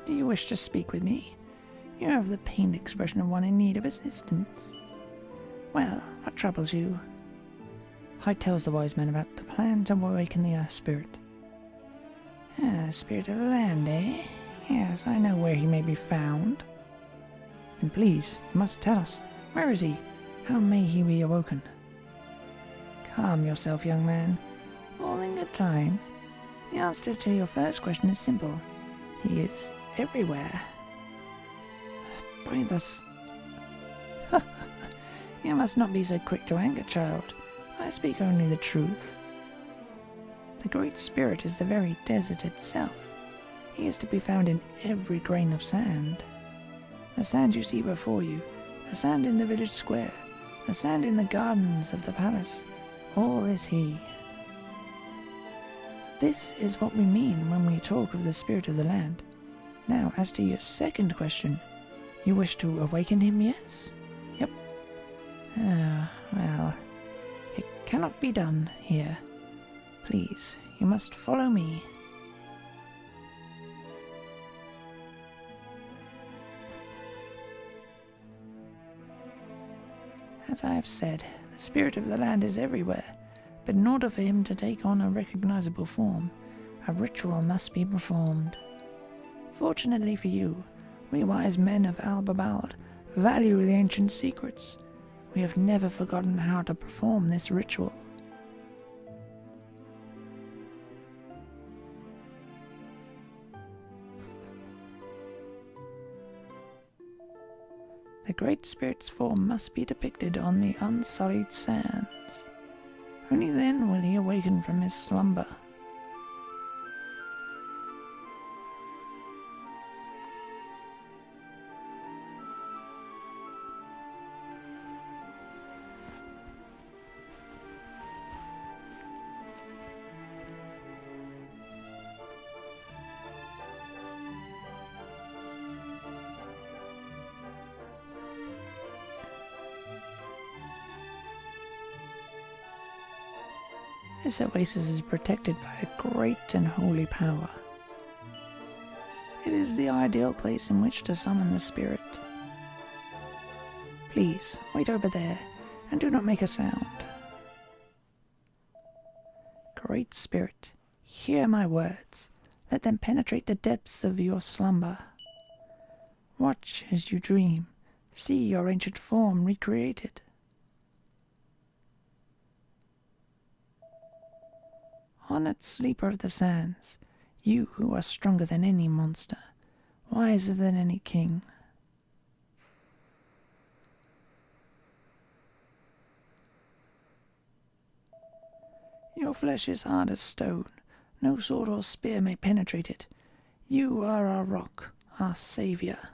Do you wish to speak with me? You have the pained expression of one in need of assistance. Well, what troubles you? Hyde tells the wise man about the plan to awaken the earth spirit. Spirit of the land, eh? Yes, I know where he may be found. Then please, you must tell us. Where is he? How may he be awoken? Calm yourself, young man. All in good time. The answer to your first question is simple. He is everywhere. By this... You must not be so quick to anger, child. I speak only the truth. The Great Spirit is the very desert itself. He is to be found in every grain of sand. The sand you see before you, the sand in the village square, the sand in the gardens of the palace, all is he. This is what we mean when we talk of the spirit of the land. Now, as to your second question, you wish to awaken him, yes? Yep. Well, it cannot be done here. Please, you must follow me. As I have said, the The spirit of the land is everywhere, but in order for him to take on a recognizable form, a ritual must be performed. Fortunately for you, we wise men of Albabald value the ancient secrets. We have never forgotten how to perform this ritual. The Great Spirit's form must be depicted on the unsullied sands. Only then will he awaken from his slumber. This oasis is protected by a great and holy power. It is the ideal place in which to summon the spirit. Please, wait over there, and do not make a sound. Great Spirit, hear my words. Let them penetrate the depths of your slumber. Watch as you dream. See your ancient form recreated. Honored sleeper of the sands, you who are stronger than any monster, wiser than any king. Your flesh is hard as stone, no sword or spear may penetrate it. You are our rock, our savior.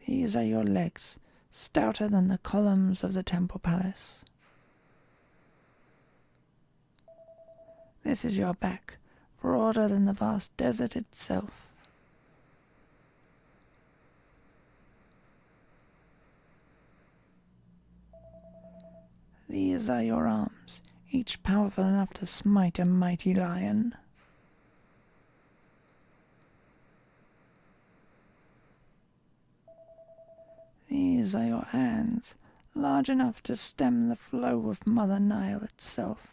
These are your legs, stouter than the columns of the temple palace. This is your back, broader than the vast desert itself. These are your arms, each powerful enough to smite a mighty lion. These are your hands, large enough to stem the flow of Mother Nile itself.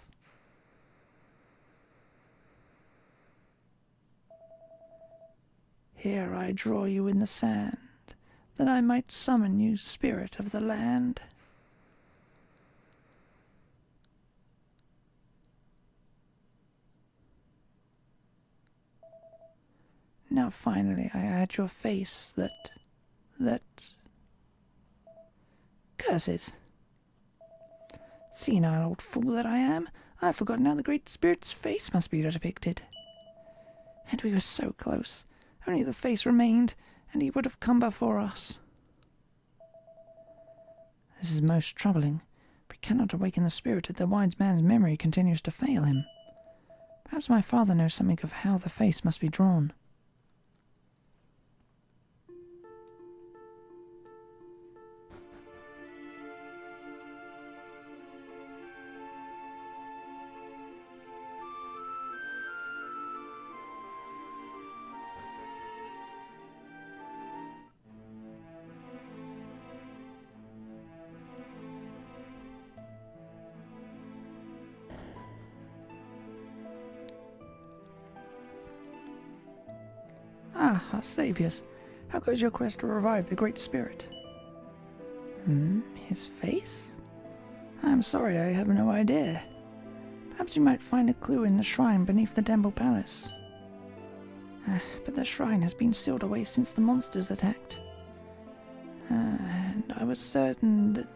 Here I draw you in the sand, that I might summon you, spirit of the land. Now finally I add your face that... Curses! Senile old fool that I am, I have forgotten how the Great Spirit's face must be depicted. And we were so close. Only the face remained, and he would have come before us. This is most troubling. We cannot awaken the spirit if the wise man's memory continues to fail him. Perhaps my father knows something of how the face must be drawn. Ah, our saviors. How goes your quest to revive the Great Spirit? His face? I'm sorry, I have no idea. Perhaps you might find a clue in the shrine beneath the temple palace. But the shrine has been sealed away since the monsters attacked. And I was certain that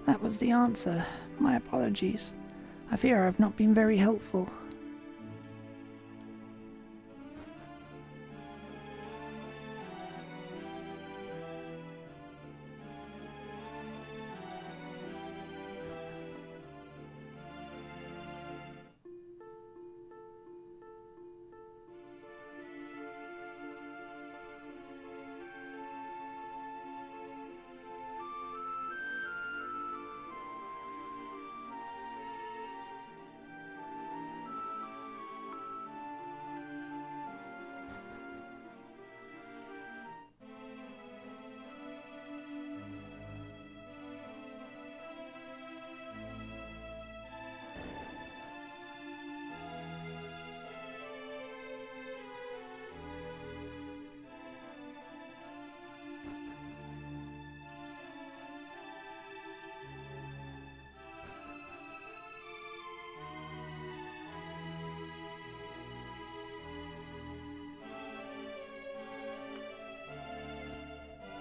that was the answer. My apologies. I fear I have not been very helpful.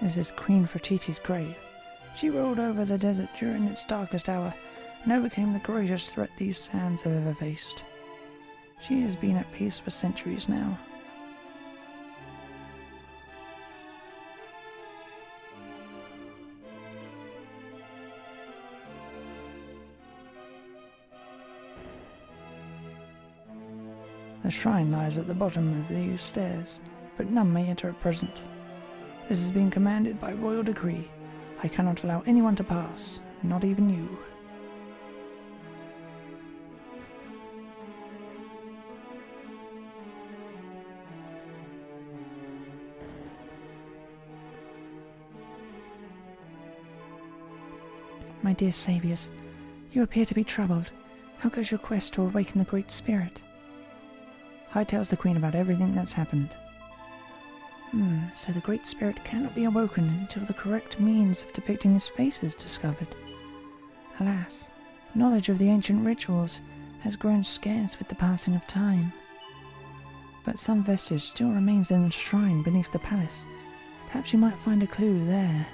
This is Queen Fertiti's grave. She ruled over the desert during its darkest hour and overcame the greatest threat these sands have ever faced. She has been at peace for centuries now. The shrine lies at the bottom of these stairs, but none may enter at present. This has been commanded by royal decree. I cannot allow anyone to pass, not even you. My dear saviors, you appear to be troubled. How goes your quest to awaken the Great Spirit? Hyde tells the Queen about everything that's happened. So the Great Spirit cannot be awoken until the correct means of depicting his face is discovered. Alas, knowledge of the ancient rituals has grown scarce with the passing of time. But some vestige still remains in the shrine beneath the palace. Perhaps you might find a clue there.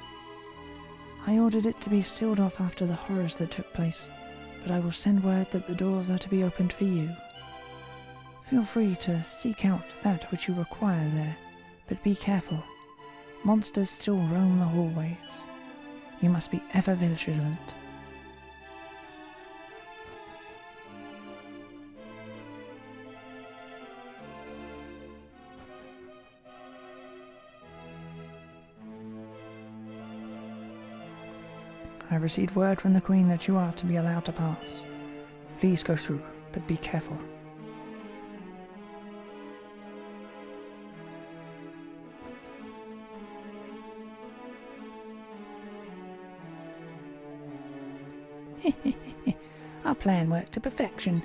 I ordered it to be sealed off after the horrors that took place, but I will send word that the doors are to be opened for you. Feel free to seek out that which you require there, but be careful. Monsters still roam the hallways. You must be ever vigilant. I have received word from the Queen that you are to be allowed to pass. Please go through, but be careful. Our plan worked to perfection.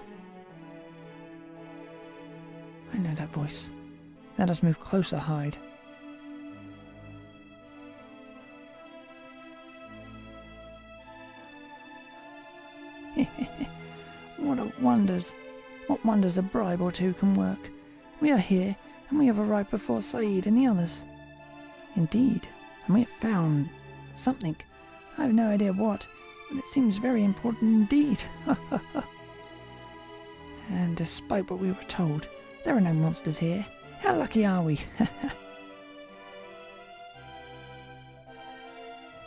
I know that voice. Let us move closer, Hyde. What wonders a bribe or two can work. We are here, and we have arrived before Saeed and the others. Indeed, and we have found something. I have no idea what, but it seems very important indeed. And despite what we were told, there are no monsters here. How lucky are we?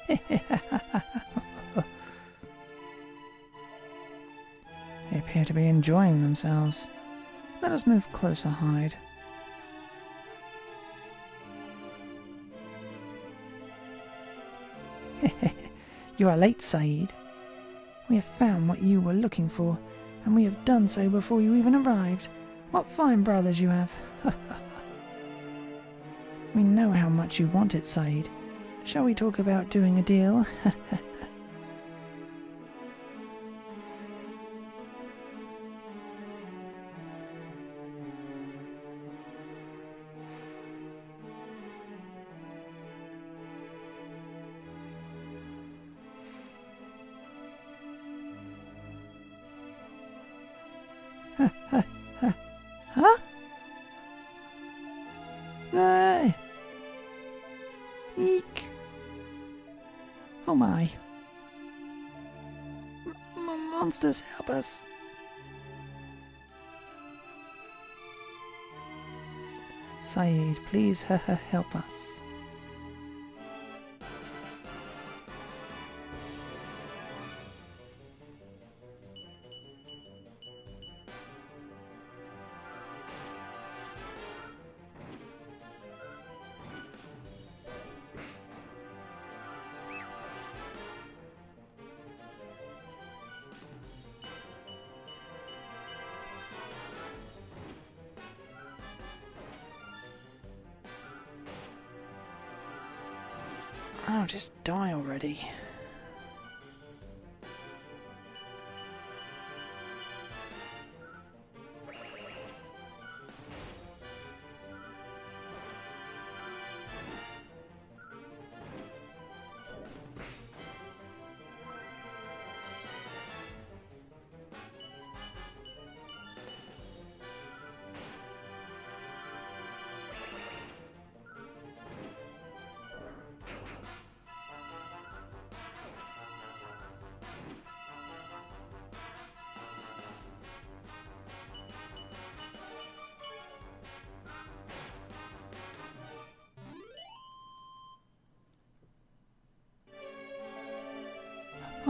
They appear to be enjoying themselves. Let us move closer, Hyde. You are late, Saeed. We have found what you were looking for, and we have done so before you even arrived. What fine brothers you have. We know how much you want it, Saeed. Shall we talk about doing a deal? Huh? Hey! Eek! Oh my! Monsters, help us! Saeed, please help us. Oh, just die already.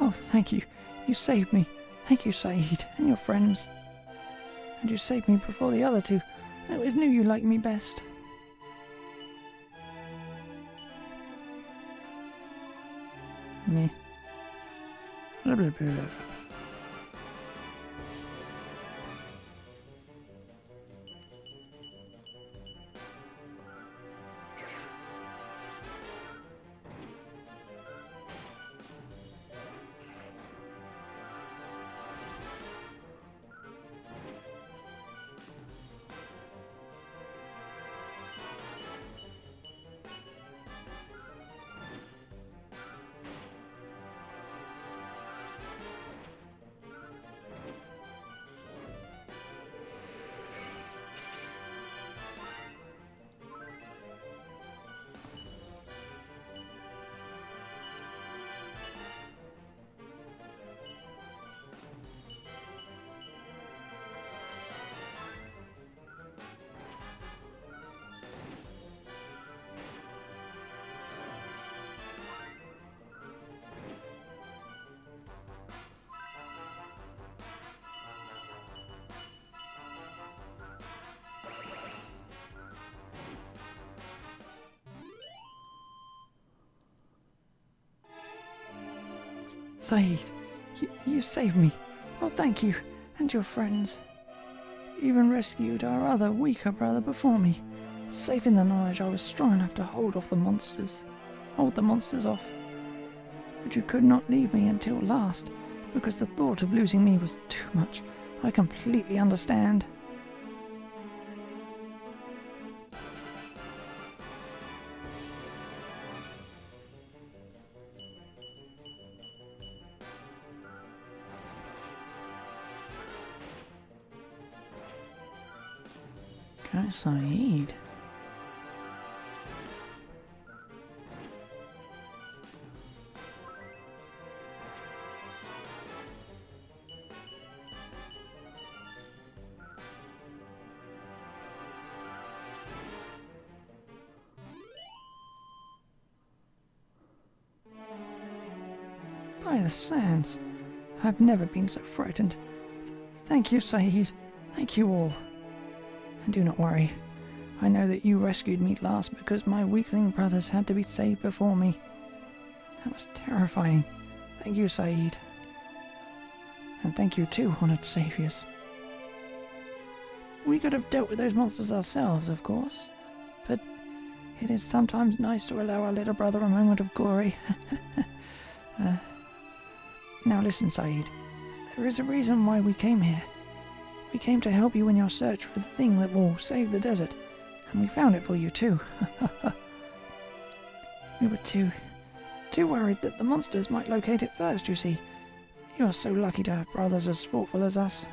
Oh, thank you. You saved me. Thank you, Saeed, and your friends. And you saved me before the other two. I always knew you liked me best. Meh. Blah, blah, blah. Saeed, you saved me. Oh, thank you, and your friends. You even rescued our other, weaker brother before me, safe in the knowledge I was strong enough to hold the monsters off. But you could not leave me until last, because the thought of losing me was too much. I completely understand. Okay, Saeed. By the sands, I've never been so frightened. Thank you, Saeed. Thank you all. And do not worry. I know that you rescued me last because my weakling brothers had to be saved before me. That was terrifying. Thank you, Saeed. And thank you too, honoured saviors. We could have dealt with those monsters ourselves, of course, but it is sometimes nice to allow our little brother a moment of glory. Now listen, Saeed. There is a reason why we came here. We came to help you in your search for the thing that will save the desert, and we found it for you too. We were too worried that the monsters might locate it first, you see. You are so lucky to have brothers as thoughtful as us.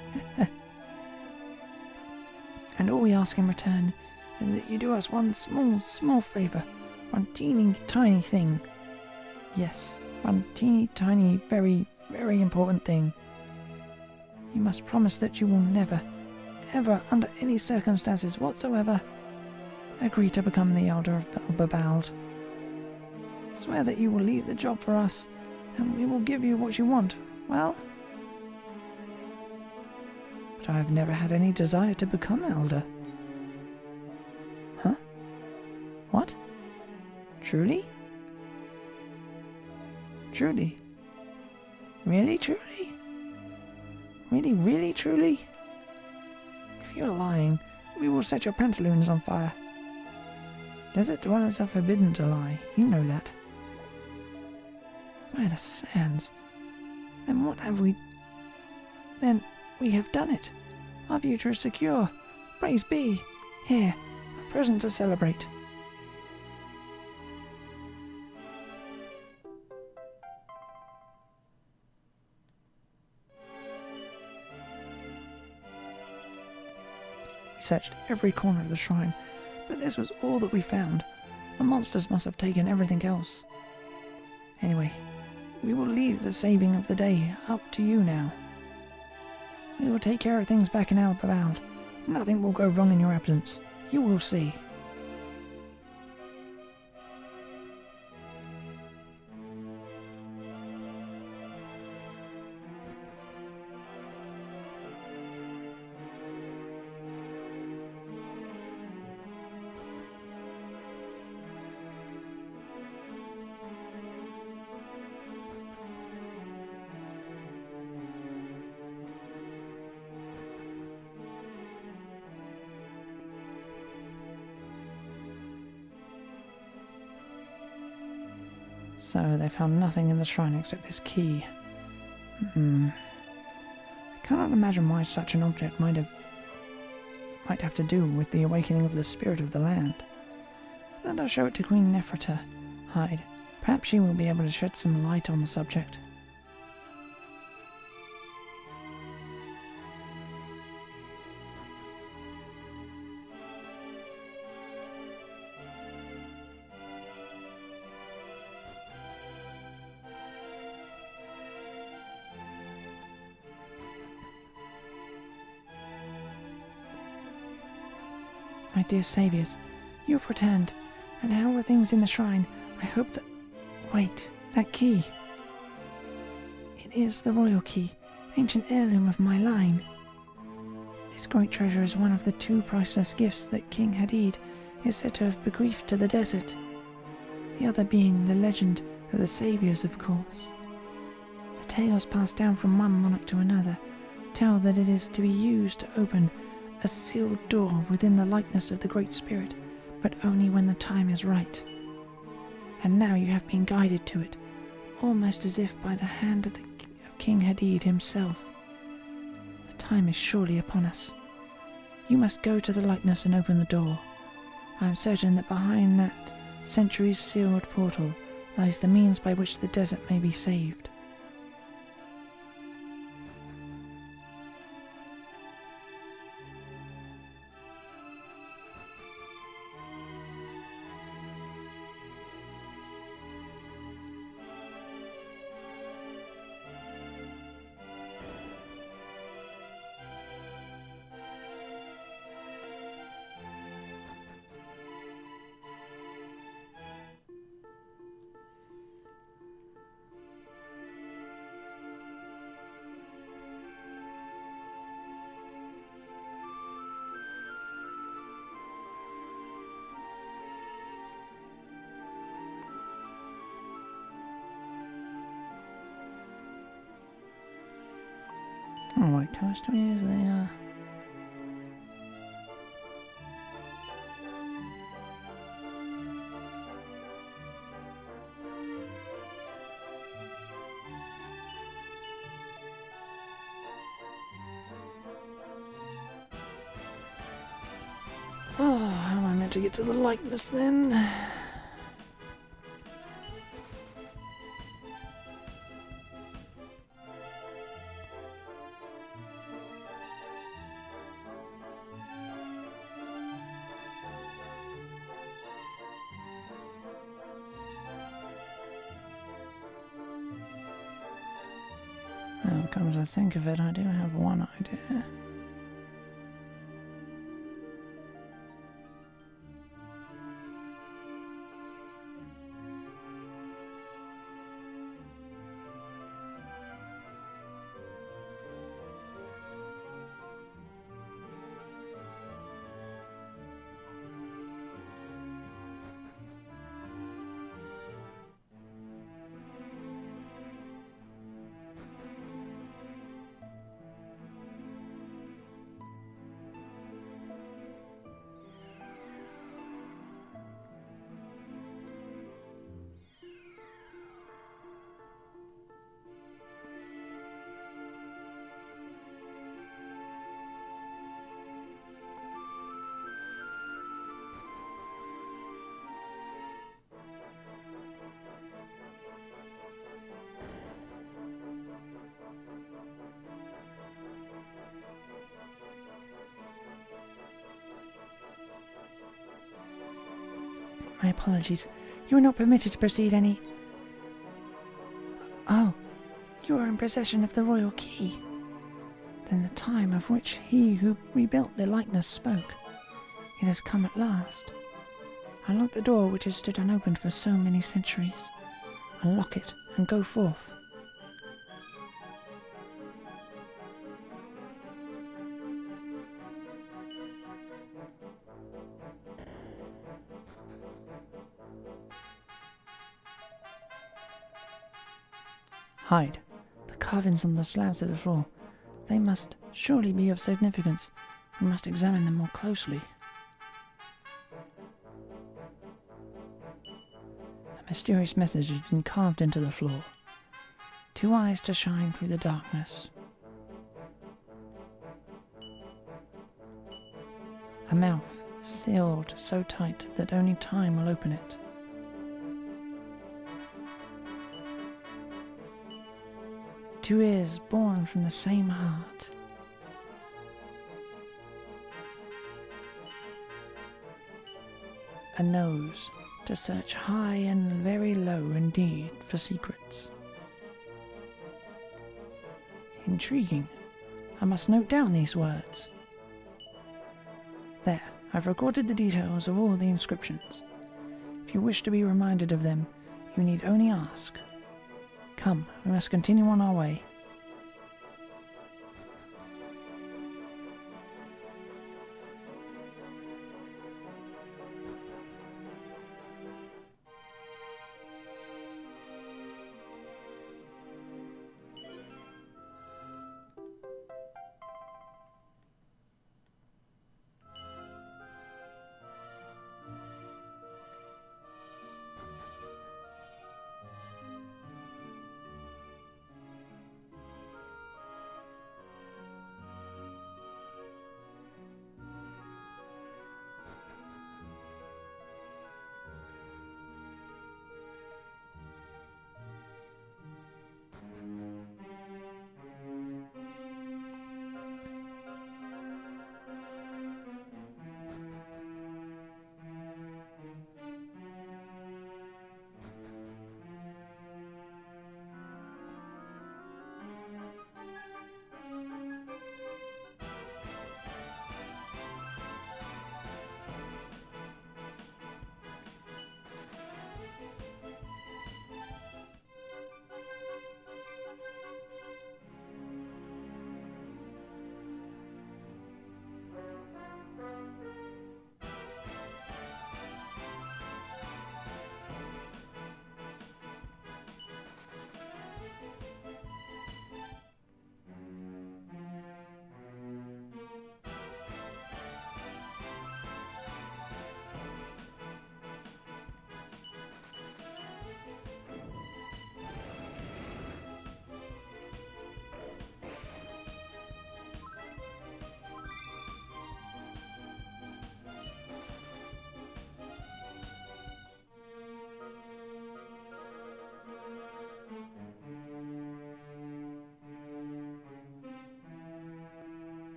And all we ask in return is that you do us one small favour, one teeny tiny thing. Yes, one teeny tiny, very, very important thing. You must promise that you will never, ever, under any circumstances whatsoever, agree to become the Elder of Babald. Swear that you will leave the job for us, and we will give you what you want. Well? But I have never had any desire to become Elder. Huh? What? Truly? Truly? Really, truly? Really, really, truly? If you're lying, we will set your pantaloons on fire. Desert dwellers are forbidden to lie, you know that. By the sands. Then what have we... Then we have done it. Our future is secure. Praise be. Here, a present to celebrate. We searched every corner of the shrine, but this was all that we found. The monsters must have taken everything else. Anyway, we will leave the saving of the day up to you now. We will take care of things back in Babald. Nothing will go wrong in your absence. You will see. So they found nothing in the shrine except this key. I cannot imagine why such an object might have to do with the awakening of the spirit of the land. Let us show it to Queen Neferta. Hyde, perhaps she will be able to shed some light on the subject. My dear saviors, you have returned, and how are things in the shrine? I hope that... Wait, that key. It is the royal key, ancient heirloom of my line. This great treasure is one of the 2 priceless gifts that King Hadid is said to have bequeathed to the desert. The other being the legend of the saviors, of course. The tales passed down from one monarch to another tell that it is to be used to open a sealed door within the likeness of the Great Spirit, but only when the time is right. And now you have been guided to it, almost as if by the hand of King Hadid himself. The time is surely upon us. You must go to the likeness and open the door. I am certain that behind that centuries-sealed portal lies the means by which the desert may be saved. Alright, how much do we usually Oh, how am I meant to get to the likeness then? Well, come to think of it, I do have one idea. My apologies. You are not permitted to proceed any... Oh, you are in possession of the royal key. Then the time of which he who rebuilt the likeness spoke. It has come at last. Unlock the door which has stood unopened for so many centuries. Unlock it and go forth. Hide. The carvings on the slabs of the floor. They must surely be of significance. We must examine them more closely. A mysterious message has been carved into the floor. 2 eyes to shine through the darkness. A mouth sealed so tight that only time will open it. Two ears born from the same heart. A nose to search high and very low indeed for secrets. Intriguing. I must note down these words. There, I've recorded the details of all the inscriptions. If you wish to be reminded of them, you need only ask. Come, we must continue on our way.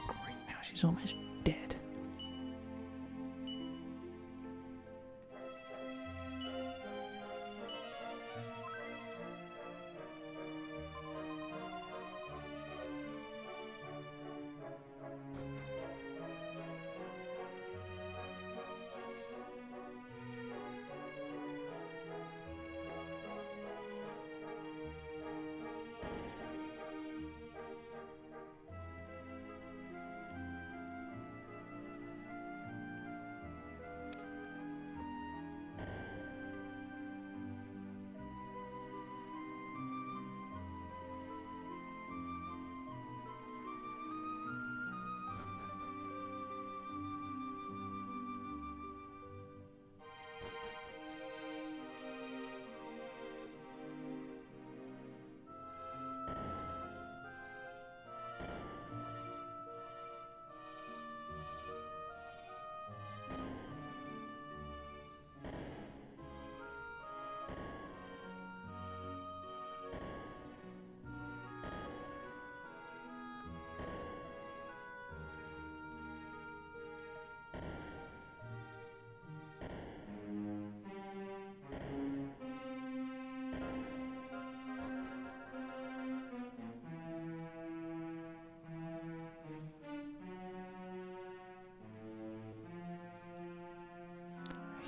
Great, now she's almost dead.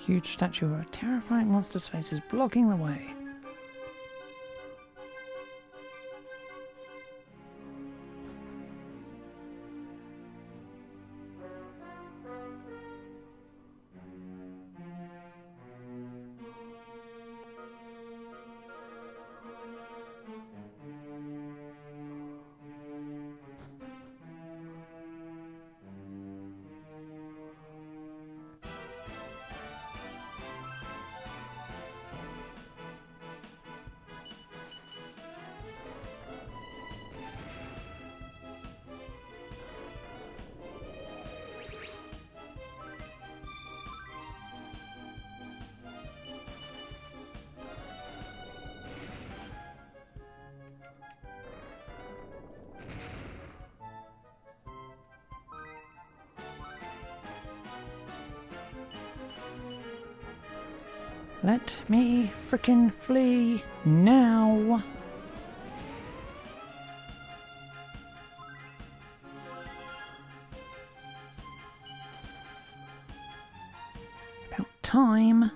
huge statue of a terrifying monster's face is blocking the way. Let me frickin' flee now! About time!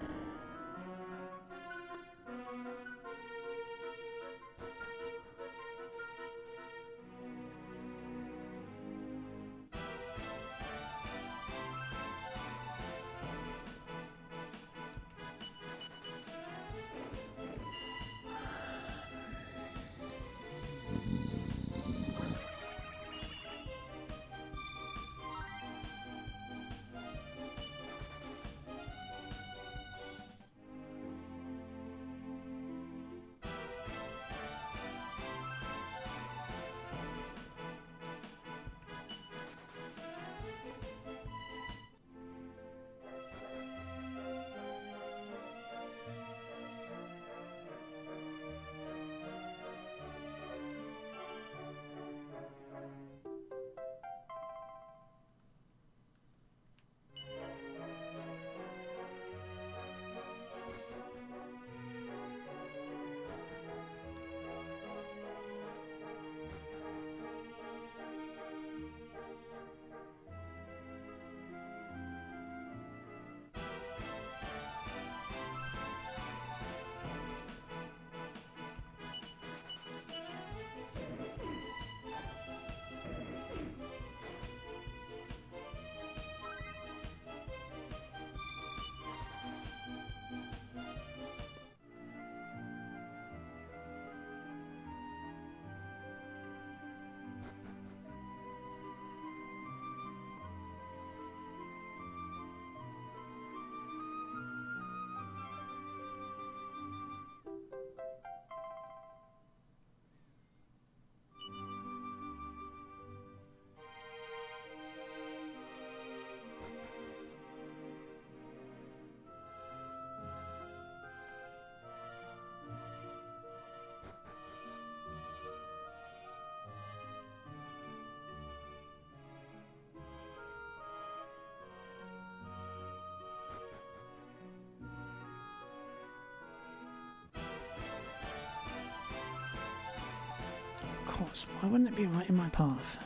Of course, why wouldn't it be right in my path?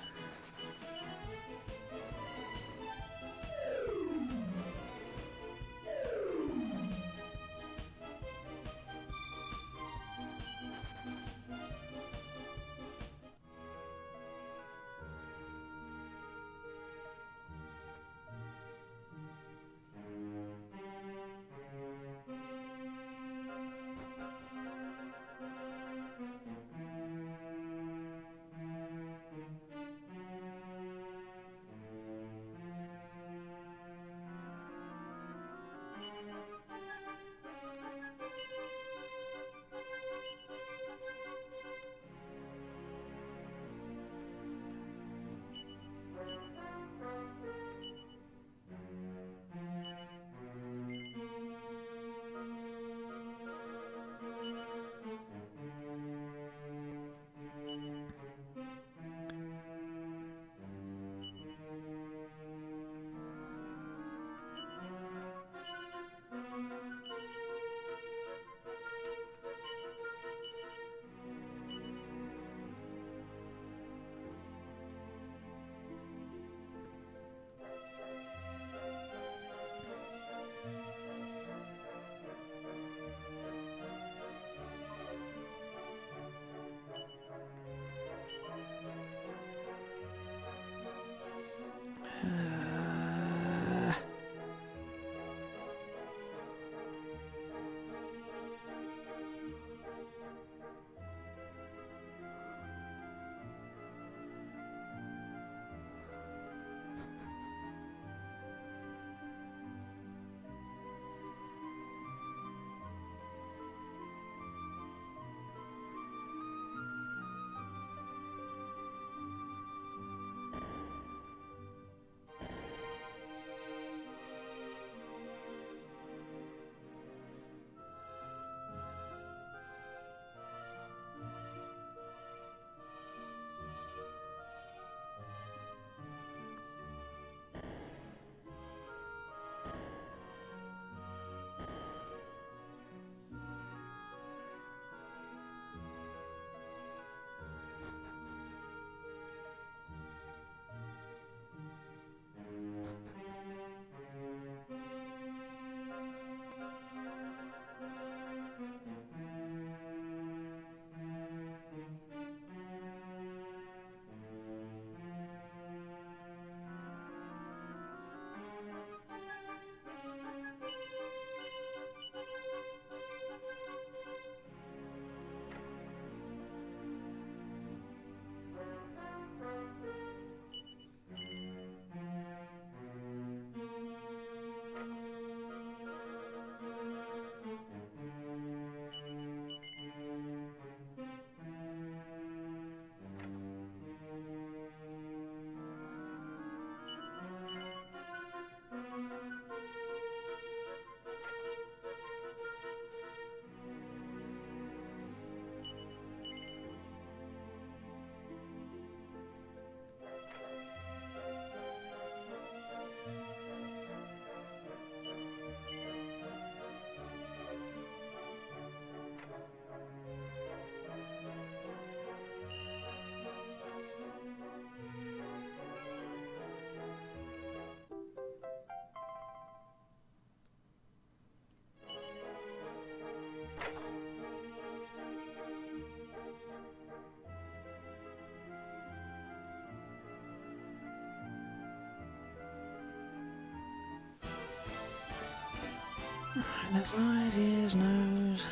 those eyes, ears, nose.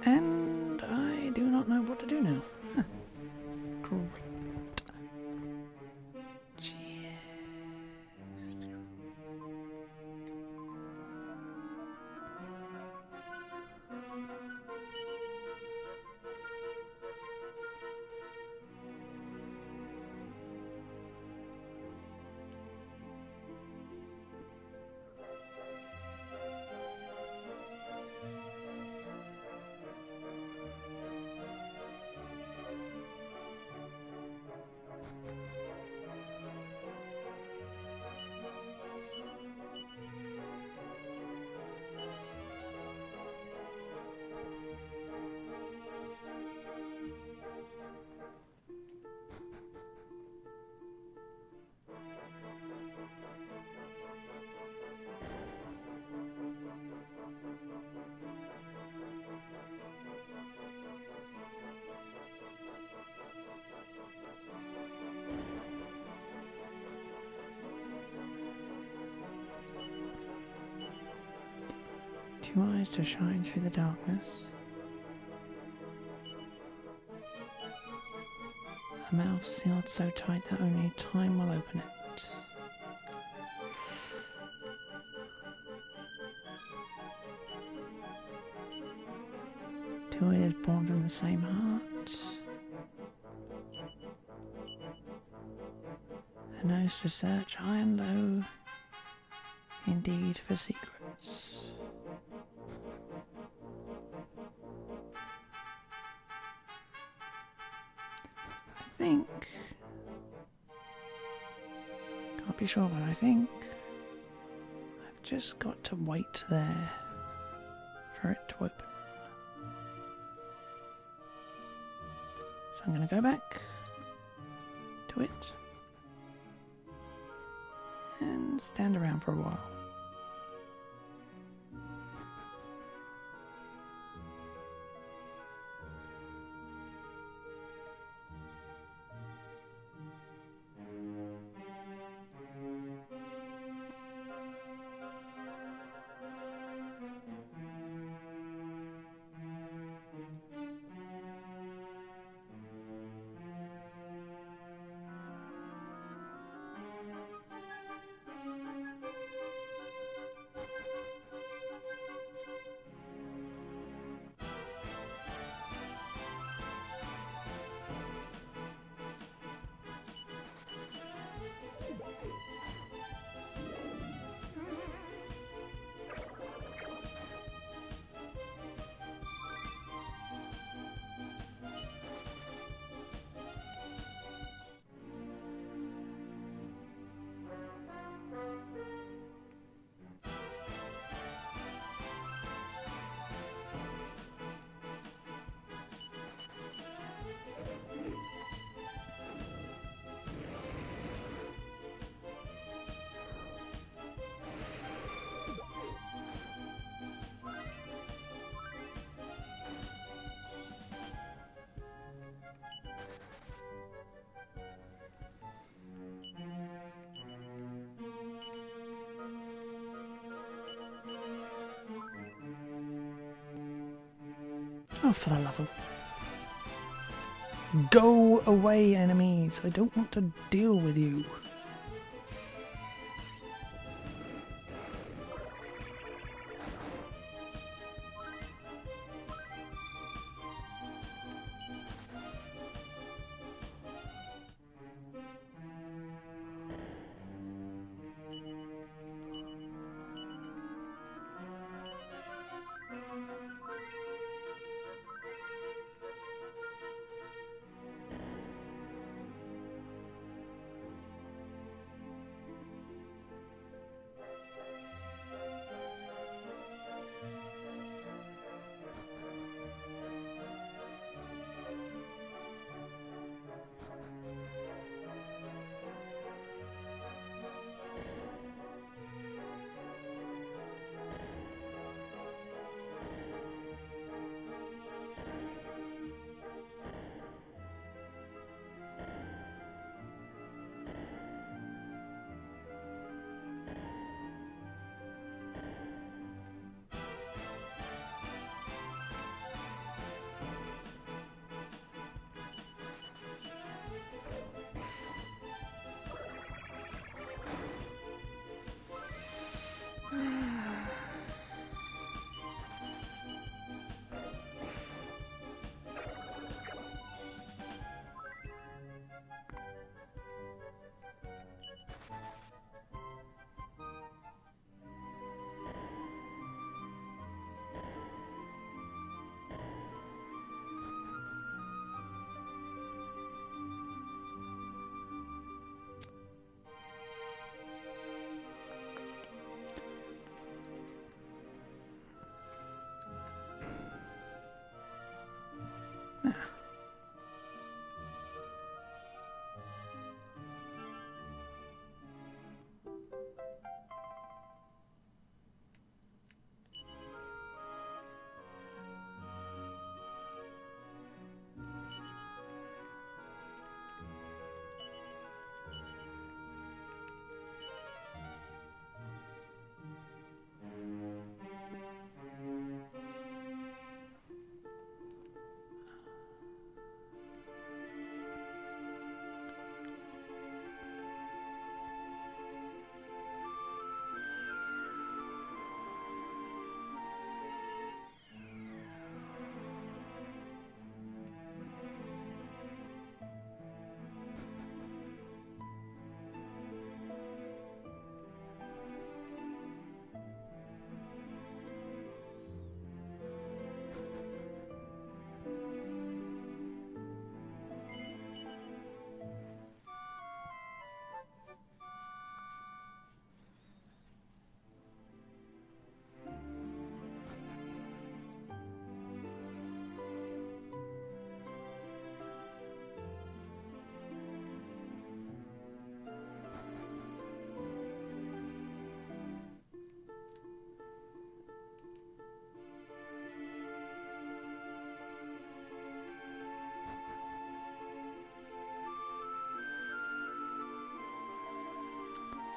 And I do not know what to do now. Huh. Great. Cheers. Two eyes to shine through the darkness. A mouth sealed so tight that only time will open it. Two ears born from the same heart. A nose to search high and low, indeed for secrets. I think, can't be sure, but I think I've just got to wait there for it to open. So I'm going to go back to it and stand around for a while. Oh, for the love of... Go away, enemies! I don't want to deal with you.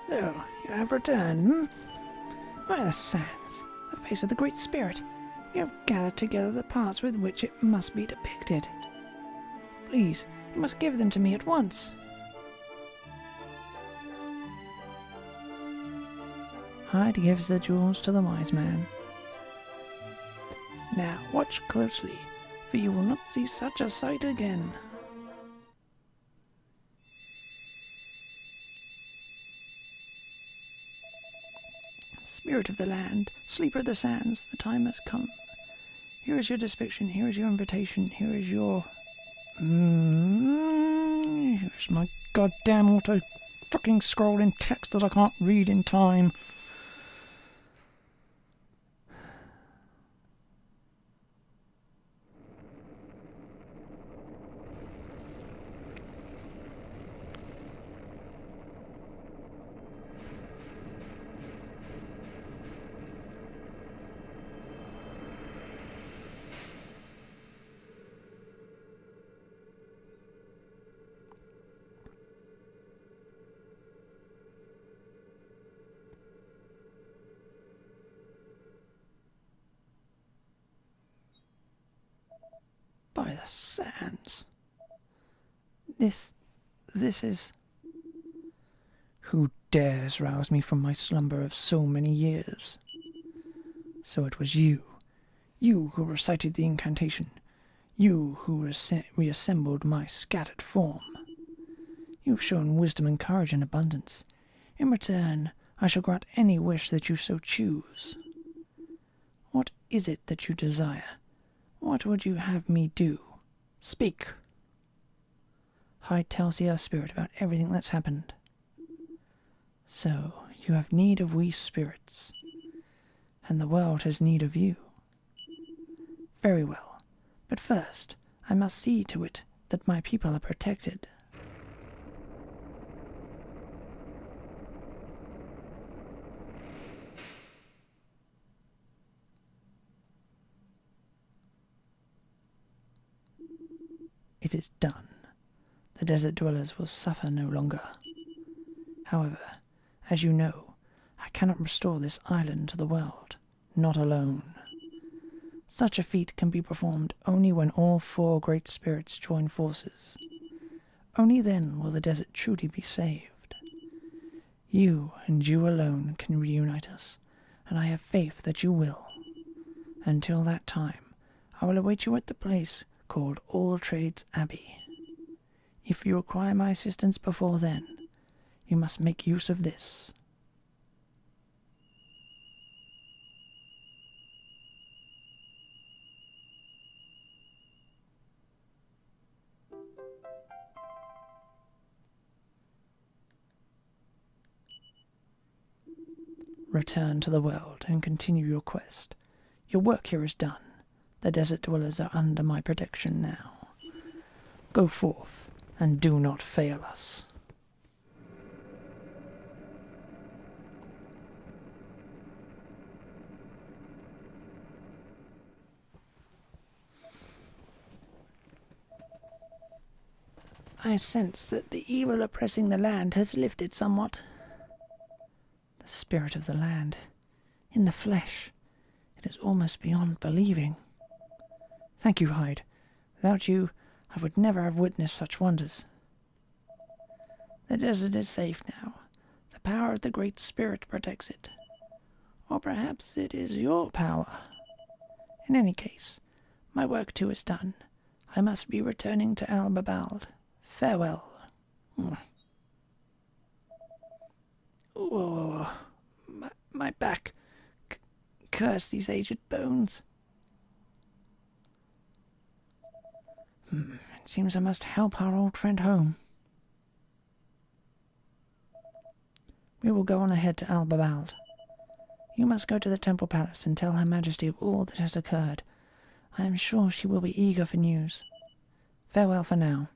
So, you have returned, hmm? By the sands, the face of the Great Spirit, you have gathered together the parts with which it must be depicted. Please, you must give them to me at once. Hyde gives the jewels to the wise man. Now watch closely, for you will not see such a sight again. Spirit of the land, sleeper of the sands, the time has come. Here is your depiction, here is your invitation, here is your... Here's my goddamn auto-fucking scrolling text that I can't read in time. sands. This is... Who dares rouse me from my slumber of so many years? So it was you who recited the incantation, you who reassembled my scattered form. You've shown wisdom and courage in abundance. In return, I shall grant any wish that you so choose. What is it that you desire? What would you have me do? Speak! Hyde tells the Earth Spirit about everything that's happened. So, you have need of we spirits, and the world has need of you. Very well, but first, I must see to it that my people are protected. It is done. The desert dwellers will suffer no longer. However, as you know, I cannot restore this island to the world, not alone. Such a feat can be performed only when all 4 great spirits join forces. Only then will the desert truly be saved. You and you alone can reunite us, and I have faith that you will. Until that time, I will await you at the place called All Trades Abbey. If you require my assistance before then, you must make use of this. Return to the world and continue your quest. Your work here is done. The desert dwellers are under my protection now. Go forth, and do not fail us. I sense that the evil oppressing the land has lifted somewhat. The spirit of the land, in the flesh, it is almost beyond believing. Thank you, Hyde. Without you, I would never have witnessed such wonders. The desert is safe now. The power of the Great Spirit protects it. Or perhaps it is your power. In any case, my work too is done. I must be returning to Albabald. Farewell. Oh, my back. Curse these aged bones. It seems I must help our old friend home. We will go on ahead to Albabald. You must go to the Temple Palace and tell Her Majesty of all that has occurred. I am sure she will be eager for news. Farewell for now.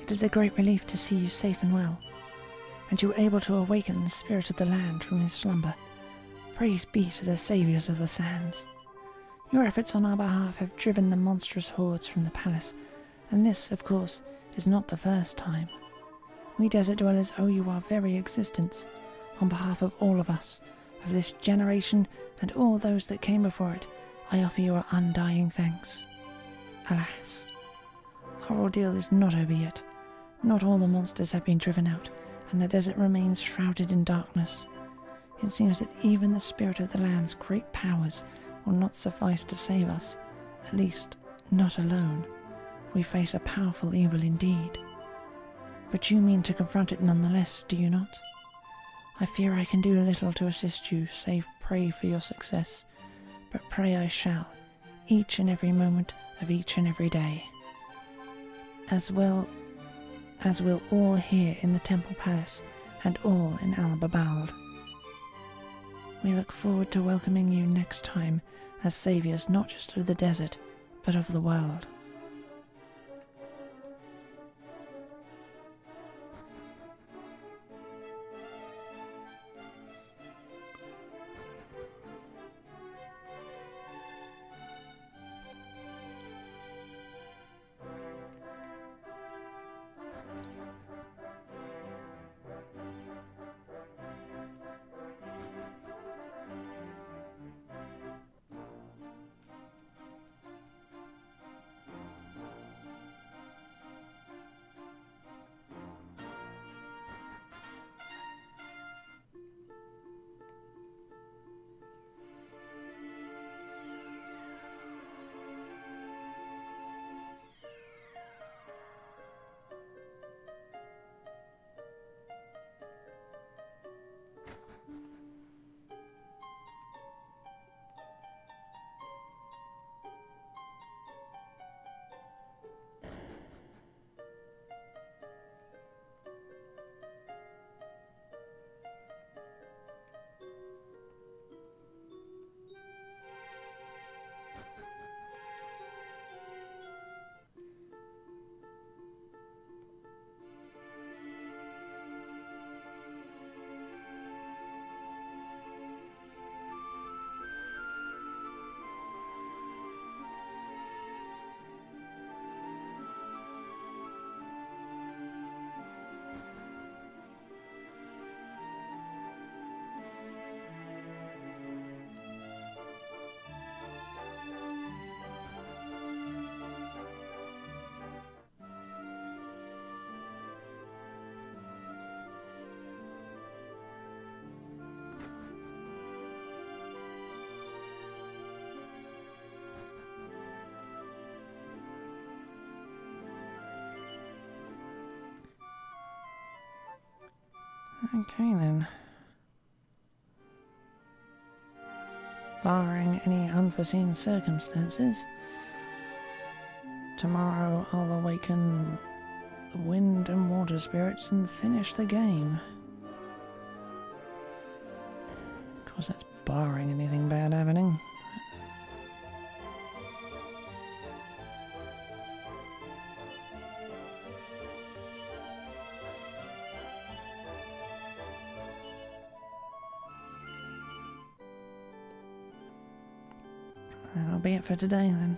It is a great relief to see you safe and well, and you were able to awaken the spirit of the land from his slumber. Praise be to the saviours of the sands. Your efforts on our behalf have driven the monstrous hordes from the palace, and this, of course, is not the first time. We desert dwellers owe you our very existence. On behalf of all of us, of this generation and all those that came before it, I offer you our undying thanks. Alas, our ordeal is not over yet. Not all the monsters have been driven out, and the desert remains shrouded in darkness. It seems that even the spirit of the land's great powers will not suffice to save us, at least not alone. We face a powerful evil indeed. But you mean to confront it nonetheless, do you not? I fear I can do little to assist you, save pray for your success. But pray I shall, each and every moment of each and every day. As well as will all here in the Temple Palace and all in Al-Babald. We look forward to welcoming you next time as saviors not just of the desert, but of the world. Okay then. Barring any unforeseen circumstances, tomorrow I'll awaken the wind and water spirits and finish the game. Of course, that's barring anything bad happening. That'll be it for today then.